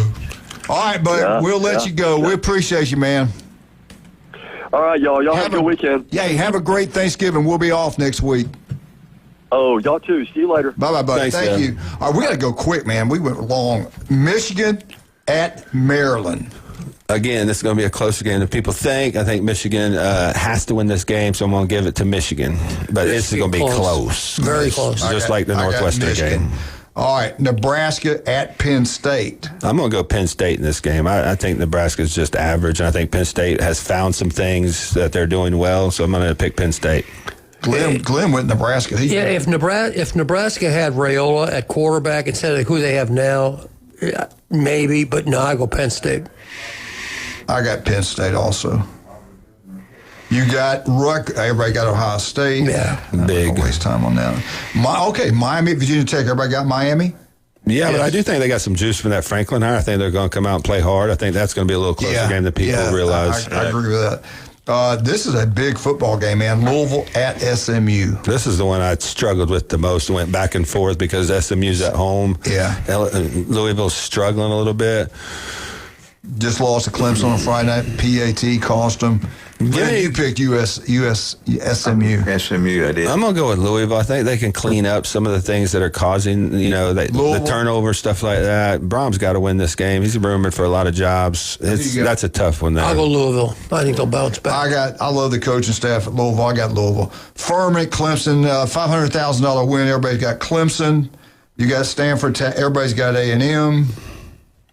All right, buddy. We'll let you go. We appreciate you, man. All right, y'all. Y'all have a good weekend. Yeah, have a great Thanksgiving. We'll be off next week. Oh, y'all too. See you later. Bye-bye, buddy. Thanks, Thank you. All right, we got to go quick, man. We went long. Michigan at Maryland. Again, this is going to be a closer game than people think. I think Michigan has to win this game, so I'm going to give it to Michigan. But it's going to be close. Very close. Just like the Northwestern game. All right, Nebraska at Penn State. I'm going to go Penn State in this game. I think Nebraska is just average, and I think Penn State has found some things that they're doing well, so I'm going to pick Penn State. Glenn went Nebraska. If Nebraska had Raiola at quarterback instead of who they have now, maybe, but no, I go Penn State. I got Penn State also. You got everybody got Ohio State. Yeah. Big. Don't waste time on that. Miami, Virginia Tech. Everybody got Miami? Yeah, but I do think they got some juice from that Franklin hire. I think they're going to come out and play hard. I think that's going to be a little closer game than people realize. I agree with that. This is a big football game, man. Louisville at SMU. This is the one I struggled with the most. Went back and forth because SMU's at home. Yeah. Louisville's struggling a little bit. Just lost to Clemson on Friday night. PAT cost them. You picked SMU. SMU, I did. I'm going to go with Louisville. I think they can clean up some of the things that are causing, the turnover, stuff like that. Brom's got to win this game. He's rumored for a lot of jobs. That's a tough one there. I'll go Louisville. I think they'll bounce back. I love the coaching staff at Louisville. I got Louisville. Furman, Clemson, $500,000 win. Everybody's got Clemson. You got Stanford. Everybody's got A&M.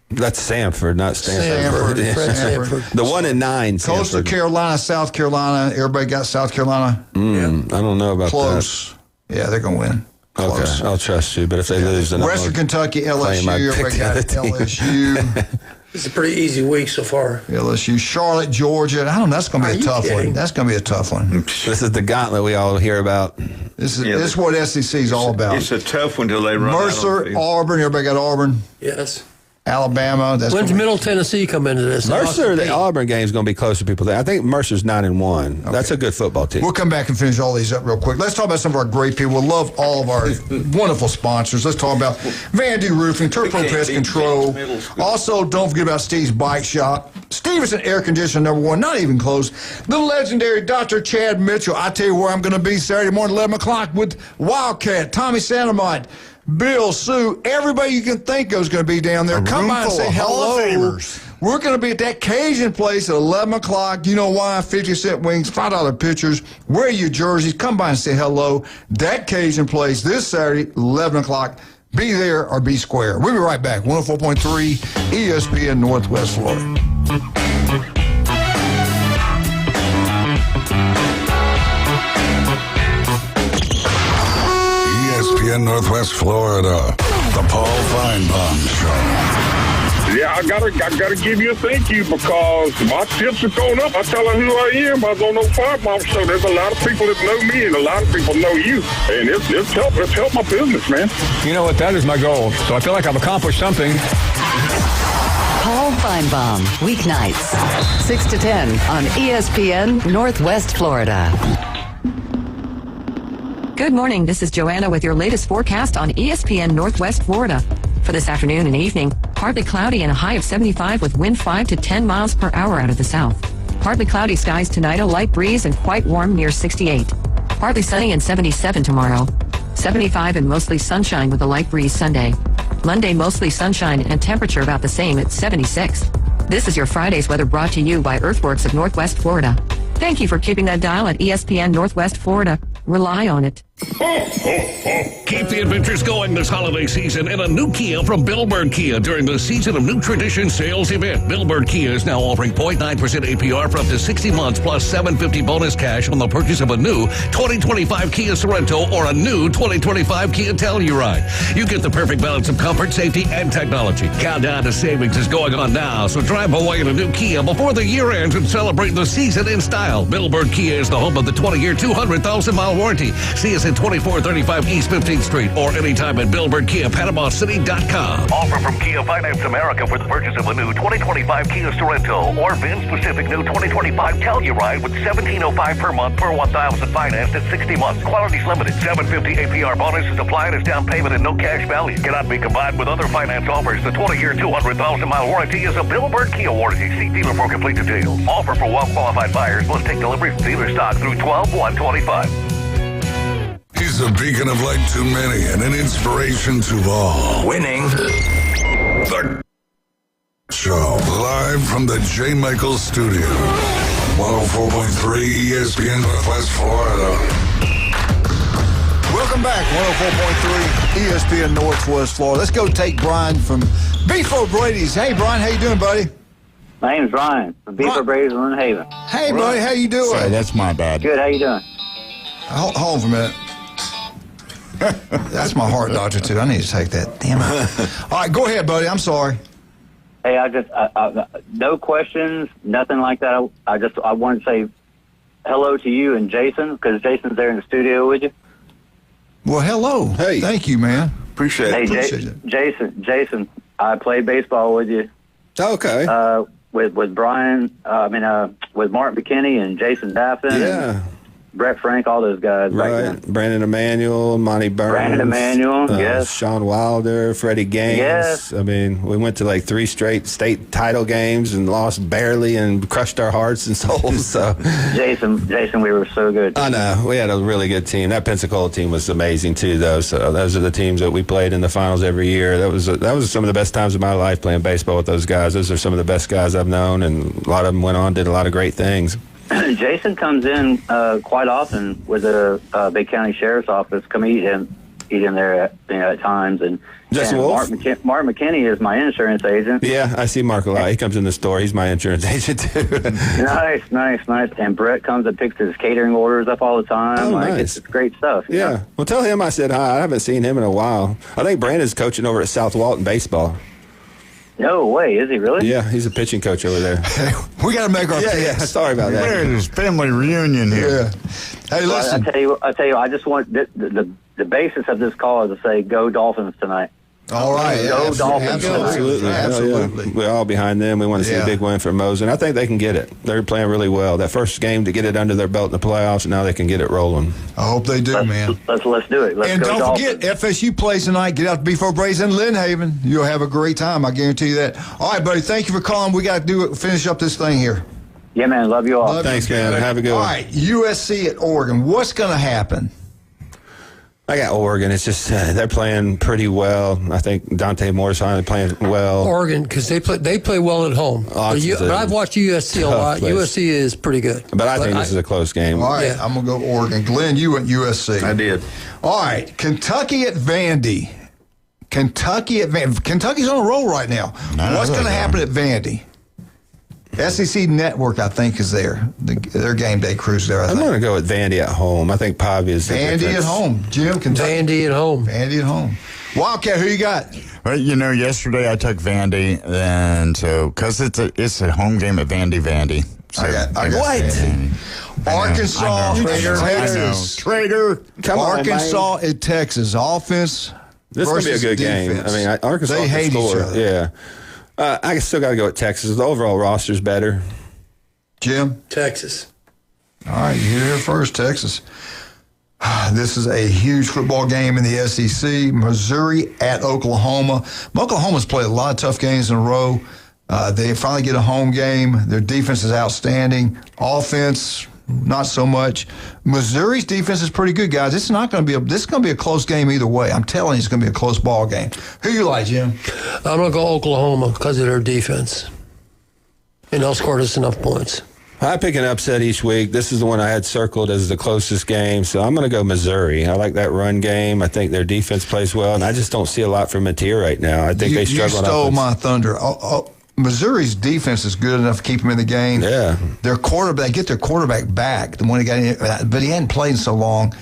That's Sanford, not Stanford. Stanford. The 1-9. Coastal Carolina, South Carolina. Everybody got South Carolina. I don't know about Close. that. Yeah, they're going to win. Close. Okay, I'll trust you. But if they lose, then Western Kentucky, LSU. Everybody got LSU. It's a pretty easy week so far. LSU, Charlotte, Georgia. I don't know. That's going to be a tough one. That's going to be a tough one. This is the gauntlet we all hear about. This is what SEC is all about. It's a tough one till they run Mercer, Auburn. Everybody got Auburn. Yes. Alabama. When's Middle Tennessee come into this? Mercer, the Auburn game is going to be close to people. I think Mercer's 9-1. Okay. That's a good football team. We'll come back and finish all these up real quick. Let's talk about some of our great people. We love all of our wonderful sponsors. Let's talk about Van D Roofing, Turf Pro Pest Control. Also, don't forget about Steve's Bike Shop. Stevenson Air Conditioner #1, not even close. The legendary Dr. Chad Mitchell. I tell you where I'm going to be Saturday morning, 11 o'clock with Wildcat, Tommy Santamont, Bill, Sue, everybody you can think of is going to be down there. Come by and say hello. We're going to be at that Cajun place at 11 o'clock. You know why? 50-cent wings, $5 pitchers. Wear your jerseys. Come by and say hello. That Cajun place this Saturday, 11 o'clock. Be there or be square. We'll be right back. 104.3 ESPN Northwest Florida. ESPN Northwest Florida, the Paul Feinbaum Show. Yeah, I gotta give you a thank you because my tips are going up. I tell her who I am. I don't know Feinbaum Show. There's a lot of people that know me, and a lot of people know you, and it's helped my business, man. You know what? That is my goal. So I feel like I've accomplished something. Paul Feinbaum, weeknights, 6 to 10 on ESPN Northwest Florida. Good morning. This is Joanna with your latest forecast on ESPN Northwest Florida. For this afternoon and evening, partly cloudy and a high of 75 with wind 5 to 10 miles per hour out of the south. Partly cloudy skies tonight, a light breeze and quite warm near 68. Partly sunny and 77 tomorrow. 75 and mostly sunshine with a light breeze Sunday. Monday, mostly sunshine and temperature about the same at 76. This is your Friday's weather brought to you by Earthworks of Northwest Florida. Thank you for keeping that dial at ESPN Northwest Florida. Rely on it. Keep the adventures going this holiday season in a new Kia from Billbird Kia during the Season of New Tradition sales event. Billbird Kia is now offering 0.9% APR for up to 60 months plus $750 bonus cash on the purchase of a new 2025 Kia Sorento or a new 2025 Kia Telluride. You get the perfect balance of comfort, safety, and technology. Countdown to savings is going on now, so drive away in a new Kia before the year ends and celebrate the season in style. Billbird Kia is the home of the 20-year, 200,000-mile warranty. See us at 2435 East 15th Street or anytime at BillbirdKiaPanamaCity.com. Offer from Kia Finance America for the purchase of a new 2025 Kia Sorento or VIN-specific new 2025 Telluride with $1,705 per month per $1,000 financed at 60 months. Quality's limited. $750 APR bonus is applied as down payment and no cash value. Cannot be combined with other finance offers. The 20-year, 200,000-mile warranty is a Billbird Kia warranty. See dealer for complete details. Offer for well-qualified buyers. Must take delivery from dealer stock through 12/1/25. He's a beacon of light to many and an inspiration to all. Winning. The Show. Live from the J. Michael Studio. 104.3 ESPN Northwest Florida. Welcome back, 104.3 ESPN Northwest Florida. Let's go take Brian from Beefo Brady's. Hey, Brian, how you doing, buddy? My name's Brian from Beefo Brady's in Lynn Haven. Hey, buddy, how you doing? Sorry, that's my bad. Good, how you doing? Hold on for a minute. That's my heart doctor, too. I need to take that. Damn it. All right, go ahead, buddy. I'm sorry. Hey, no questions, nothing like that. I want to say hello to you and Jason, because Jason's there in the studio with you. Well, hello. Hey. Thank you, man. Appreciate it. Hey, Jason, I played baseball with you. Okay. With Brian, with Mark McKinney and Jason Daffin. Yeah. And Brett Frank, all those guys. Right. Brandon Emanuel, Monty Burns. Brandon Emanuel, yes. Sean Wilder, Freddie Gaines. Yes. I mean, we went to like 3 straight state title games and lost barely and crushed our hearts and souls. So, Jason, we were so good. I know. We had a really good team. That Pensacola team was amazing too, though. So those are the teams that we played in the finals every year. That was some of the best times of my life playing baseball with those guys. Those are some of the best guys I've known, and a lot of them went on, did a lot of great things. Jason comes in quite often with the Big County Sheriff's Office. Come eat in there at times. And Mark McKinney is my insurance agent. Yeah, I see Mark a lot. He comes in the store. He's my insurance agent too. Nice. And Brett comes and picks his catering orders up all the time. Oh, nice. It's great stuff. Yeah. know? Well, tell him I said hi. I haven't seen him in a while. I think Brandon's coaching over at South Walton baseball. No way, is he really? Yeah, he's a pitching coach over there. We got to make our picks. Yeah, sorry about that. We're at his family reunion here. Yeah. Hey, listen. I tell you, I just want the basis of this call is to say, go Dolphins tonight. All right. Go Dolphins. Absolutely. Absolutely. Yeah. We're all behind them. We want to see a big win for Mosen. I think they can get it. They're playing really well. That first game to get it under their belt in the playoffs, and now they can get it rolling. I hope they do, man. Let's do it. And go don't Dolphins. forget, FSU plays tonight. Get out to Beefo Brady's in Lynn Haven. You'll have a great time. I guarantee you that. All right, buddy. Thank you for calling. We got to finish up this thing here. Yeah, man. Love you all. Thanks, man. Have a good one. All right, USC at Oregon. What's going to happen? I got Oregon. It's just they're playing pretty well. I think Dante Moore's finally playing well. Oregon, because they play well at home. But I've watched USC a lot. Place. USC is pretty good. But I think this is a close game. All right, I'm going to go Oregon. Glenn, you went USC. I did. All right, Kentucky at Vandy. Kentucky's on a roll right now. What's going to happen at Vandy? SEC Network, I think, is there. Their game day crew's there, I think. I'm going to go with Vandy at home. I think Pavia's the Vandy difference. at home. Jim, Kentucky. Vandy at home. Vandy at home. Wildcat, who you got? Well, yesterday I took Vandy, and so because it's a home game at Vandy. So I got what? Vandy. Arkansas at Texas. Traitor. Come Arkansas at Texas. Offense. This is going to be a good defense. game. I mean, Arkansas they hate score. each other. Yeah. I still got to go with Texas. The overall roster's better. Jim? Texas. All right, you hear it first, Texas. This is a huge football game in the SEC. Missouri at Oklahoma. Oklahoma's played a lot of tough games in a row. They finally get a home game. Their defense is outstanding. Offense, not so much. Missouri's defense is pretty good, guys. This is going to be a close game either way. I'm telling you, it's going to be a close ball game. Who you like, Jim? I'm going to go Oklahoma because of their defense. And they'll score us enough points. I pick an upset each week. This is the one I had circled as the closest game, so I'm going to go Missouri. I like that run game. I think their defense plays well, and I just don't see a lot from Mateer right now. I think they struggle. You stole my thunder. Missouri's defense is good enough to keep them in the game. Yeah. Their quarterback, get their quarterback back, the one who got in, but he hadn't played in so long.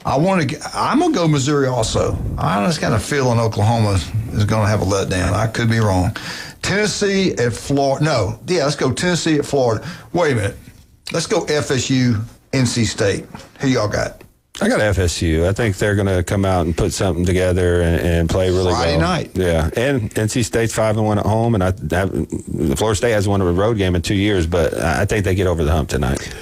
I'm going to go Missouri also. I just got a feeling Oklahoma is going to have a letdown. I could be wrong. Tennessee at Florida. No. Yeah, let's go Tennessee at Florida. Wait a minute. Let's go FSU, NC State. Who y'all got? I got FSU. I think they're going to come out and put something together and play really well. Friday night. Yeah. And NC State's 5-1 at home, and Florida State hasn't won a road game in 2 years, but I think they get over the hump tonight.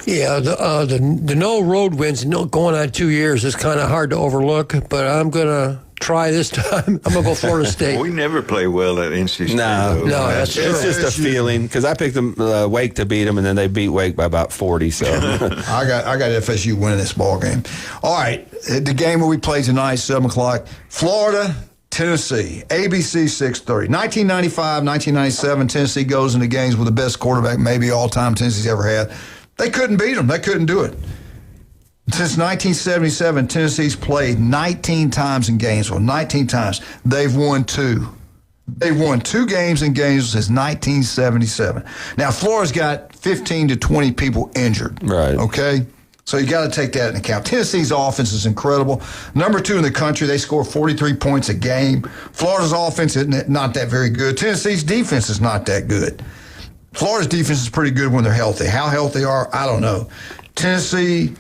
Yeah, the no road wins going on 2 years is kind of hard to overlook, but I'm going to try this time. I'm going to go Florida State. We never play well at NC State. No, that's true. It's just a feeling, because I picked them Wake to beat them, and then they beat Wake by about 40. So I got FSU winning this ball game. All right, the game where we play tonight, 7 o'clock, Florida, Tennessee, ABC 6:30. 1995, 1997, Tennessee goes into games with the best quarterback maybe all time Tennessee's ever had. They couldn't beat them. They couldn't do it. Since 1977, Tennessee's played 19 times in Gainesville. 19 times. They've won 2. They've won 2 games in Gainesville since 1977. Now, Florida's got 15 to 20 people injured. Right. Okay? So you got to take that into account. Tennessee's offense is incredible. Number 2 in the country. They score 43 points a game. Florida's offense is not that very good. Tennessee's defense is not that good. Florida's defense is pretty good when they're healthy. How healthy they are, I don't know. Tennessee,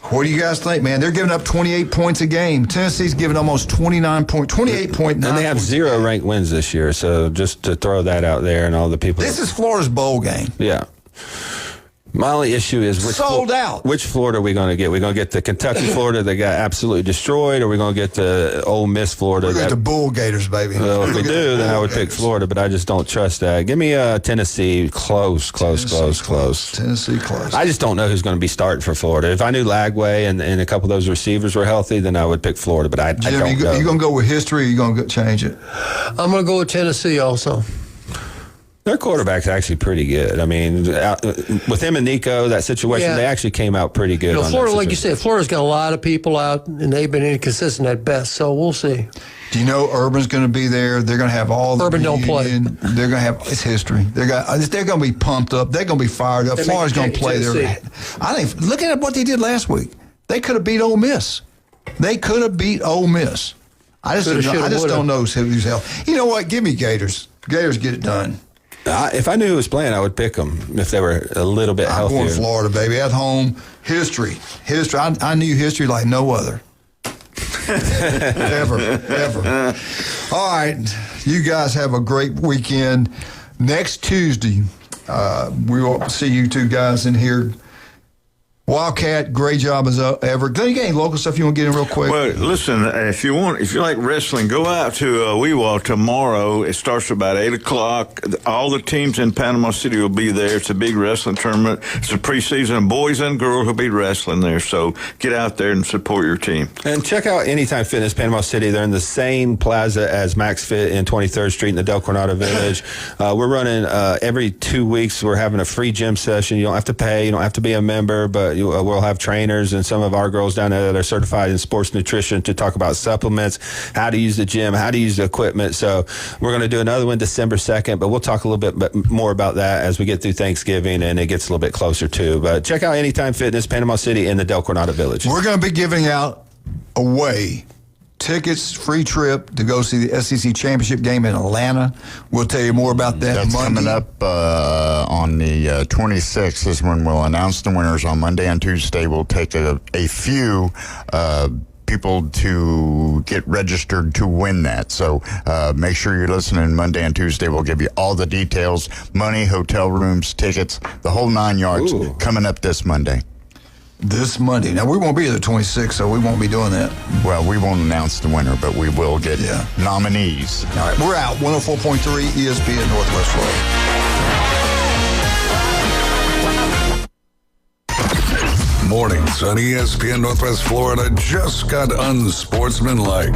what do you guys think, man? They're giving up 28 points a game. Tennessee's giving almost 28.9. And they have 0 ranked wins this year, so just to throw that out there and all the people. This is Florida's bowl game. Yeah. My only issue is sold out. Which Florida are we going to get? We're going to get the Kentucky Florida that got absolutely destroyed, or are we going to get the Ole Miss Florida? We're going to get the Bull Gators, baby. Well, if we do, then I would pick Florida, but I just don't trust that. Give me Tennessee close. Tennessee close. I just don't know who's going to be starting for Florida. If I knew Lagway and a couple of those receivers were healthy, then I would pick Florida, but I don't know. You going to go with history, or you going to change it? I'm going to go with Tennessee also. Their quarterback's actually pretty good. I mean, with him and Nico, that situation, they actually came out pretty good. Florida, like you said, Florida's got a lot of people out, and they've been inconsistent at best, so we'll see. Do you know Urban's going to be there? They're going to have all the Urban don't play. They're going to have it's history. They're going to be pumped up. They're going to be fired up. Florida's going to play there. I think look at what they did last week. They could have beat Ole Miss. I just don't know who's healthy. You know what? Give me Gators. Gators get it done. If I knew who was playing, I would pick them if they were a little bit healthier. I'm going Florida, baby. At home, history. I knew history like no other. ever. All right. You guys have a great weekend. Next Tuesday, we will see you two guys in here. Wildcat, great job as ever. Do you get any local stuff you want to get in real quick? Well, listen, if you like wrestling, go out to Weewalt tomorrow. It starts about 8 o'clock. All the teams in Panama City will be there. It's a big wrestling tournament. It's a preseason. Boys and girls will be wrestling there. So get out there and support your team. And check out Anytime Fitness Panama City. They're in the same plaza as Max Fit in 23rd Street in the Del Coronado Village. We're running every 2 weeks. We're having a free gym session. You don't have to pay. You don't have to be a member, but we'll have trainers and some of our girls down there that are certified in sports nutrition to talk about supplements, how to use the gym, how to use the equipment. So we're going to do another one December 2nd, but we'll talk a little bit more about that as we get through Thanksgiving and it gets a little bit closer too. But check out Anytime Fitness, Panama City in the Del Coronado Village. We're going to be giving out away tickets, free trip to go see the SEC Championship game in Atlanta. We'll tell you more about that That's Monday. Coming up on the 26th is when we'll announce the winners. On Monday and Tuesday, we'll take a few people to get registered to win that. So make sure you're listening Monday and Tuesday. We'll give you all the details, money, hotel rooms, tickets, the whole 9 yards coming up this Monday. This Monday. Now, we won't be at the 26th, so we won't be doing that. Well, we won't announce the winner, but we will get nominees. All right, we're out. 104.3 ESPN Northwest Florida. Mornings on ESPN Northwest Florida just got unsportsmanlike.